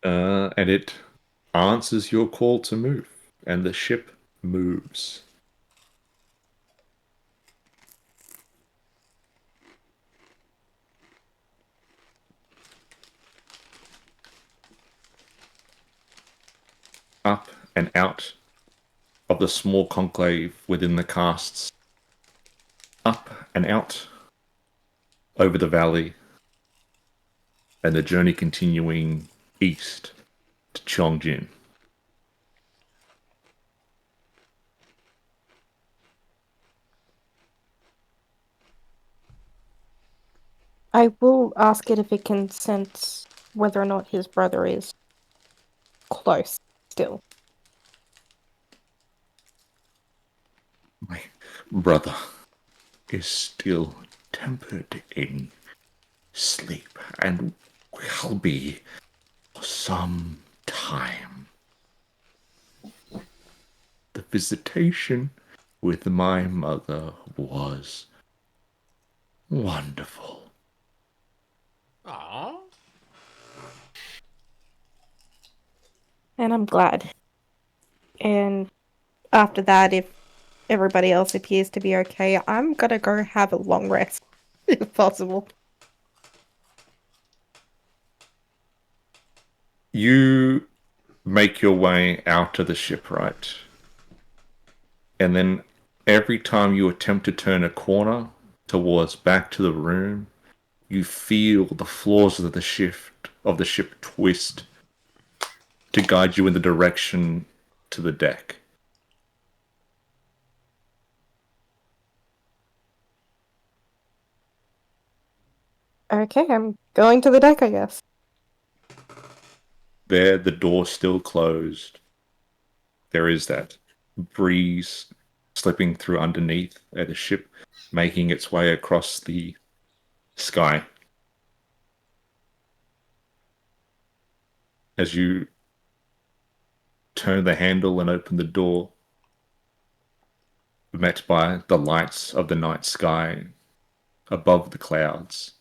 And it answers your call to move, and the ship moves. Up and out of the small conclave within the casts. Up and out over the valley, and the journey continuing east to Chongjin. I will ask it if it can sense whether or not his brother is close still. My brother is still tempered in sleep and will be for some time. The visitation with my mother was wonderful. Aww. And I'm glad. And after that, if everybody else appears to be okay, I'm gonna go have a long rest, if possible. You make your way out of the shipwright, and then every time you attempt to turn a corner towards back to the room, you feel the floors of the ship twist to guide you in the direction to the deck. Okay, I'm going to the deck, I guess. There, the door still closed. There is that breeze slipping through underneath the ship, making its way across the sky. As you turn the handle and open the door, met by the lights of the night sky above the clouds.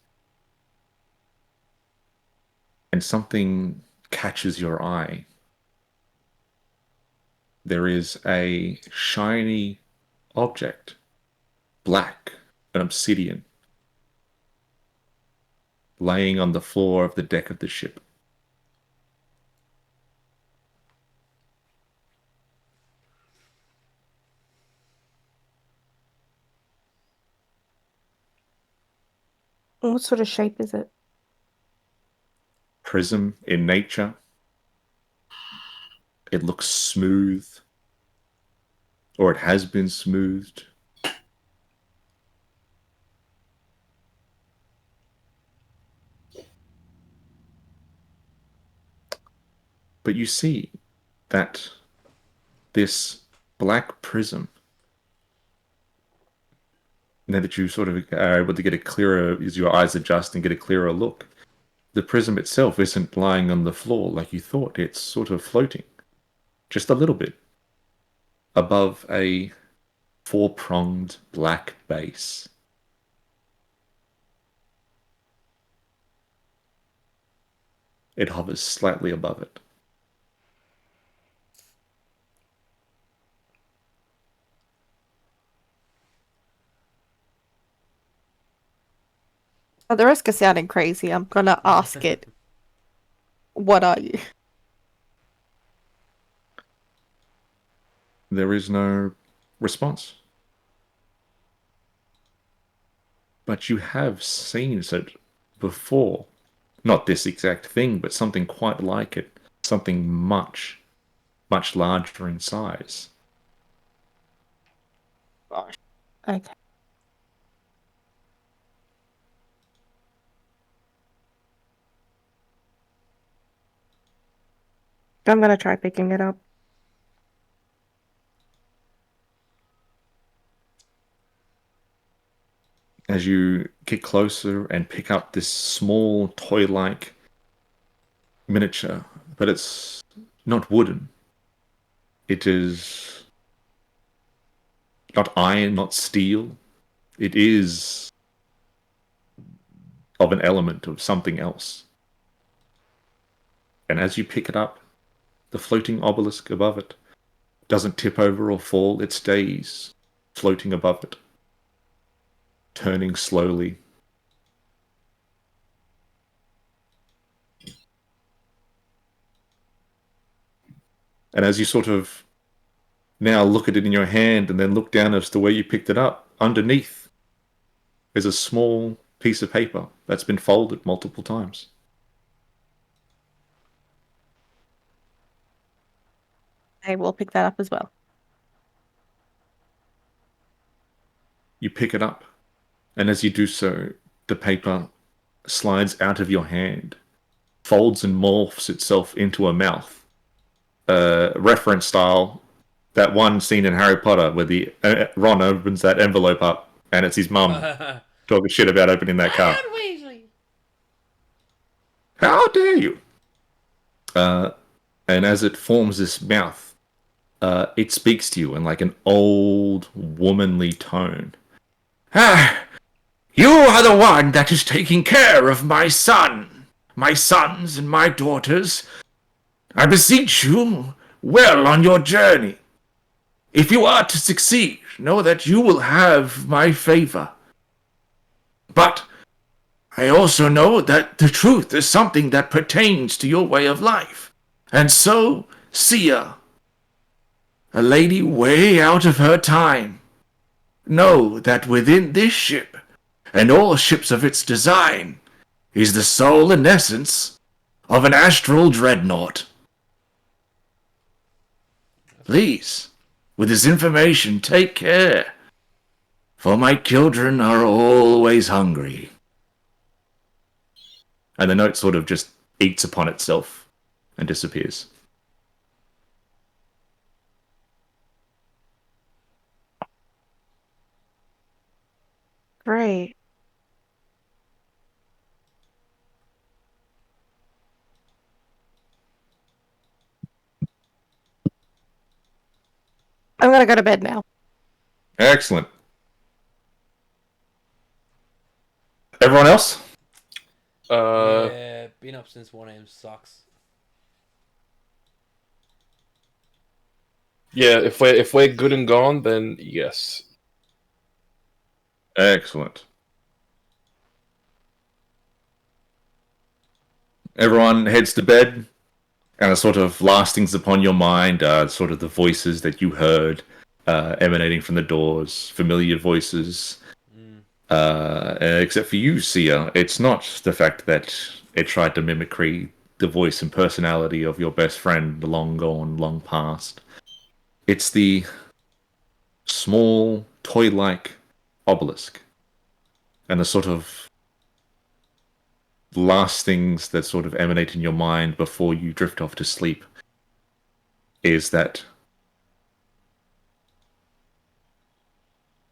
And something catches your eye. There is a shiny object, black, an obsidian, laying on the floor of the deck of the ship. What sort of shape is it? Prism in nature. It looks smooth, or it has been smoothed. But you see that this black prism now that you sort of are able to get a clearer, as your eyes adjust and get a clearer look, the prism itself isn't lying on the floor like you thought. It's sort of floating, just a little bit, above a four-pronged black base. It hovers slightly above it. At the risk of sounding crazy, I'm gonna ask it, what are you? There is no response. But you have seen it before. Not this exact thing, but something quite like it. Something much, much larger in size. Gosh. Okay. I'm gonna try picking it up. As you get closer and pick up this small toy-like miniature, but it's not wooden. It is not iron, not steel. It is of an element of something else. And as you pick it up, the floating obelisk above it doesn't tip over or fall. It stays floating above it, turning slowly. And as you sort of now look at it in your hand and then look down as to where you picked it up, underneath is a small piece of paper that's been folded multiple times. I will pick that up as well. You pick it up, and as you do so, the paper slides out of your hand, folds and morphs itself into a mouth. Reference style, that one scene in Harry Potter where the Ron opens that envelope up and it's his mum talking shit about opening that car. How dare you? And as it forms this mouth, it speaks to you in like an old womanly tone. Ah, you are the one that is taking care of my son, my sons and my daughters. I beseech you, well on your journey. If you are to succeed, know that you will have my favor. But I also know that the truth is something that pertains to your way of life. And so, Sia, a lady way out of her time, know that within this ship, and all ships of its design, is the soul and essence of an astral dreadnought. Please, with this information, take care, for my children are always hungry. And the note sort of just eats upon itself and disappears. Great. I'm gonna go to bed now. Excellent. Everyone else? Yeah, been up since 1 a.m. sucks. Yeah, if we're good and gone, then yes. Excellent. Everyone heads to bed, and the sort of last things upon your mind are sort of the voices that you heard emanating from the doors, familiar voices. Except for you, Sia, it's not the fact that it tried to mimicry the voice and personality of your best friend, long gone, long past. It's the small, toy-like obelisk. And the sort of last things that sort of emanate in your mind before you drift off to sleep is that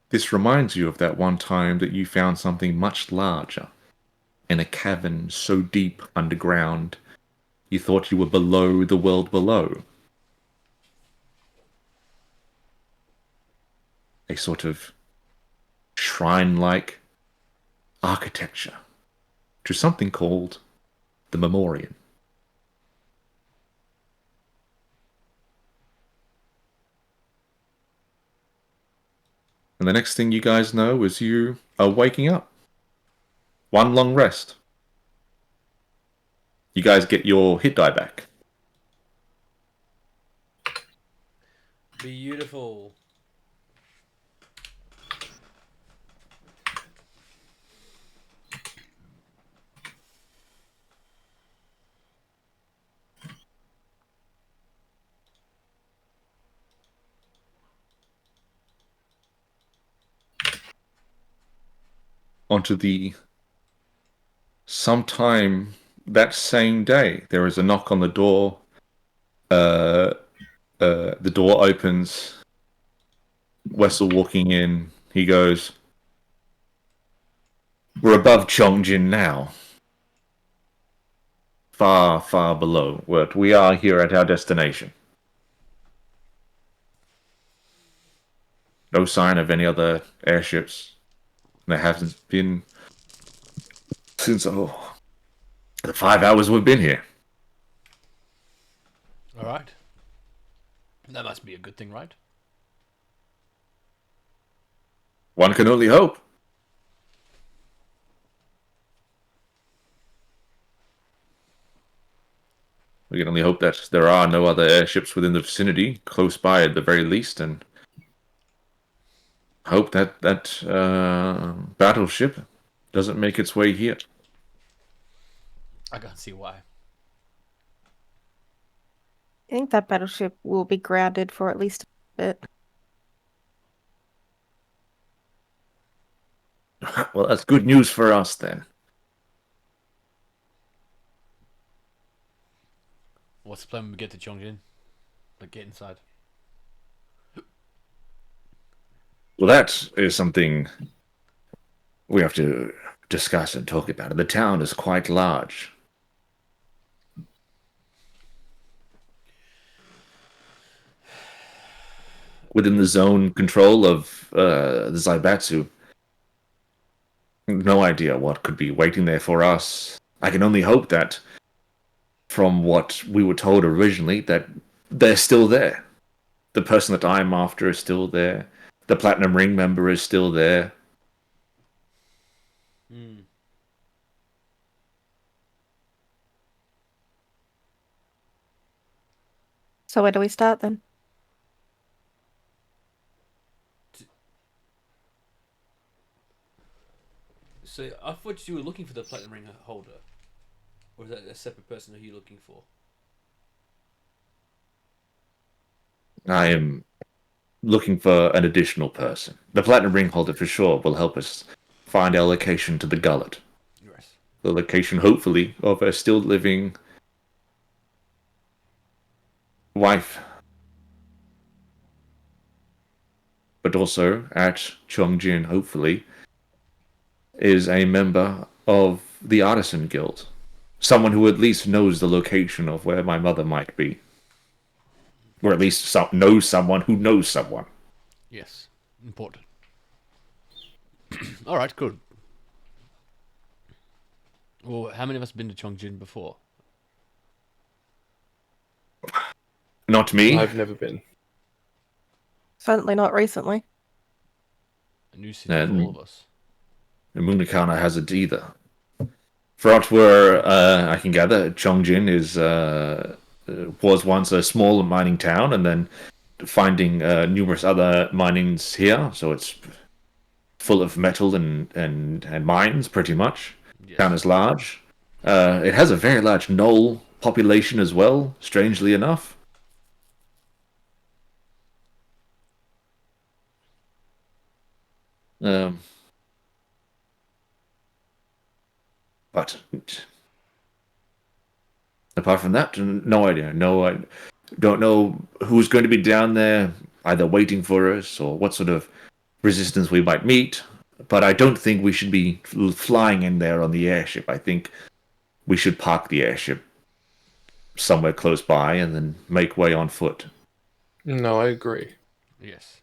This reminds you of that one time that you found something much larger in a cavern so deep underground you thought you were below the world below. A sort of shrine-like architecture to something called the Memorian. And the next thing you guys know is you are waking up. One long rest. You guys get your hit die back. Beautiful. Onto the sometime that same day, there is a knock on the door. The door opens. Wessel walking in. He goes, "We're above Chongjin now. Far, far below. But we are here at our destination. No sign of any other airships. There hasn't been since the 5 hours we've been here." All right. That must be a good thing, right? One can only hope. We can only hope that there are no other airships within the vicinity, close by at the very least, and hope that battleship doesn't make its way here. I can't see why. I think that battleship will be grounded for at least a bit. Well, that's good news for us then. What's the plan when we get to Chongjin? Like, get inside. Well, that is something we have to discuss and talk about. The town is quite large. Within the zone control of the Zaibatsu, no idea what could be waiting there for us. I can only hope that, from what we were told originally, that they're still there. The person that I'm after is still there. The Platinum Ring member is still there. Hmm. So where do we start then? So I thought you were looking for the platinum ring holder, or is that a separate person who you're looking for? I am looking for an additional person. The Platinum Ring holder for sure will help us find our location to the gullet. Yes. The location, hopefully, of a still living wife. But also, at Chongjin, hopefully, is a member of the Artisan Guild. Someone who at least knows the location of where my mother might be. Or at least knows someone who knows someone. Yes. Important. All right. Good. Well, how many of us have been to Chongjin before? Not me. I've never been. Certainly not recently. A new city for all of us. And Munakana hasn't either. For what where I can gather, Chongjin was once a small mining town, and then finding numerous other minings here, so it's full of metal and mines, pretty much. Yes. Town is large. It has a very large Knoll population as well, strangely enough. But apart from that, no idea. No, I don't know who's going to be down there, either waiting for us or what sort of resistance we might meet. But I don't think we should be flying in there on the airship. I think we should park the airship somewhere close by and then make way on foot. No, I agree. Yes.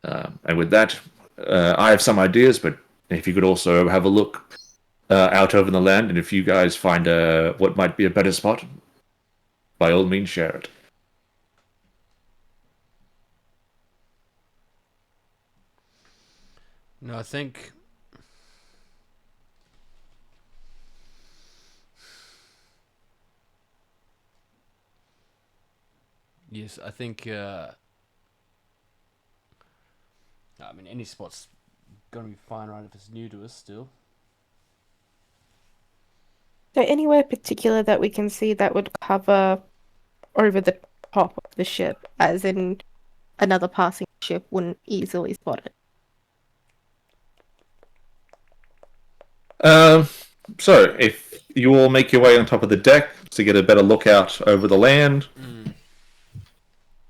And with that, I have some ideas, but if you could also have a look out over the land, and if you guys find what might be a better spot, by all means, share it. No, I think. Yes, I think. I mean, any spot's gonna be fine, right? If it's new to us, still. So anywhere particular that we can see that would cover over the top of the ship, as in another passing ship wouldn't easily spot it. So, if you all make your way on top of the deck to get a better look out over the land,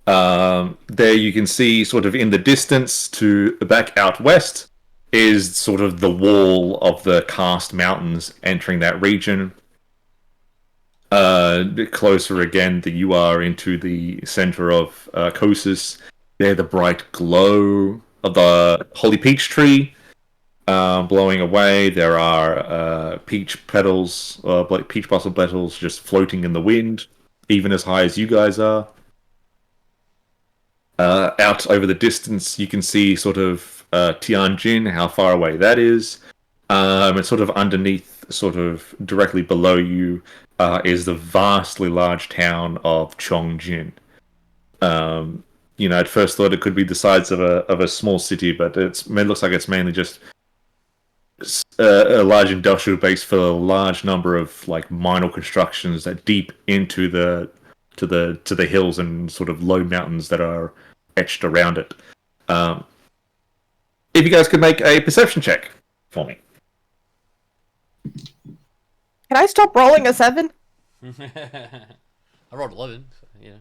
there you can see sort of in the distance to back out west is sort of the wall of the Karst Mountains entering that region. Closer again that you are into the center of Kosas. There, the bright glow of the holy peach tree blowing away. There are peach petals, peach blossom petals just floating in the wind, even as high as you guys are. Out over the distance, you can see sort of Tianjin, how far away that is. And sort of underneath, sort of directly below you, is the vastly large town of Chongjin. At first thought it could be the size of a small city, but it looks like it's mainly just a large industrial base for a large number of like minor constructions that deep into the hills and sort of low mountains that are etched around it. If you guys could make a perception check for me. Can I stop rolling a 7? I rolled 11, so, yeah.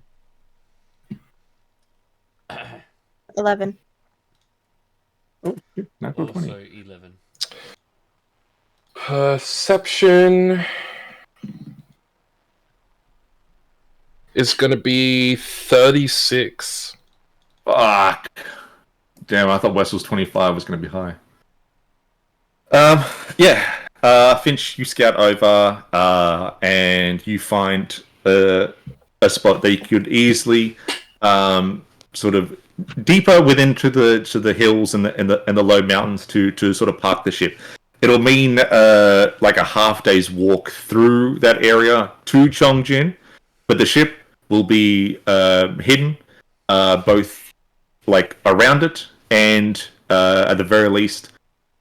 11. Natural 20. Also 11. Perception is going to be 36. Fuck. Damn, I thought Wessel's 25 was going to be high. Yeah. Finch, you scout over, and you find a spot that you could easily, sort of deeper within to the hills and the low mountains to sort of park the ship. It'll mean like a half day's walk through that area to Chongjin, but the ship will be hidden, both like around it and at the very least,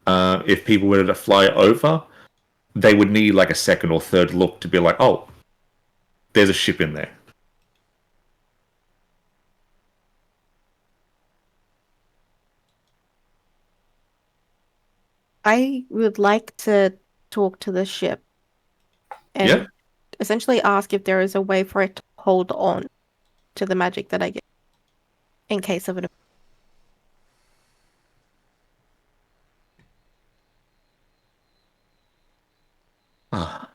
if people were to fly over, they would need like a second or third look to be like, oh, there's a ship in there. I would like to talk to the ship and Yeah. essentially ask if there is a way for it to hold on to the magic that I get in case of an. Ah.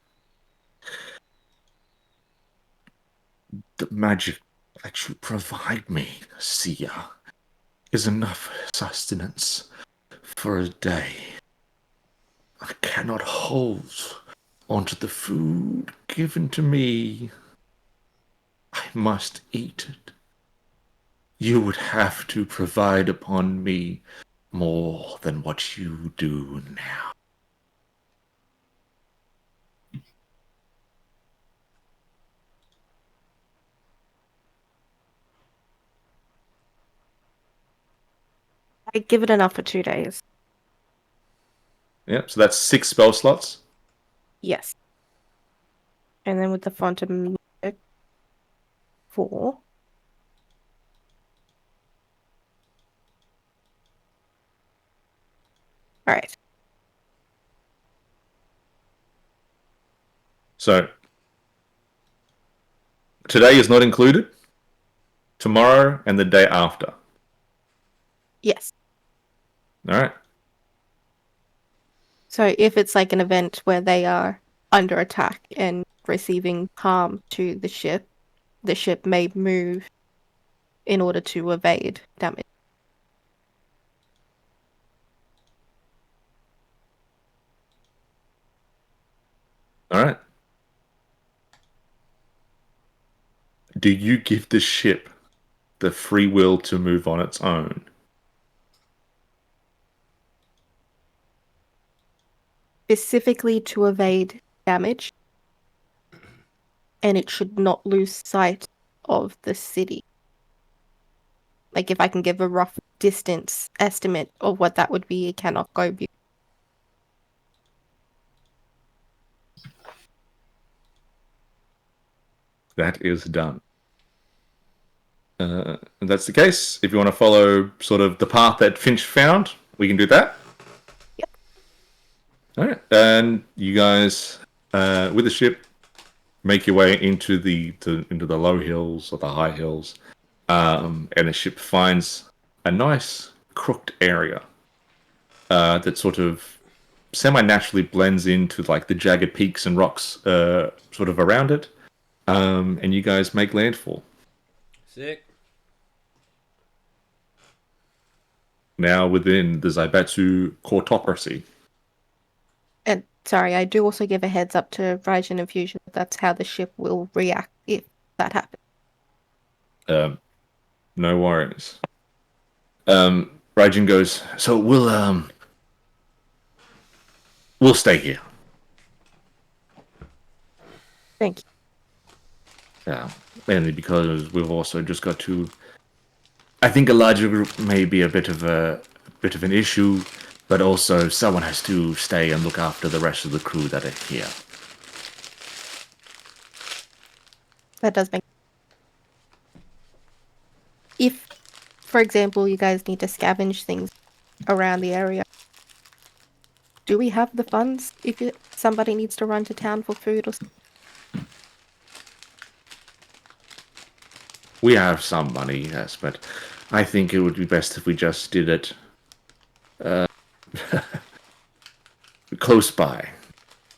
The magic that you provide me, Sia, is enough sustenance for a day. I cannot hold onto the food given to me. I must eat it. You would have to provide upon me more than what you do now. I give it enough for 2 days. Yep, so that's 6 spell slots. Yes. And then with the font of music, 4. All right. So today is not included. tomorrow, and the day after. Yes. All right. So if it's like an event where they are under attack and receiving harm to the ship may move in order to evade damage. All right. Do you give the ship the free will to move on its own? Specifically to evade damage, and it should not lose sight of the city. Like if I can give a rough distance estimate of what that would be, it cannot go beyond. That is done. If that's the case, if you want to follow sort of the path that Finch found, we can do that. Yep. All right, and you guys, with the ship, make your way into the low hills or the high hills, and the ship finds a nice crooked area that sort of semi-naturally blends into like the jagged peaks and rocks sort of around it, and you guys make landfall. Sick. Now within the Zaibatsu Quartocracy. And sorry, I do also give a heads up to Raijin and Fusion. That's how the ship will react if that happens. No worries. Raijin goes, so we'll stay here. Thank you. Yeah, mainly because we've also just got to. I think a larger group may be a bit of an issue, but also someone has to stay and look after the rest of the crew that are here. That does make. If, for example, you guys need to scavenge things around the area, do we have the funds if somebody needs to run to town for food or something? We have some money, yes, but I think it would be best if we just did it close by.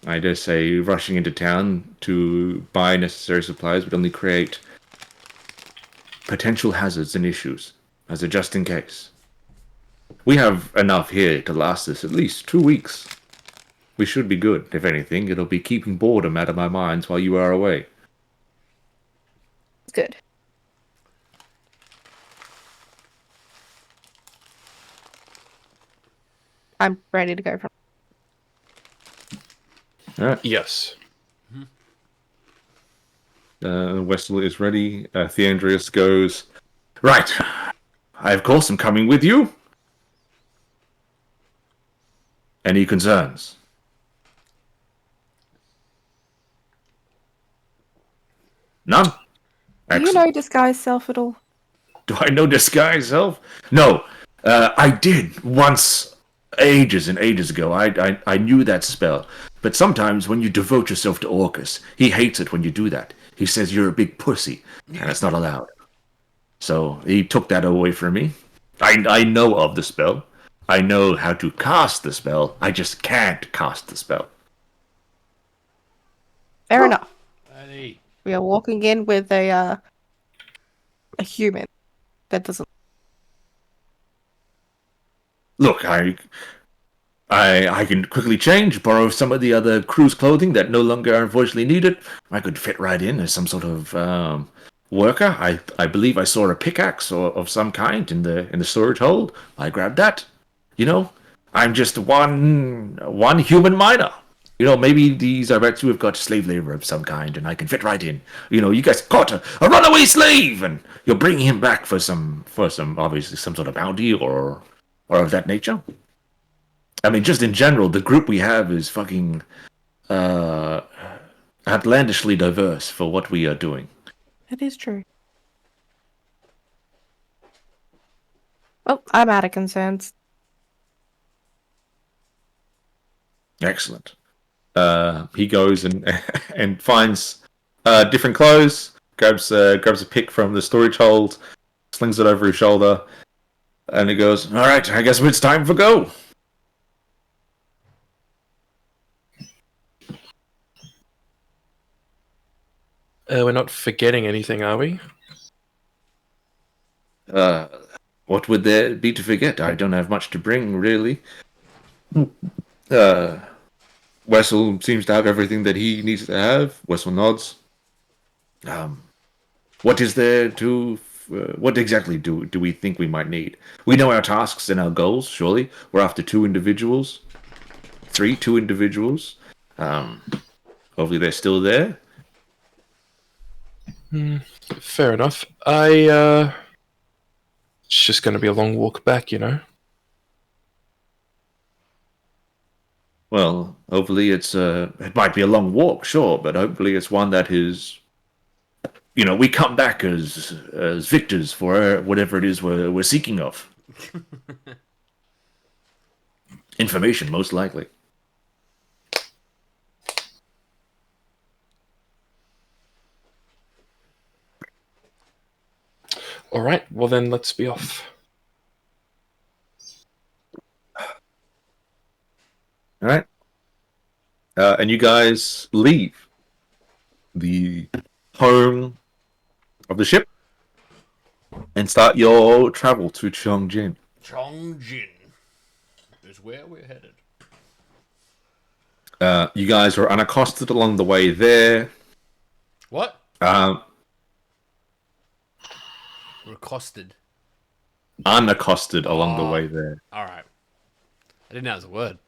I dare say rushing into town to buy necessary supplies would only create potential hazards and issues, as a just in case. We have enough here to last us at least 2 weeks. We should be good. If anything, it'll be keeping boredom out of my minds while you are away. Good. I'm ready to go from. All right. Yes. Wessel is ready. Theandrius goes, right. I, of course, am coming with you. Any concerns? None? Do you know disguise self at all? Do I know disguise self? No. I did once, ages and ages ago. I knew that spell. But sometimes when you devote yourself to Orcus, he hates it when you do that. He says you're a big pussy, and it's not allowed. So he took that away from me. I know of the spell. I know how to cast the spell. I just can't cast the spell. Fair enough. Buddy. We are walking in with a human that doesn't. Look, I can quickly change, borrow some of the other crew's clothing that no longer are unfortunately needed. I could fit right in as some sort of worker. I believe I saw a pickaxe or of some kind in the storage hold. I grabbed that. You know, I'm just one human miner. You know, maybe these Zaibatsu have got slave labor of some kind, and I can fit right in. You know, you guys caught a runaway slave, and you're bringing him back for some obviously some sort of bounty or of that nature. I mean, just in general, the group we have is fucking outlandishly diverse for what we are doing. That is true. Well, I'm out of concerns. Excellent. He goes and finds different clothes, grabs a pick from the storage hold, slings it over his shoulder, and he goes, "All right, I guess it's time for go." We're not forgetting anything, are we? What would there be to forget? I don't have much to bring, really. Uh, Wessel seems to have everything that he needs to have. Wessel nods. What is there to... what exactly do we think we might need? We know our tasks and our goals, surely. We're after two individuals. Two individuals. Hopefully they're still there. Fair enough. It's just going to be a long walk back, you know? Well, hopefully it might be a long walk, sure, but hopefully it's one that is, we come back as victors for whatever it is we're seeking of. Information, most likely. All right, well then let's be off. All right. And you guys leave the home of the ship and start your travel to Chongjin. Chongjin is where we're headed. You guys are unaccosted along the way there. What? Um, We're accosted. unaccosted along the way there. Alright. I didn't know it was a word.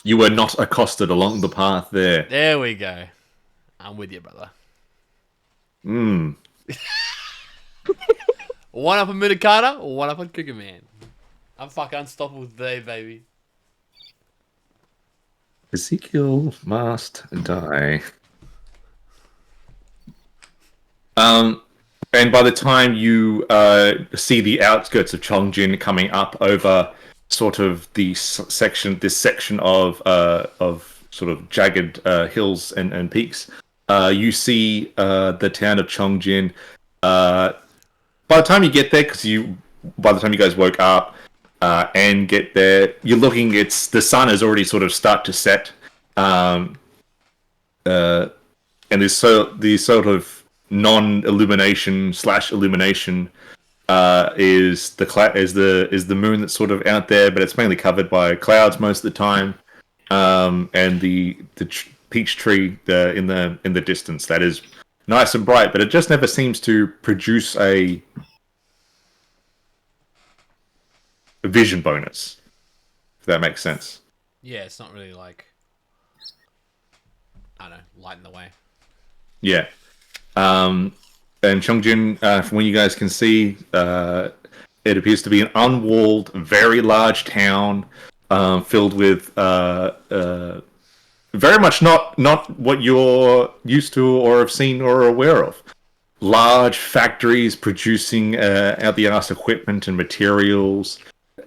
You were not accosted along the path there. There we go. I'm with you, brother. Hmm. One up on Minikata, or one up on Cooker Man. I'm fucking unstoppable today, baby. Ezekiel must die. And by the time you see the outskirts of Chongjin coming up over sort of this section of sort of jagged hills and peaks, you see the town of Chongjin. By the time you get there, by the time you guys woke up and get there, you're looking. The sun has already sort of start to set, and there's these sort of non-illumination / illumination is the moon that's sort of out there, but it's mainly covered by clouds most of the time, and the peach tree in the distance that is nice and bright, but it just never seems to produce a vision bonus, if that makes sense. Yeah, it's not really like, I don't know, lighting the way. Yeah. And Chongjin, from what you guys can see, it appears to be an unwalled, very large town, filled with very much not what you're used to or have seen or are aware of. Large factories producing out the arse equipment and materials.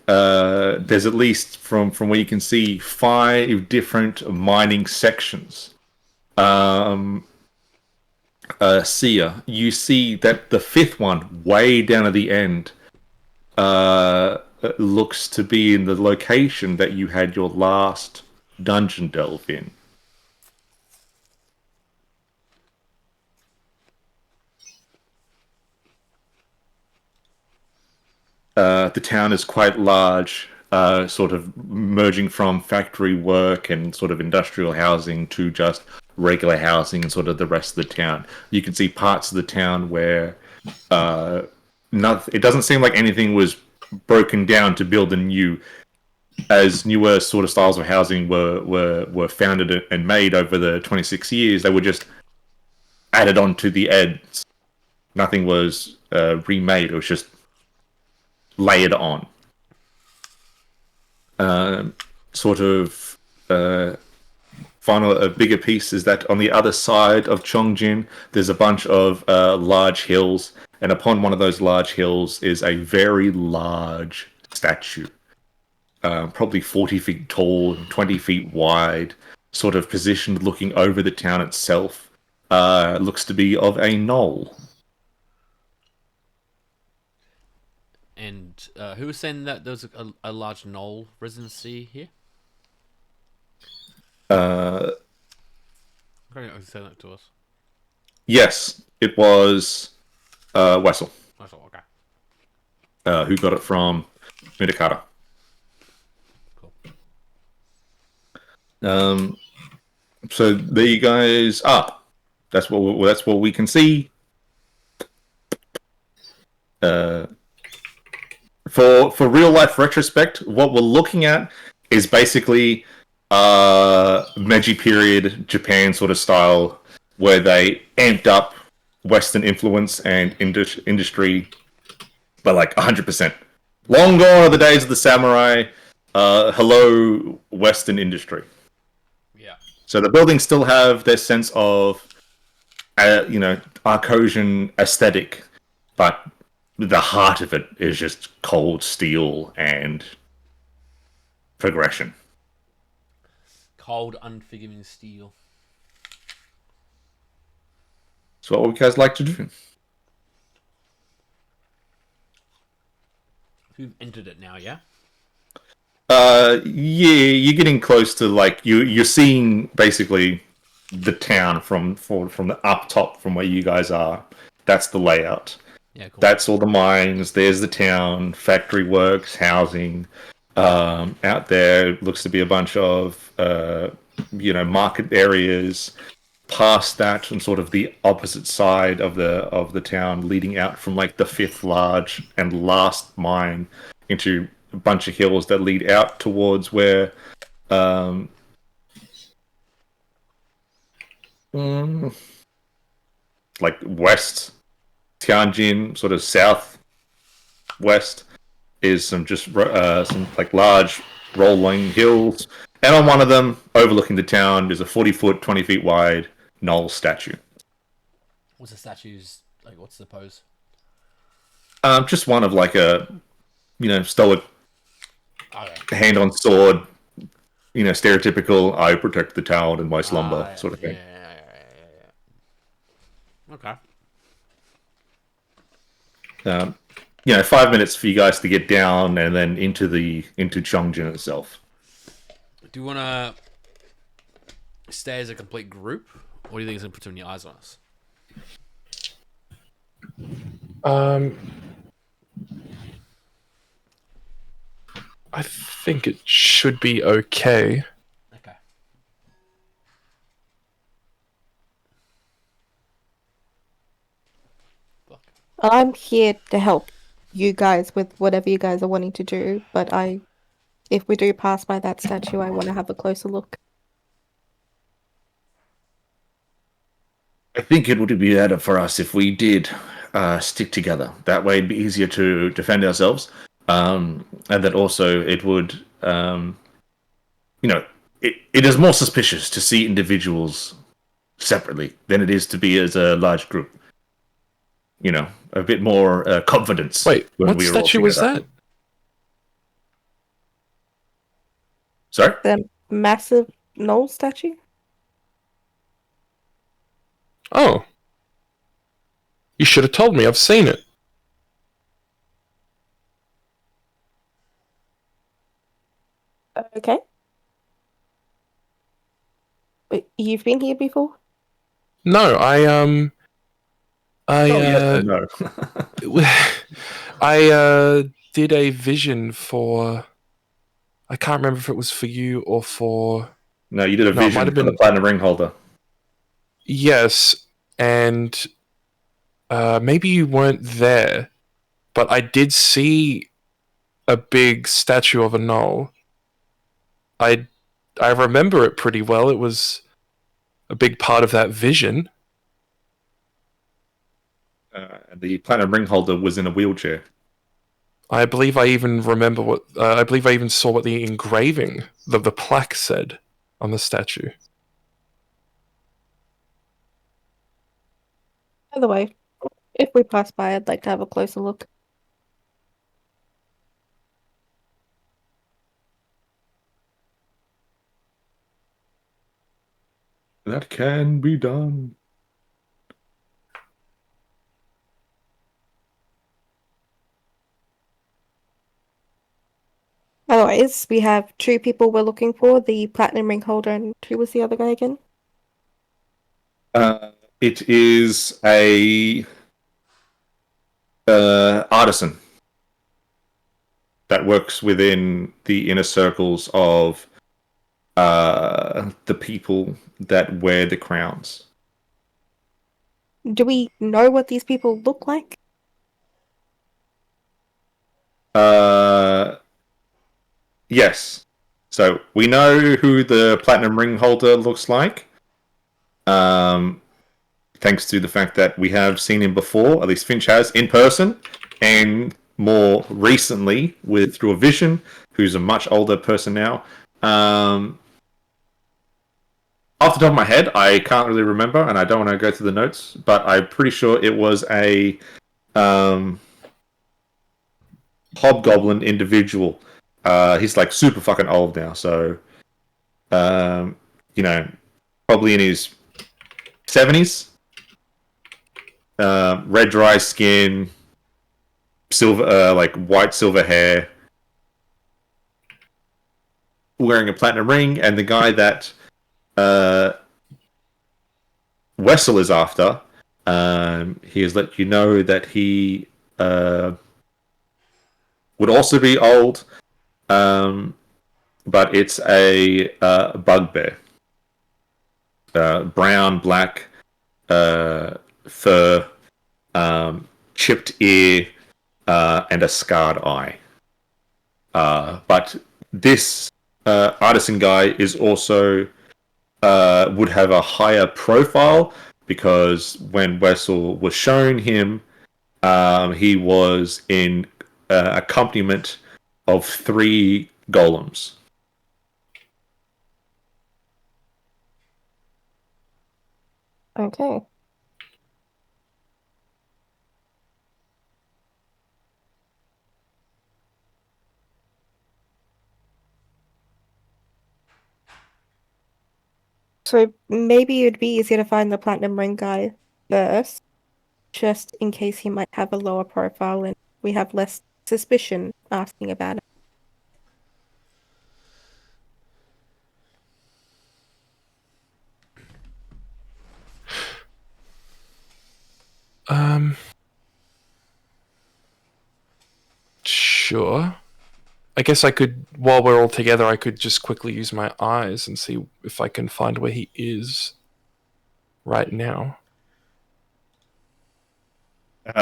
There's at least, from what you can see, 5 different mining sections. Sia, you see that the 5th one, way down at the end, looks to be in the location that you had your last dungeon delve in. The town is quite large, sort of merging from factory work and sort of industrial housing to just regular housing and sort of the rest of the town. You can see parts of the town where it doesn't seem like anything was broken down to build a new, as newer sort of styles of housing were founded and made over the 26 years. They were just added on to the ends. Nothing was remade. It was just layered on. A bigger piece is that on the other side of Chongjin, there's a bunch of large hills, and upon one of those large hills is a very large statue, probably 40 feet tall, 20 feet wide, sort of positioned looking over the town itself. Looks to be of a knoll. And who was saying that there was a large Knoll residency here? Uh, I don't know who said that to us. yes, it was Wessel, That's all, okay. who got it from Midakata. Cool. So there you guys are. That's what we can see. For real life retrospect, what we're looking at is basically Meiji period Japan sort of style, where they amped up Western influence and industry by like 100%. Long gone are the days of the samurai. Hello, Western industry. Yeah. So the buildings still have their sense of, Arcosian aesthetic, but the heart of it is just cold steel and progression. Cold, unforgiving steel. So what would you guys like to do? Who've entered it now, yeah? Yeah, you're getting close to you're seeing basically the town from the up top from where you guys are. That's the layout. Yeah, cool. That's all the mines. There's the town, factory works, housing. Out there looks to be a bunch of market areas. Past that, and sort of the opposite side of the town, leading out from like the fifth large and last mine into a bunch of hills that lead out towards where like west Tianjin, sort of south west, is some some like large rolling hills, and on one of them, overlooking the town, is a 40-foot, 20 feet wide Knoll statue. What's the statue's like? What's the pose? Just one of like a stoic, Okay. hand on sword, stereotypical "I protect the town in my slumber" sort of thing. Yeah. Okay. 5 minutes for you guys to get down and then into Chongjin itself. Do you want to stay as a complete group, or do you think it's going to put too many eyes on us? I think it should be okay. Okay. Fuck. I'm here to help you guys with whatever you guys are wanting to do, but if we do pass by that statue, I want to have a closer look. I think it would be better for us if we did stick together. That way, it'd be easier to defend ourselves, and that also it would, it is more suspicious to see individuals separately than it is to be as a large group. A bit more confidence. Wait, when what we are all statue was together. that? Sorry? The massive Knoll statue? Oh. You should have told me. I've seen it. Okay. But you've been here before? No, No. I did a vision for. I can't remember if it was for you or for. No, you did a No, it vision might have for the been- platinum ring holder. Yes, and maybe you weren't there, but I did see a big statue of a Knoll. I remember it pretty well. It was a big part of that vision. The platinum ring holder was in a wheelchair. I believe I even remember what. I believe I even saw what the engraving, the plaque said on the statue. By the way, if we pass by, I'd like to have a closer look. That can be done. Otherwise, we have 2 people we're looking for, the platinum ring holder and who was the other guy again? It is a artisan that works within the inner circles of the people that wear the crowns. Do we know what these people look like? Yes. So we know who the platinum ring holder looks like. Thanks to the fact that we have seen him before, at least Finch has, in person, and more recently with through a vision, who's a much older person now. Off the top of my head, I can't really remember, and I don't want to go through the notes, but I'm pretty sure it was a hobgoblin individual. He's like super fucking old now, so you know, probably in his 70s. Red dry skin, silver, like white silver hair, wearing a platinum ring, and the guy that Wessel is after, he has let you know that he would also be old, but it's a bugbear. Brown, black, fur, chipped ear, and a scarred eye. But this artisan guy is also would have a higher profile because when Wessel was shown him, he was in accompaniment of 3 golems. Okay. So maybe it'd be easier to find the platinum ring guy first, just in case he might have a lower profile and we have less suspicion asking about it. Sure. I guess I could, while we're all together, I could just quickly use my eyes and see if I can find where he is right now.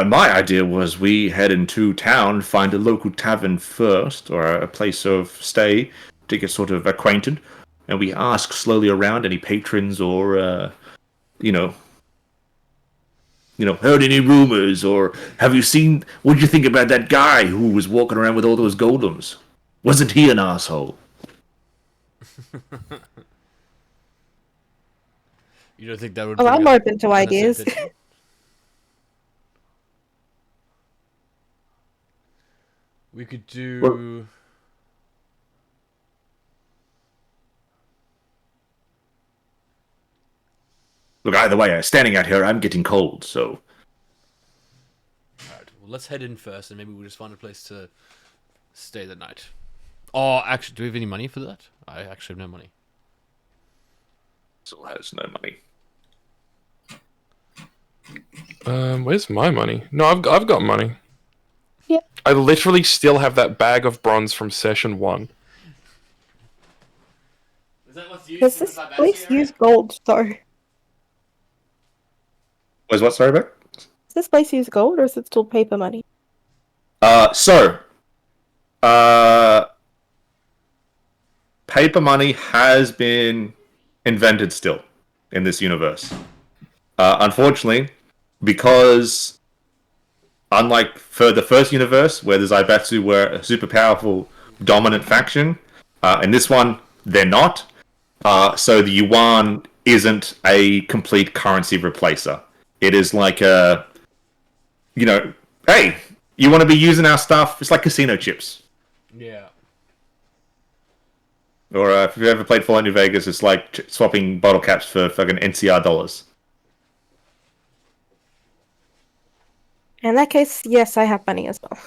My idea was we head into town, find a local tavern first, or a place of stay to get sort of acquainted, and we ask slowly around any patrons or, you know, heard any rumors, or have you seen? What did you think about that guy who was walking around with all those golems? Wasn't he an asshole? You don't think that would? Well, bring I'm us open to kind of ideas. sympathy? We could do. Look, either way, standing out here, I'm getting cold. So Alright, well, let's head in first, and maybe we'll just find a place to stay the night. Oh, actually, do we have any money for that? I actually have no money. Still has no money. Where's my money? No, I've got money. Yeah. I literally still have that bag of bronze from session 1. Is that what's used Does this place use gold, though? Where's what? Sorry, about? Does this place use gold, or is it still paper money? So, paper money has been invented still in this universe. Unfortunately, because unlike for the first universe where the Zaibatsu were a super powerful dominant faction, in this one they're not. So the yuan isn't a complete currency replacer. It is like a, hey, you want to be using our stuff? It's like casino chips. Yeah. Or if you've ever played Fallout New Vegas, it's like swapping bottle caps for fucking NCR dollars. In that case, yes, I have money as well.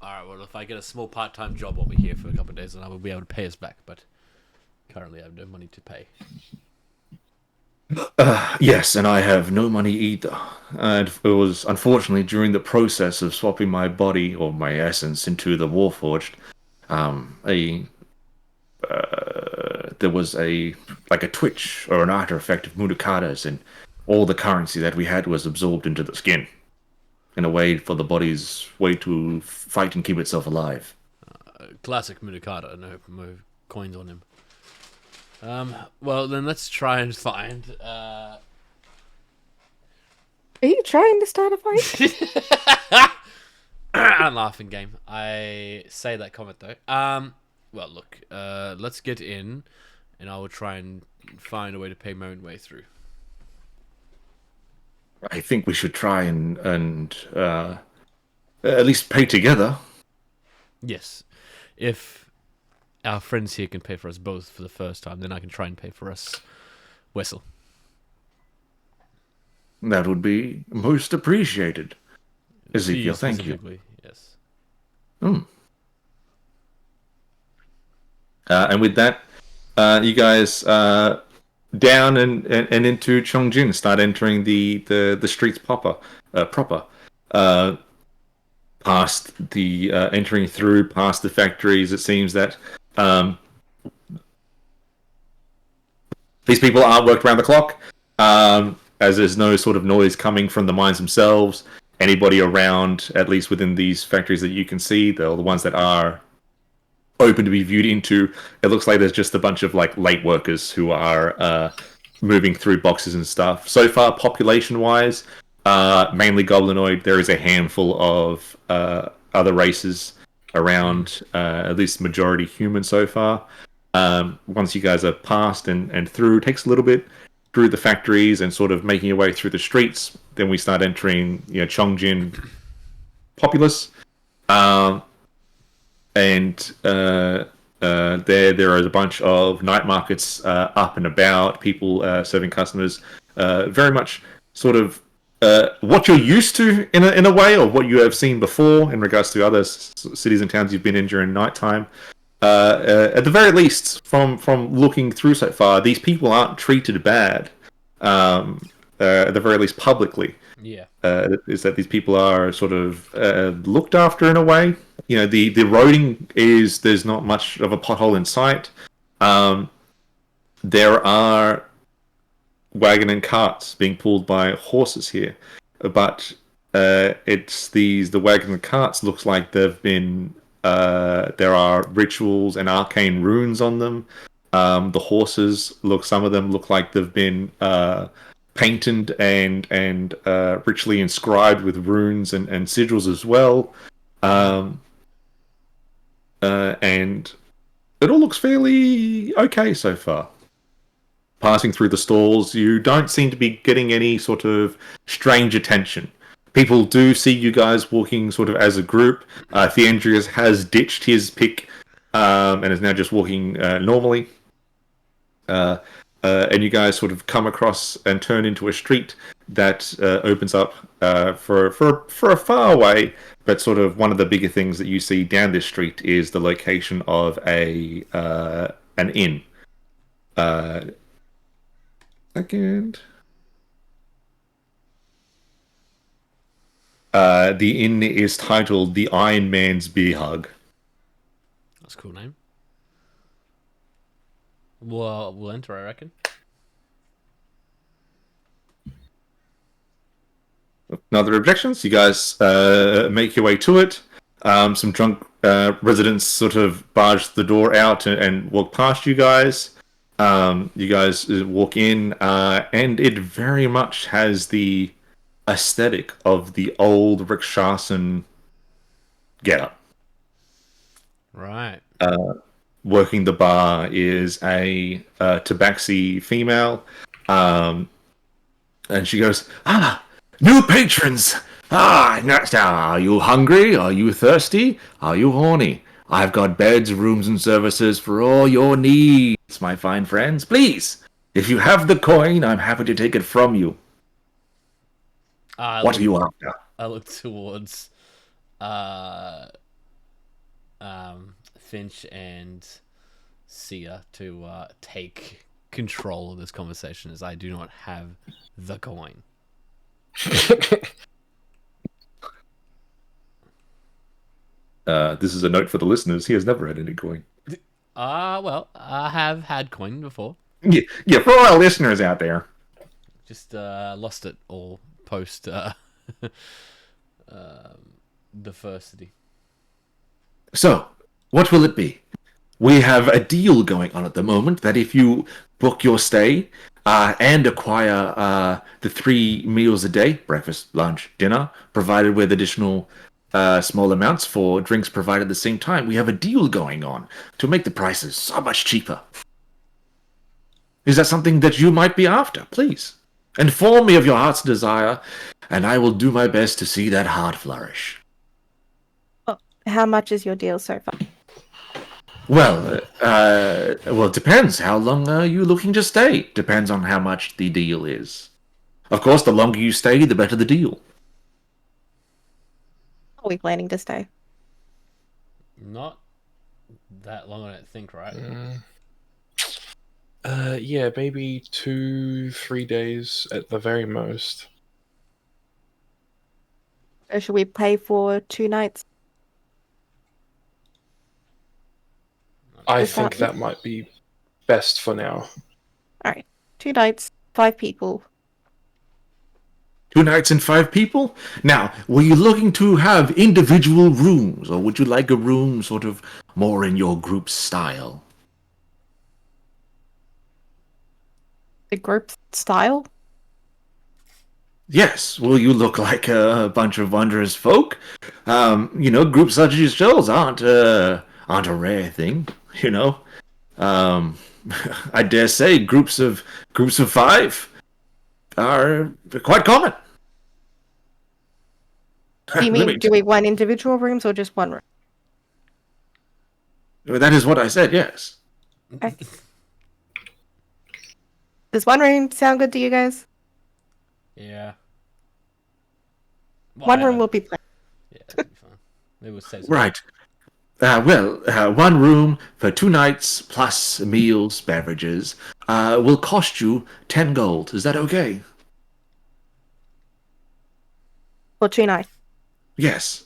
Alright, well, if I get a small part-time job over here for a couple of days, then I will be able to pay us back. But currently, I have no money to pay. Yes, and I have no money either. And it was unfortunately during the process of swapping my body or my essence into the Warforged, a there was a twitch or an artifact of Mudokata's, and all the currency that we had was absorbed into the skin in a way for the body's way to fight and keep itself alive. Classic Mudokata, no coins on him. Well, then let's try and find. Are you trying to start a fight? I'm laughing, game. I say that comment though. Well, look. Let's get in, and I will try and find a way to pay my own way through. I think we should try and at least pay together. Yes, if our friends here can pay for us both for the first time, then I can try and pay for us, Wessel. That would be most appreciated. Ezekiel, Please, thank you. specifically, yes. And with that, you guys down and into Chongjin start entering the streets proper. Past the entering through past the factories, it seems that these people aren't worked around the clock, as there's no sort of noise coming from the mines themselves. Anybody around, at least within these factories that you can see, the ones that are open to be viewed into, it looks like there's just a bunch of like late workers who are moving through boxes and stuff. So far, population-wise, mainly goblinoid. There is a handful of other races around, at least majority human so far. Once you guys are past and through, it takes a little bit through the factories and sort of making your way through the streets. Then we start entering, Chongjin populace. And there is a bunch of night markets up and about, people serving customers, very much sort of what you're used to in a way, or what you have seen before in regards to other cities and towns you've been in during nighttime. At the very least, from looking through so far, these people aren't treated bad. At the very least, publicly. Yeah. Is that these people are sort of looked after in a way. The roading there's not much of a pothole in sight. There are wagon and carts being pulled by horses here, but the wagon and carts looks like they've been there are rituals and arcane runes on them. The horses some of them look like they've been painted and ritually inscribed with runes and sigils as well. And it all looks fairly okay so far. Passing through the stalls, you don't seem to be getting any sort of strange attention. People do see you guys walking sort of as a group. Theandrius has ditched his pick and is now just walking normally. And you guys sort of come across and turn into a street that opens up for a far away, but sort of one of the bigger things that you see down this street is the location of an inn. Second. The inn is titled the Iron Man's Beer Hug. That's a cool name. We'll enter, I reckon. No other objections? You guys make your way to it. Some drunk residents sort of barge the door out and walk past you guys. You guys walk in, and it very much has the aesthetic of the old Rikshasana getup. Right. Working the bar is a tabaxi female, and she goes, new patrons! Are you hungry? Are you thirsty? Are you horny? I've got beds, rooms, and services for all your needs, my fine friends. Please, if you have the coin, I'm happy to take it from you. What are you after? I look towards Finch and Sia to take control of this conversation, as I do not have the coin. This is a note for the listeners. He has never had any coin. Well, I have had coin before. Yeah, for all our listeners out there. Just lost it all post diversity. So, what will it be? We have a deal going on at the moment that if you book your stay and acquire the 3 meals a day, breakfast, lunch, dinner, provided with additional small amounts for drinks provided at the same time, we have a deal going on to make the prices so much cheaper. Is that something that you might be after? Please, inform me of your heart's desire, and I will do my best to see that heart flourish. How much is your deal so far? Well, it depends. How long are you looking to stay? Depends on how much the deal is. Of course, the longer you stay, the better the deal. Are we planning to stay? Not that long, I don't think, right? Yeah, maybe 2-3 days at the very most. Or should we pay for 2 nights? I Is think that- that might be best for now. Alright. 2 nights, 5 people. 2 nights and 5 people? Now, were you looking to have individual rooms, or would you like a room sort of more in your group style? The group style? Yes, well, you look like a bunch of wondrous folk. Groups such as yourselves aren't a rare thing, you know. I dare say groups of 5 are quite common. Do you mean, do we want individual rooms or just one room? That is what I said, yes. Okay. Does one room sound good to you guys? Yeah. One room will be plenty. Yeah, that'd be fine. Maybe we'll say Right. One room for 2 nights plus meals, beverages, will cost you 10 gold. Is that okay? For 2 nights. Yes.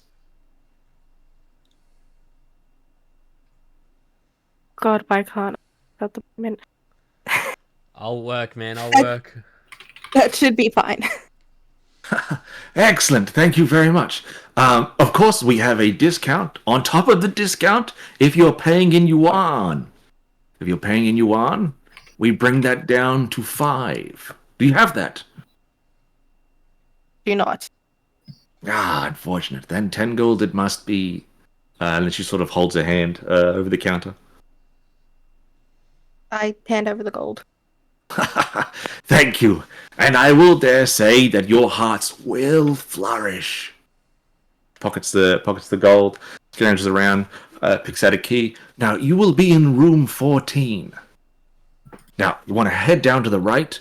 God, why can't I at the moment? I'll work, man. I'll work. That should be fine. Excellent. Thank you very much. Of course, we have a discount. On top of the discount, if you're paying in yuan. If you're paying in yuan, we bring that down to 5. Do you have that? Do not. Unfortunate. Then 10 gold it must be. And she sort of holds her hand over the counter. I hand over the gold. Thank you. And I will dare say that your hearts will flourish. Pockets the gold, scrounges around, picks out a key. Now, you will be in room 14. Now, you want to head down to the right.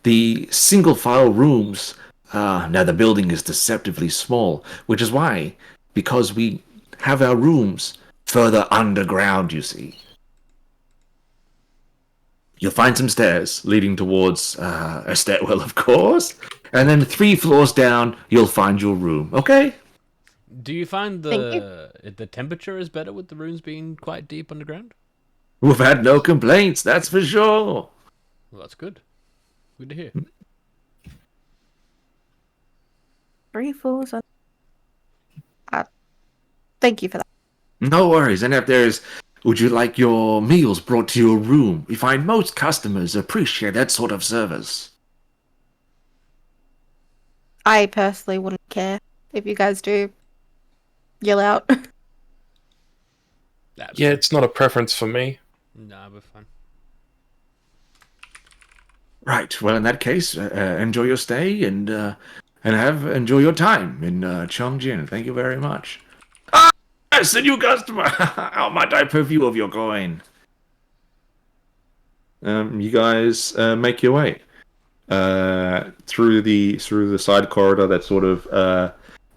The single file rooms, now the building is deceptively small, which is why, because we have our rooms further underground, you see. You'll find some stairs leading towards a stairwell, of course. And then 3 floors down, you'll find your room. Okay? Do you find Thank the temperature is better with the rooms being quite deep underground? We've had no complaints, that's for sure. Well, that's good. Good to hear. 3 floors on. Thank you for that. No worries. And if there's, would you like your meals brought to your room? We find most customers appreciate that sort of service. I personally wouldn't care if you guys do. Yell out. Yeah, it's not a preference for me. Nah, we're fine. Right. Well, in that case, enjoy your stay and enjoy your time in Chongjin. Thank you very much. Yes, a new customer. How might I purview of your coin? You guys make your way through the side corridor. That sort of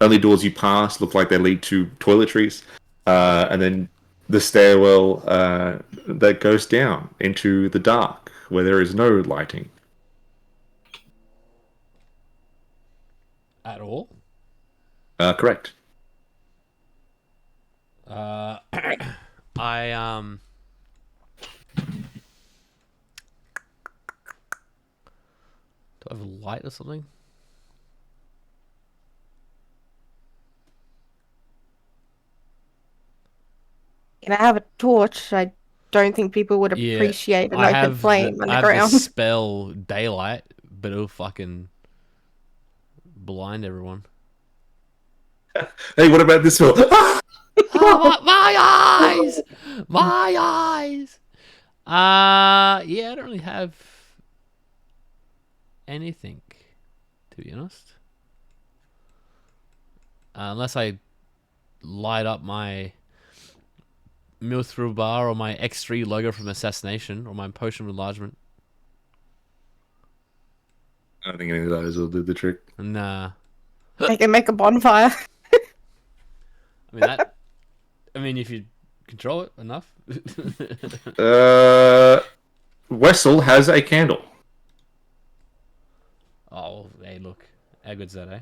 only doors you pass look like they lead to toiletries. and then the stairwell that goes down into the dark, where there is no lighting. At all? Correct. I do I have a light or something? And I have a torch. I don't think people would Yeah, appreciate an I open have flame I have the underground. spell daylight, but it'll fucking blind everyone. Hey, what about this one? Oh, my eyes! My eyes! Yeah, I don't really have anything, to be honest. Unless I light up my Mithril bar or my X3 logo from Assassination or my potion of enlargement. I don't think any of those will do the trick. Nah. I can make a bonfire. I mean that. I mean, if you control it enough. Wessel has a candle. Oh, hey, look. How good's that, eh?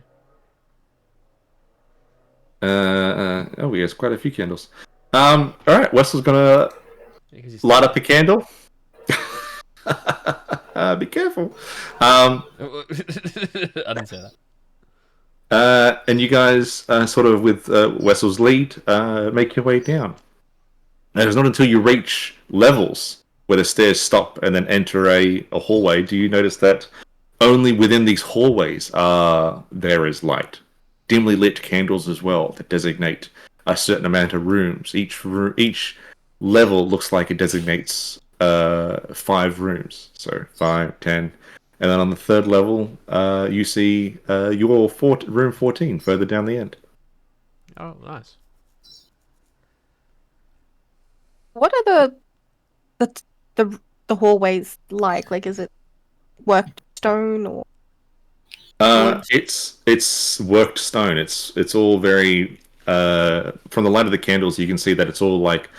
Oh, he has quite a few candles. All right, Wessel's gonna Yeah, 'cause he's light up a candle. Be careful. I didn't say that. And you guys, sort of with Wessel's lead, make your way down. And it's not until you reach levels where the stairs stop and then enter a hallway do you notice that only within these hallways there is light. Dimly lit candles as well that designate a certain amount of rooms. Each level looks like it designates 5 rooms. So 5, 10. And then on the third level, you see your room 14 further down the end. Oh, nice. What are the hallways like? Like, is it worked stone or? It's worked stone. It's all very from the light of the candles. You can see that it's all like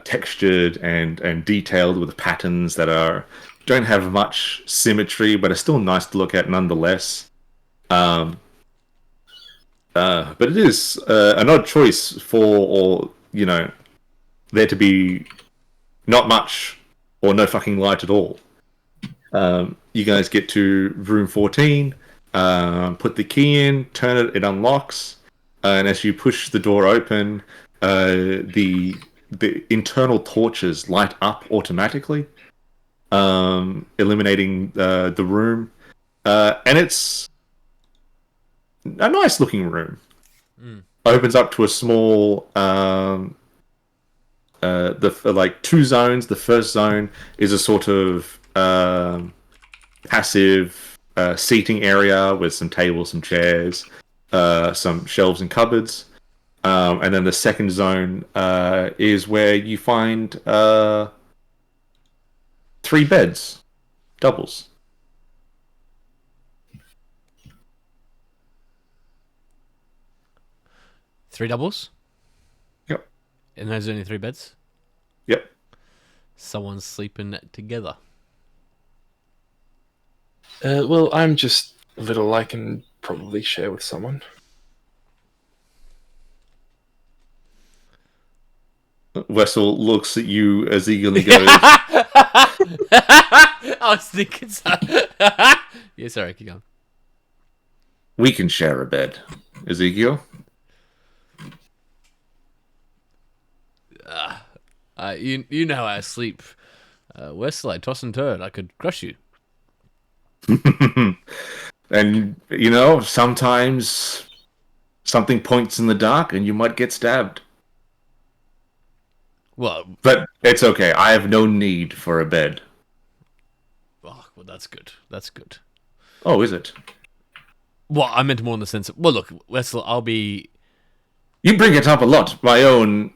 textured and detailed with patterns that don't have much symmetry, but are still nice to look at nonetheless. But it is an odd choice for there to be not much or no fucking light at all. You guys get to room 14, put the key in, turn it, it unlocks, and as you push the door open, the internal torches light up automatically, illuminating the room, and it's a nice looking room. Opens up to a small like 2 zones. The first zone is a sort of passive seating area with some tables, some chairs, some shelves and cupboards. And then the second zone is where you find 3 beds, doubles. Three doubles? Yep. And there's only 3 beds? Yep. Someone's sleeping together. Well, I'm just little. I can probably share with someone. Wessel looks at you as eagerly goes, I was thinking so. Yeah, sorry, keep going. "We can share a bed, Ezekiel." You know how I sleep. Westle, I toss and turn. I could crush you. And, sometimes something points in the dark and you might get stabbed. Well, But it's okay. I have no need for a bed. well, that's good. That's good. Oh, is it? Well, I meant more in the sense of, well, look, Westle, I'll be... You bring it up a lot. My own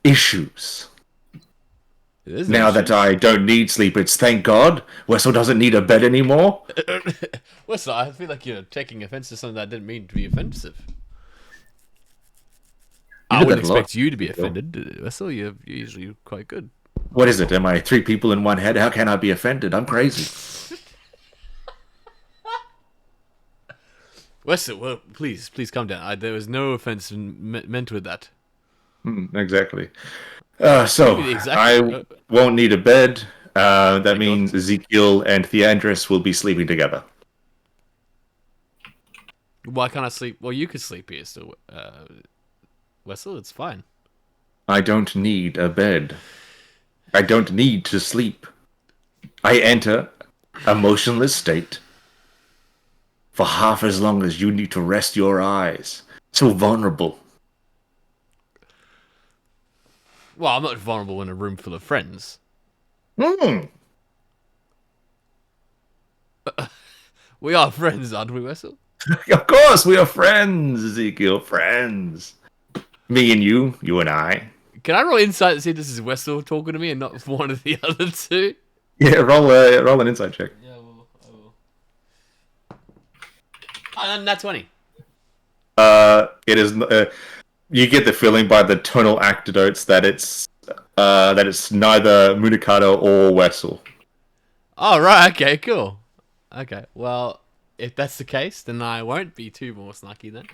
issues. Now that I don't need sleep, it's thank God. Wessel doesn't need a bed anymore. Westle, I feel like you're taking offense to something that didn't mean to be offensive. I did wouldn't that a lot. expect you to be offended. Wessel, you're usually quite good. What is it? Am I three people in one head? How can I be offended? I'm crazy. Wessel, well, please calm down. There was no offense meant with that. Exactly. So Exactly. I won't need a bed. That Thank means Ezekiel and Theandris will be sleeping together. Why can't I sleep? Well, you could sleep here still. Wessel, it's fine. I don't need a bed. I don't need to sleep. I enter a motionless state for half as long as you need to rest your eyes. So vulnerable. Well, I'm not vulnerable in a room full of friends. We are friends, aren't we, Wessel? Of course, we are friends, Ezekiel. Friends. Me and you and I. Can I roll insight and see if this is Wessel talking to me and not one of the other two? Yeah, roll an insight check. Yeah, I will. That's 20. It is. You get the feeling by the tonal anecdotes that it's neither Munikato or Wessel. Oh, right, okay, cool. Okay, well, if that's the case, then I won't be too more snarky then.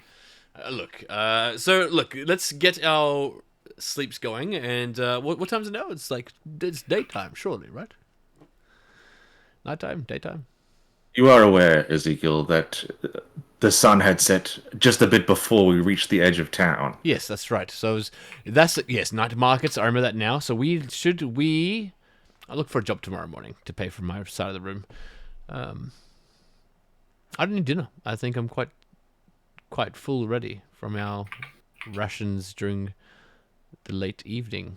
Look, let's get our sleeps going, and what time's it now? It's daytime, surely, right? Nighttime, daytime. You are aware, Ezekiel, that the sun had set just a bit before we reached the edge of town. Yes, that's right. So yes, night markets. I remember that now. So I'll look for a job tomorrow morning to pay for my side of the room. I don't need dinner. I think I'm quite full already from our rations during the late evening.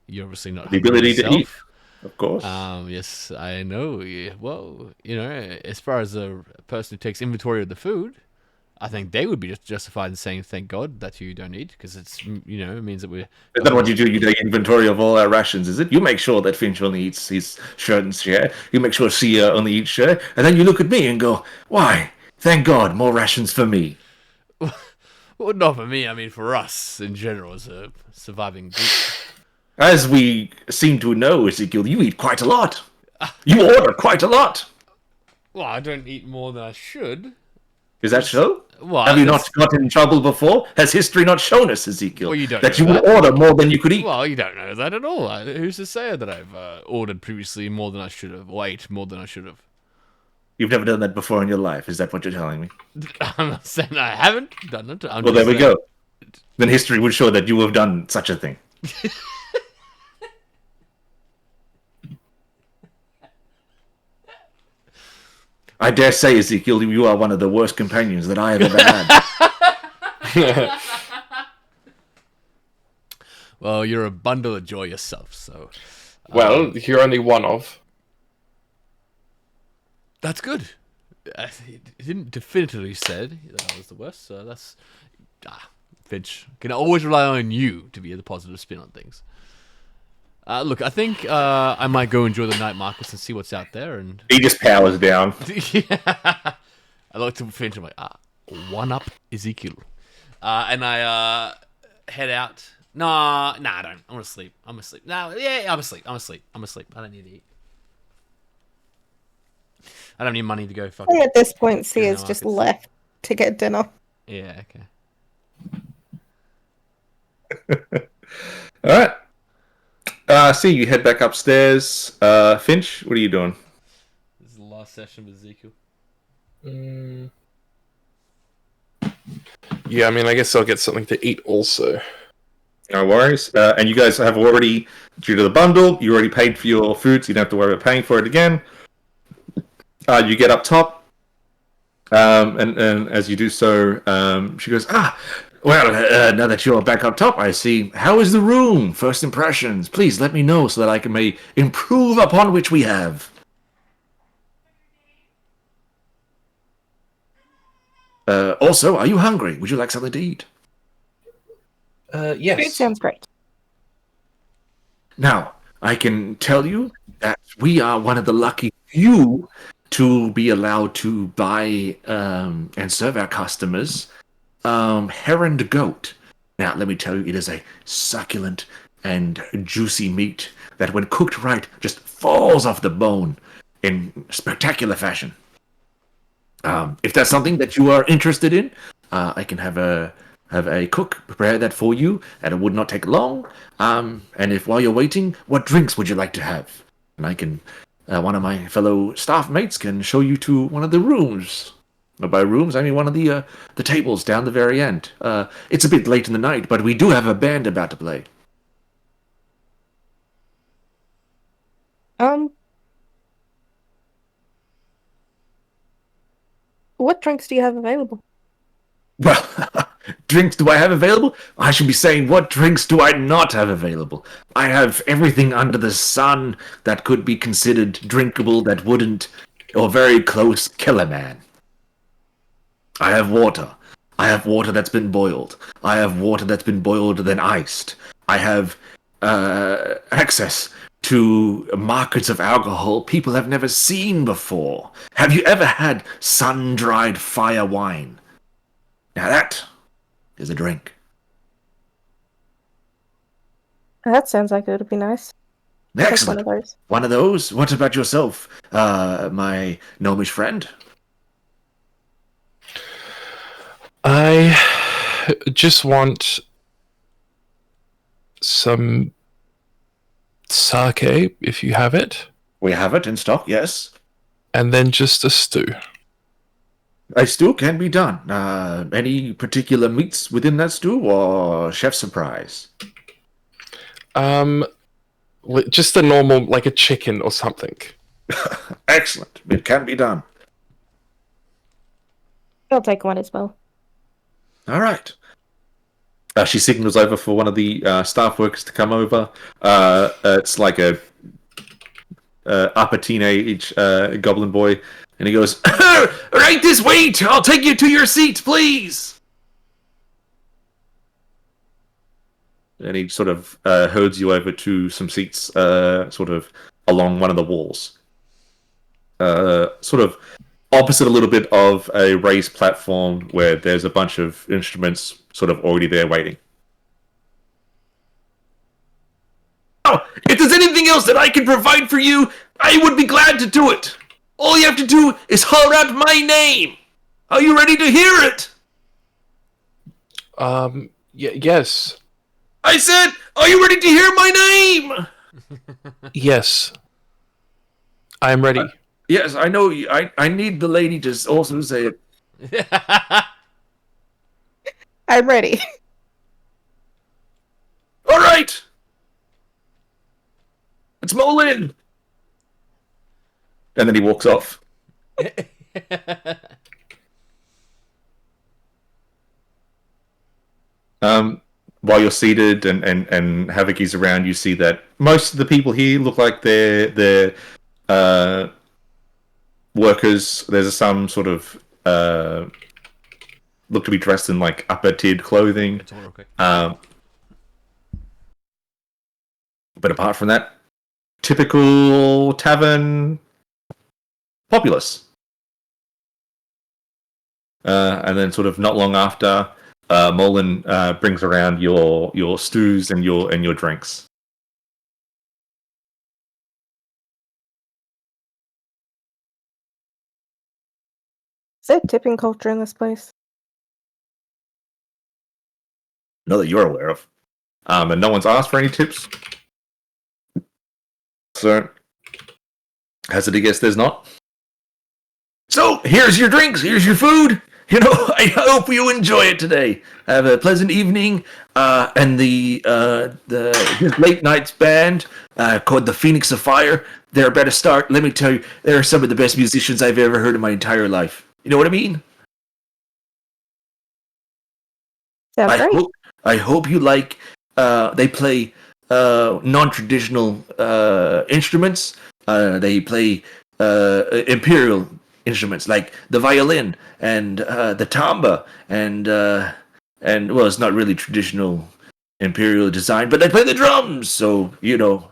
You're obviously not The ability to eat, of course. Yes, I know. Yeah, well, as far as a person who takes inventory of the food, I think they would be justified in saying thank God that you don't eat, because it means that we're... Is that what you do? You take inventory of all our rations, is it? You make sure that Finch only eats his shirt and share. You make sure Sia only eats share. And then you look at me and go, why? Thank God, more rations for me. Well, not for me. I mean, for us in general as a surviving group. As we seem to know, Ezekiel, you eat quite a lot. You order quite a lot. Well, I don't eat more than I should. Is that so? Well, Have you not gotten in trouble before? Has history not shown us, Ezekiel, Well, you don't that know you would that. order more than you could eat? Well, you don't know that at all. Who's to say that I've ordered previously more than I should have, or ate more than I should have? You've never done that before in your life. Is that what you're telling me? I'm not saying I haven't done it. Well, there we go. Then history would show that you have done such a thing. I dare say, Ezekiel, you are one of the worst companions that I have ever had. Well, you're a bundle of joy yourself, so... Well, you're only one of. That's good. It didn't definitively said that I was the worst, so that's... Finch. Can always rely on you to be the positive spin on things. Look, I think I might go enjoy the night markets and see what's out there, and... He just powers down. Yeah. I like to Finch, I'm like, one up Ezekiel. And I head out... Nah, I don't. I'm asleep. I'm asleep. No, yeah, I'm asleep. I don't need to eat. I don't need money to go fucking... At this point, Sia's no just markets. left to get dinner. Yeah, okay. All right. See, you head back upstairs. Finch, what are you doing? This is the last session with Ezekiel. Yeah, I mean, I guess I'll get something to eat also. No worries. And you guys have already, due to the bundle, you already paid for your food, so you don't have to worry about paying for it again. You get up top, and as you do so, she goes, well, now that you're back up top, I see. How is the room? First impressions. Please let me know so that I may improve upon which we have. Also, are you hungry? Would you like something to eat? Yes. Food sounds great. Now, I can tell you that we are one of the lucky few to be allowed to buy and serve our customers heron goat. Now, let me tell you, it is a succulent and juicy meat that, when cooked right, just falls off the bone in spectacular fashion. If that's something that you are interested in, I can have a cook prepare that for you, and it would not take long. And if while you're waiting, what drinks would you like to have? And I can, one of my fellow staff mates can show you to one of the rooms. By rooms, I mean one of the tables down the very end. It's a bit late in the night, but we do have a band about to play. What drinks do you have available? Well, drinks do I have available? I should be saying, what drinks do I not have available? I have everything under the sun that could be considered drinkable that wouldn't, or very close, kill a man. I have water. I have water that's been boiled. I have water that's been boiled then iced. I have access to markets of alcohol people have never seen before. Have you ever had sun-dried fire wine? Now that is a drink. That sounds like it would be nice. Take Excellent. one of those. One of those? What about yourself, my gnomish friend? I just want some sake, if you have it, We have it in stock, yes. and then just a stew. A stew can be done. Any particular meats within that stew, or chef surprise? Just a normal, like a chicken or something. Excellent. It can be done. I'll take one as well. All right. She signals over for one of the staff workers to come over. It's like a upper teenage goblin boy, and he goes, "Right this way! I'll take you to your seat, please." And he sort of herds you over to some seats, sort of along one of the walls, sort of opposite a little bit of a raised platform where there's a bunch of instruments sort of already there waiting. Oh, if there's anything else that I can provide for you, I would be glad to do it. All you have to do is holler out my name. Are you ready to hear it? Yes. I said, are you ready to hear my name? Yes. I am ready. Yes, I know. I need the lady to also say it. I'm ready. All right. It's Molin. And then he walks off. While you're seated and Havoc's around, you see that most of the people here look like they're workers. There's some sort of look to be dressed in like upper tiered clothing. It's all okay. But apart from that, typical tavern populace. And then sort of not long after, Molin brings around your stews and your drinks. Is there tipping culture in this place? Not that you're aware of. And no one's asked for any tips. So, hazard a guess there's not. So, here's your drinks, here's your food. You know, I hope you enjoy it today. Have a pleasant evening. And his late nights band called the Phoenix of Fire, they're about to start. Let me tell you, they're some of the best musicians I've ever heard in my entire life. You know what I mean? Sounds great. I hope you like. They play non-traditional instruments. They play imperial instruments like the violin and the tamba and well, it's not really traditional imperial design, but they play the drums. So you know,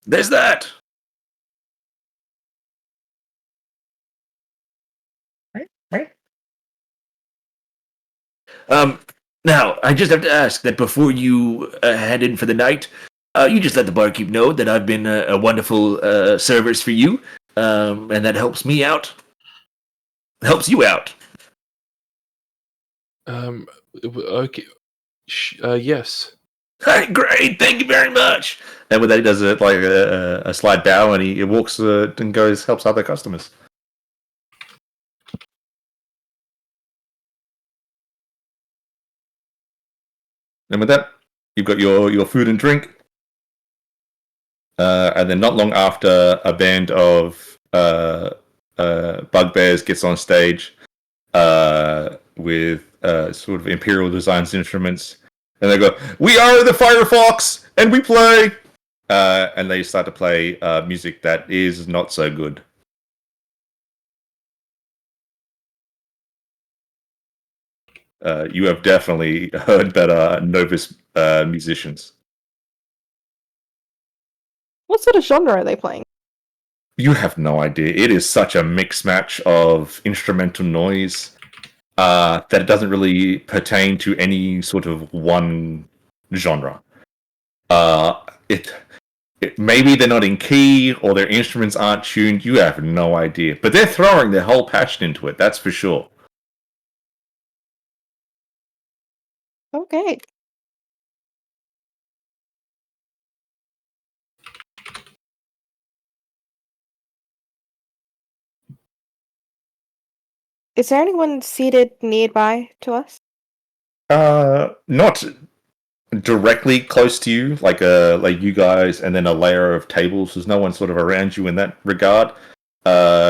there's that. Now, I just have to ask that before you head in for the night, you just let the barkeep know that I've been a wonderful service for you, and that helps me out. Helps you out. Okay. Yes. Hey, great, thank you very much. And with that, he does a slight bow, and he walks and goes helps other customers. And with that, you've got your food and drink. And then not long after, a band of bugbears gets on stage with sort of Imperial Designs instruments. And they go, "We are the Firefox, and we play!" And they start to play music that is not so good. You have definitely heard better Novus musicians. What sort of genre are they playing? You have no idea. It is such a mix match of instrumental noise that it doesn't really pertain to any sort of one genre. Maybe they're not in key or their instruments aren't tuned. You have no idea. But they're throwing their whole passion into it, that's for sure. Okay. Is there anyone seated nearby to us? Not directly close to you, like you guys, and then a layer of tables. There's no one sort of around you in that regard.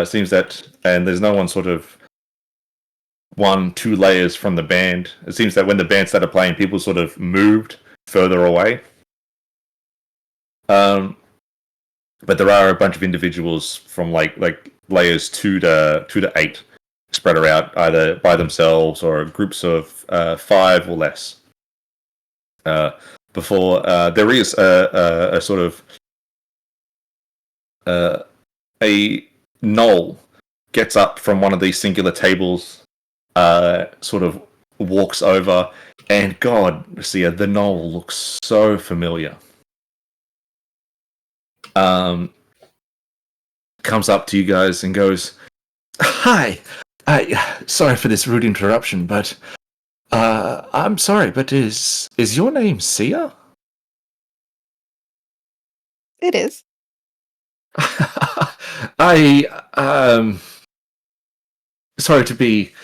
Seems that, and there's no one sort of 1-2 layers from the band. It seems that when the band started playing, people sort of moved further away. But there are a bunch of individuals from like layers 2 to 8 spread around either by themselves or groups of 5 or less. Before there is a sort of a knoll gets up from one of these singular tables, sort of walks over, and God, Sia, the knoll looks so familiar. Comes up to you guys and goes, "Hi, sorry for this rude interruption, but I'm sorry, but is your name Sia?" It is. Sorry to be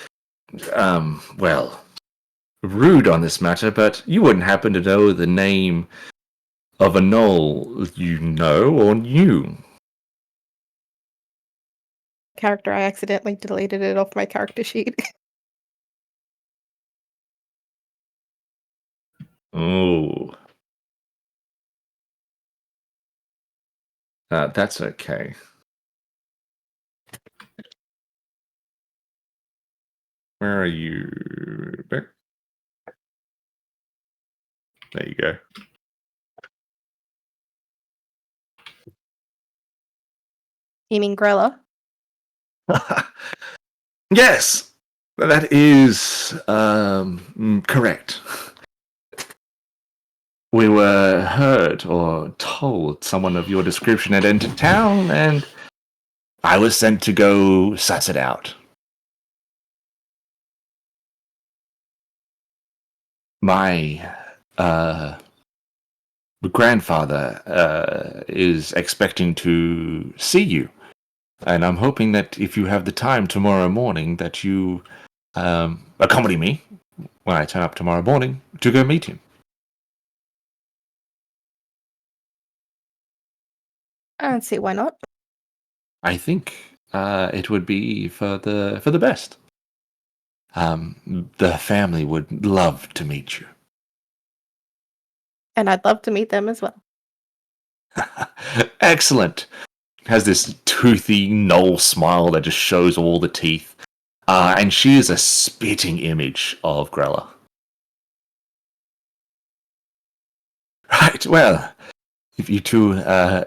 well, rude on this matter, but you wouldn't happen to know the name of a knoll you know or knew? Character, I accidentally deleted it off my character sheet. Oh. That's okay. Where are you? There you go. You mean Grella? Yes, that is correct. We were heard or told someone of your description had entered town, and I was sent to go suss it out. My grandfather is expecting to see you, and I'm hoping that if you have the time tomorrow morning, that you accompany me when I turn up tomorrow morning to go meet him. I don't see why not. I think it would be for the best. The family would love to meet you. And I'd love to meet them as well. Excellent. Has this toothy knoll smile that just shows all the teeth. And she is a spitting image of Grella. Right, well, if you two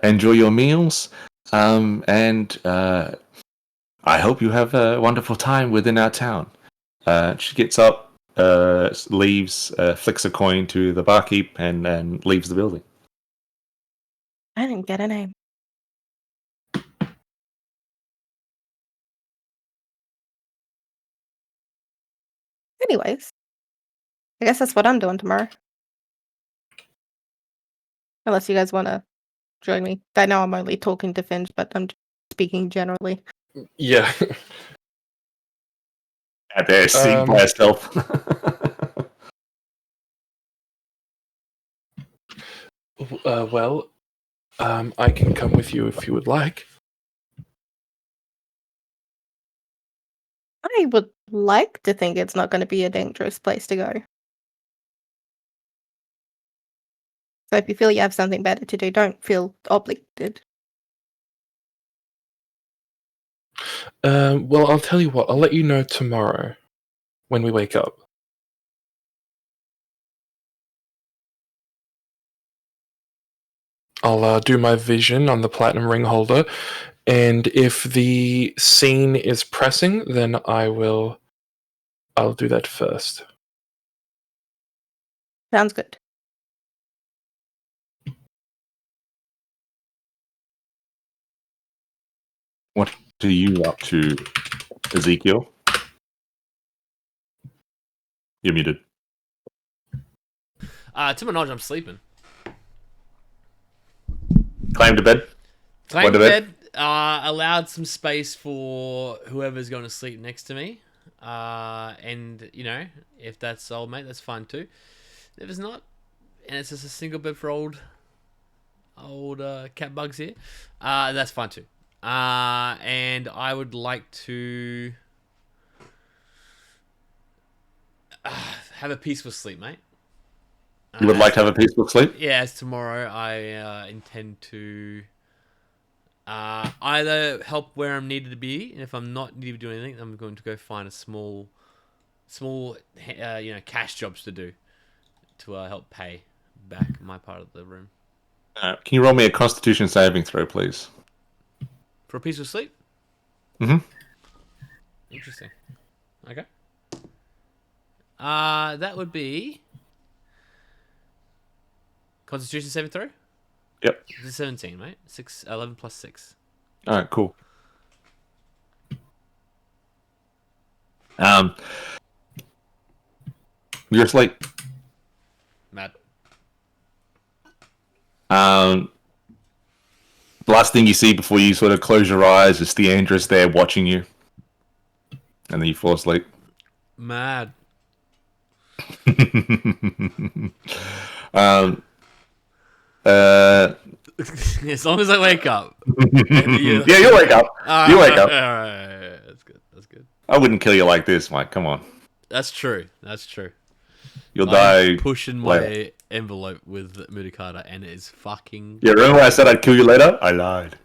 enjoy your meals, and I hope you have a wonderful time within our town. She gets up, leaves, flicks a coin to the barkeep, and leaves the building. I didn't get a name. Anyways, I guess that's what I'm doing tomorrow. Unless you guys want to join me. I know I'm only talking to Finch, but I'm speaking generally. Yeah. Out there, sitting by herself. Well, I can come with you if you would like. I would like to think it's not going to be a dangerous place to go. So if you feel you have something better to do, don't feel obligated. Well, I'll tell you what. I'll let you know tomorrow when we wake up. I'll do my vision on the platinum ring holder, and if the scene is pressing, then I'll do that first. Sounds good. What are you up to, Ezekiel? You're muted. To my knowledge, I'm sleeping. Climb to bed. Climb to bed. Allowed some space for whoever's going to sleep next to me. And, you know, if that's soulmate, that's fine too. If it's not, and it's just a single bed for old cat bugs here, that's fine too. And I would like to have a peaceful sleep, mate. You would like to have a peaceful sleep? Yeah, as tomorrow I intend to either help where I'm needed to be, and if I'm not needed to do anything, I'm going to go find a small, cash jobs to do to help pay back my part of the room. Can you roll me a Constitution saving throw, please? For a peaceful sleep? Mm-hmm. Interesting. Okay. That would be Constitution saving throw? Yep. It's a 17, mate. 11 plus 6. All right, cool. You're asleep. Mad. The last thing you see before you sort of close your eyes is Theandris there watching you. And then you fall asleep. Mad. As long as I wake up. Yeah, you'll wake up. You wake up. Alright. That's good. That's good. I wouldn't kill you like this, Mike. Come on. That's true. That's true. You'll I'm die. pushing later. my envelope with Mudikata, and it is fucking. Yeah, remember when I said I'd kill you later? I lied.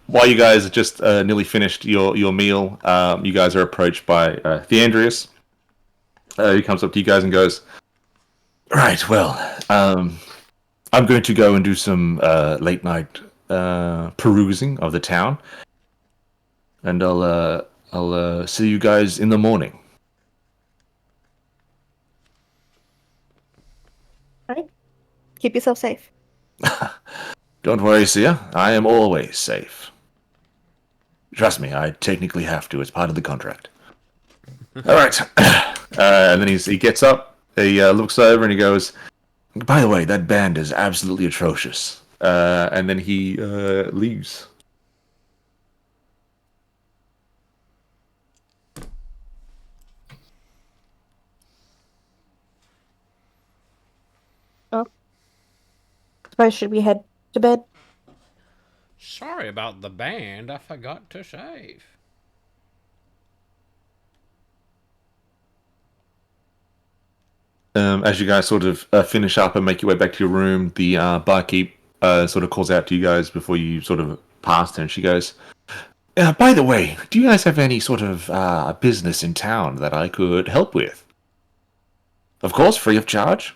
While you guys are just nearly finished your meal, you guys are approached by Theandrius. He comes up to you guys and goes, "Right, well, I'm going to go and do some late night perusing of the town, and I'll see you guys in the morning." All right. Keep yourself safe. Don't worry, Sia. I am always safe. Trust me, I technically have to. It's part of the contract. All right. And then he gets up, he looks over, and he goes, "By the way, that band is absolutely atrocious." And then he leaves. Oh. Suppose should we head to bed? Sorry about the band. I forgot to shave. As you guys sort of finish up and make your way back to your room, the barkeep sort of calls out to you guys before you sort of pass her, and she goes, "By the way, do you guys have any sort of business in town that I could help with? Of course, free of charge."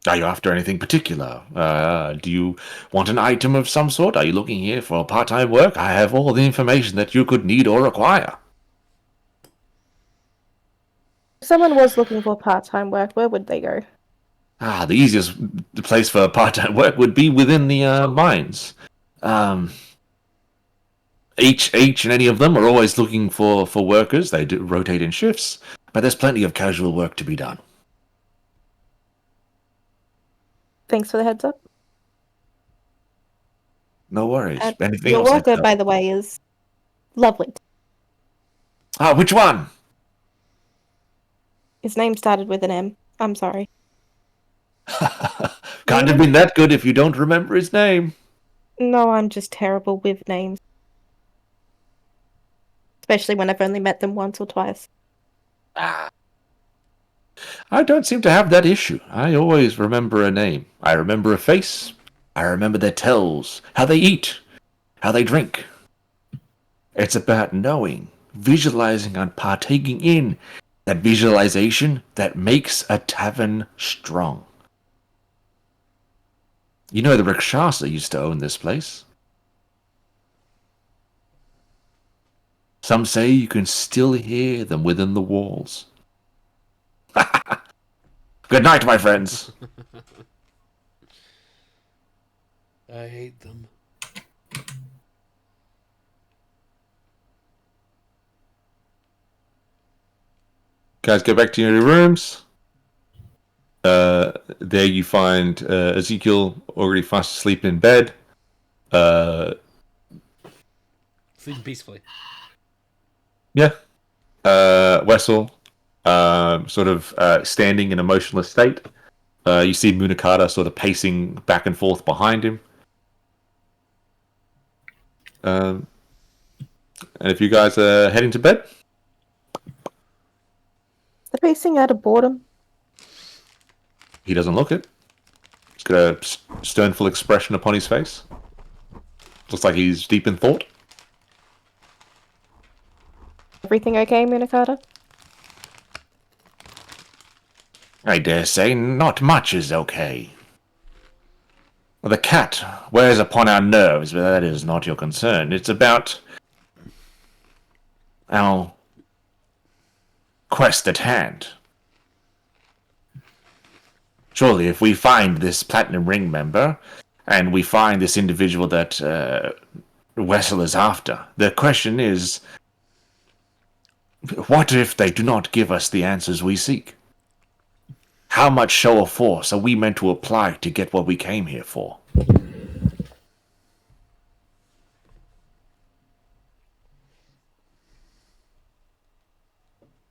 Are you after anything particular? Do you want an item of some sort? Are you looking here for part-time work? I have all the information that you could need or require. If someone was looking for part-time work, where would they go? The easiest place for part-time work would be within the mines. Each and any of them are always looking for workers. They do rotate in shifts, but there's plenty of casual work to be done. Thanks for the heads up. No worries. And Anything your else? worker, by the way, is lovely. Which one? His name started with an M. I'm sorry. Can't have been that good if you don't remember his name. No, I'm just terrible with names. Especially when I've only met them once or twice. I don't seem to have that issue. I always remember a name. I remember a face. I remember their tells, how they eat, how they drink. It's about knowing, visualizing, and partaking in that visualization that makes a tavern strong. You know the Rakshasa used to own this place. Some say you can still hear them within the walls. Good night, my friends. I hate them. Guys, go back to your rooms. There you find Ezekiel already fast asleep in bed. Sleeping peacefully. Yeah. Wessel, sort of standing in a motionless state. You see Munakata sort of pacing back and forth behind him. And if you guys are heading to bed, The pacing out of boredom. he doesn't look it. He's got a sternful expression upon his face. Looks like he's deep in thought. Everything okay, Munakata? I dare say not much is okay. The cat wears upon our nerves, but that is not your concern. It's about our quest at hand. Surely, if we find this Platinum Ring member, and we find this individual that Wessel is after, the question is, what if they do not give us the answers we seek? How much show of force are we meant to apply to get what we came here for?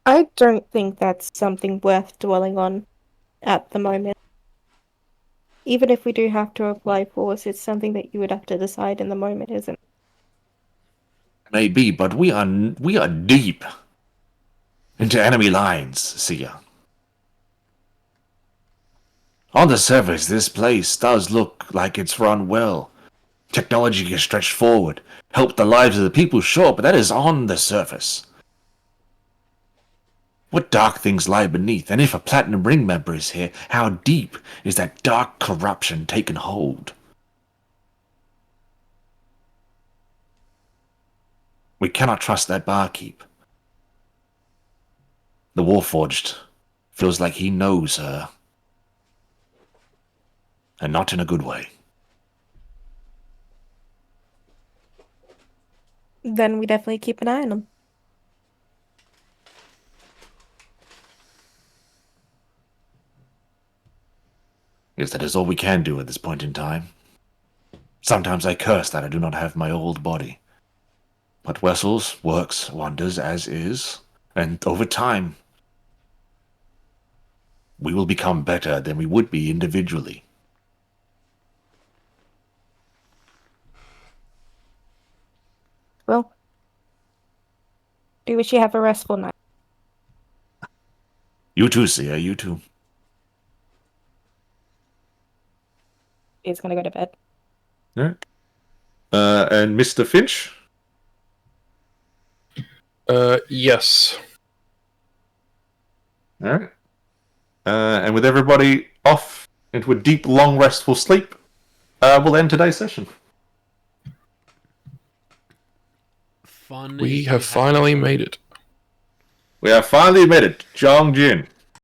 I don't think that's something worth dwelling on at the moment. Even if we do have to apply force, it's something that you would have to decide in the moment, isn't it? Maybe, but we are deep into enemy lines, Sia. On the surface, this place does look like it's run well. Technology gets stretched forward, helped the lives of the people, sure, but that is on the surface. What dark things lie beneath, and if a Platinum Ring member is here, how deep is that dark corruption taken hold? We cannot trust that barkeep. The Warforged feels like he knows her. And not in a good way. Then we definitely keep an eye on them. Yes, that is all we can do at this point in time. Sometimes I curse that I do not have my old body. But Wessel's works wonders as is, and over time, we will become better than we would be individually. Well, do wish you have a restful night. You too, Sia, you too. He's gonna go to bed. Yeah. And Mr. Finch? Yes. Alright. And with everybody off into a deep, long, restful sleep, we'll end today's session. Fun. We have finally made it. We have finally made it. Jong Jin.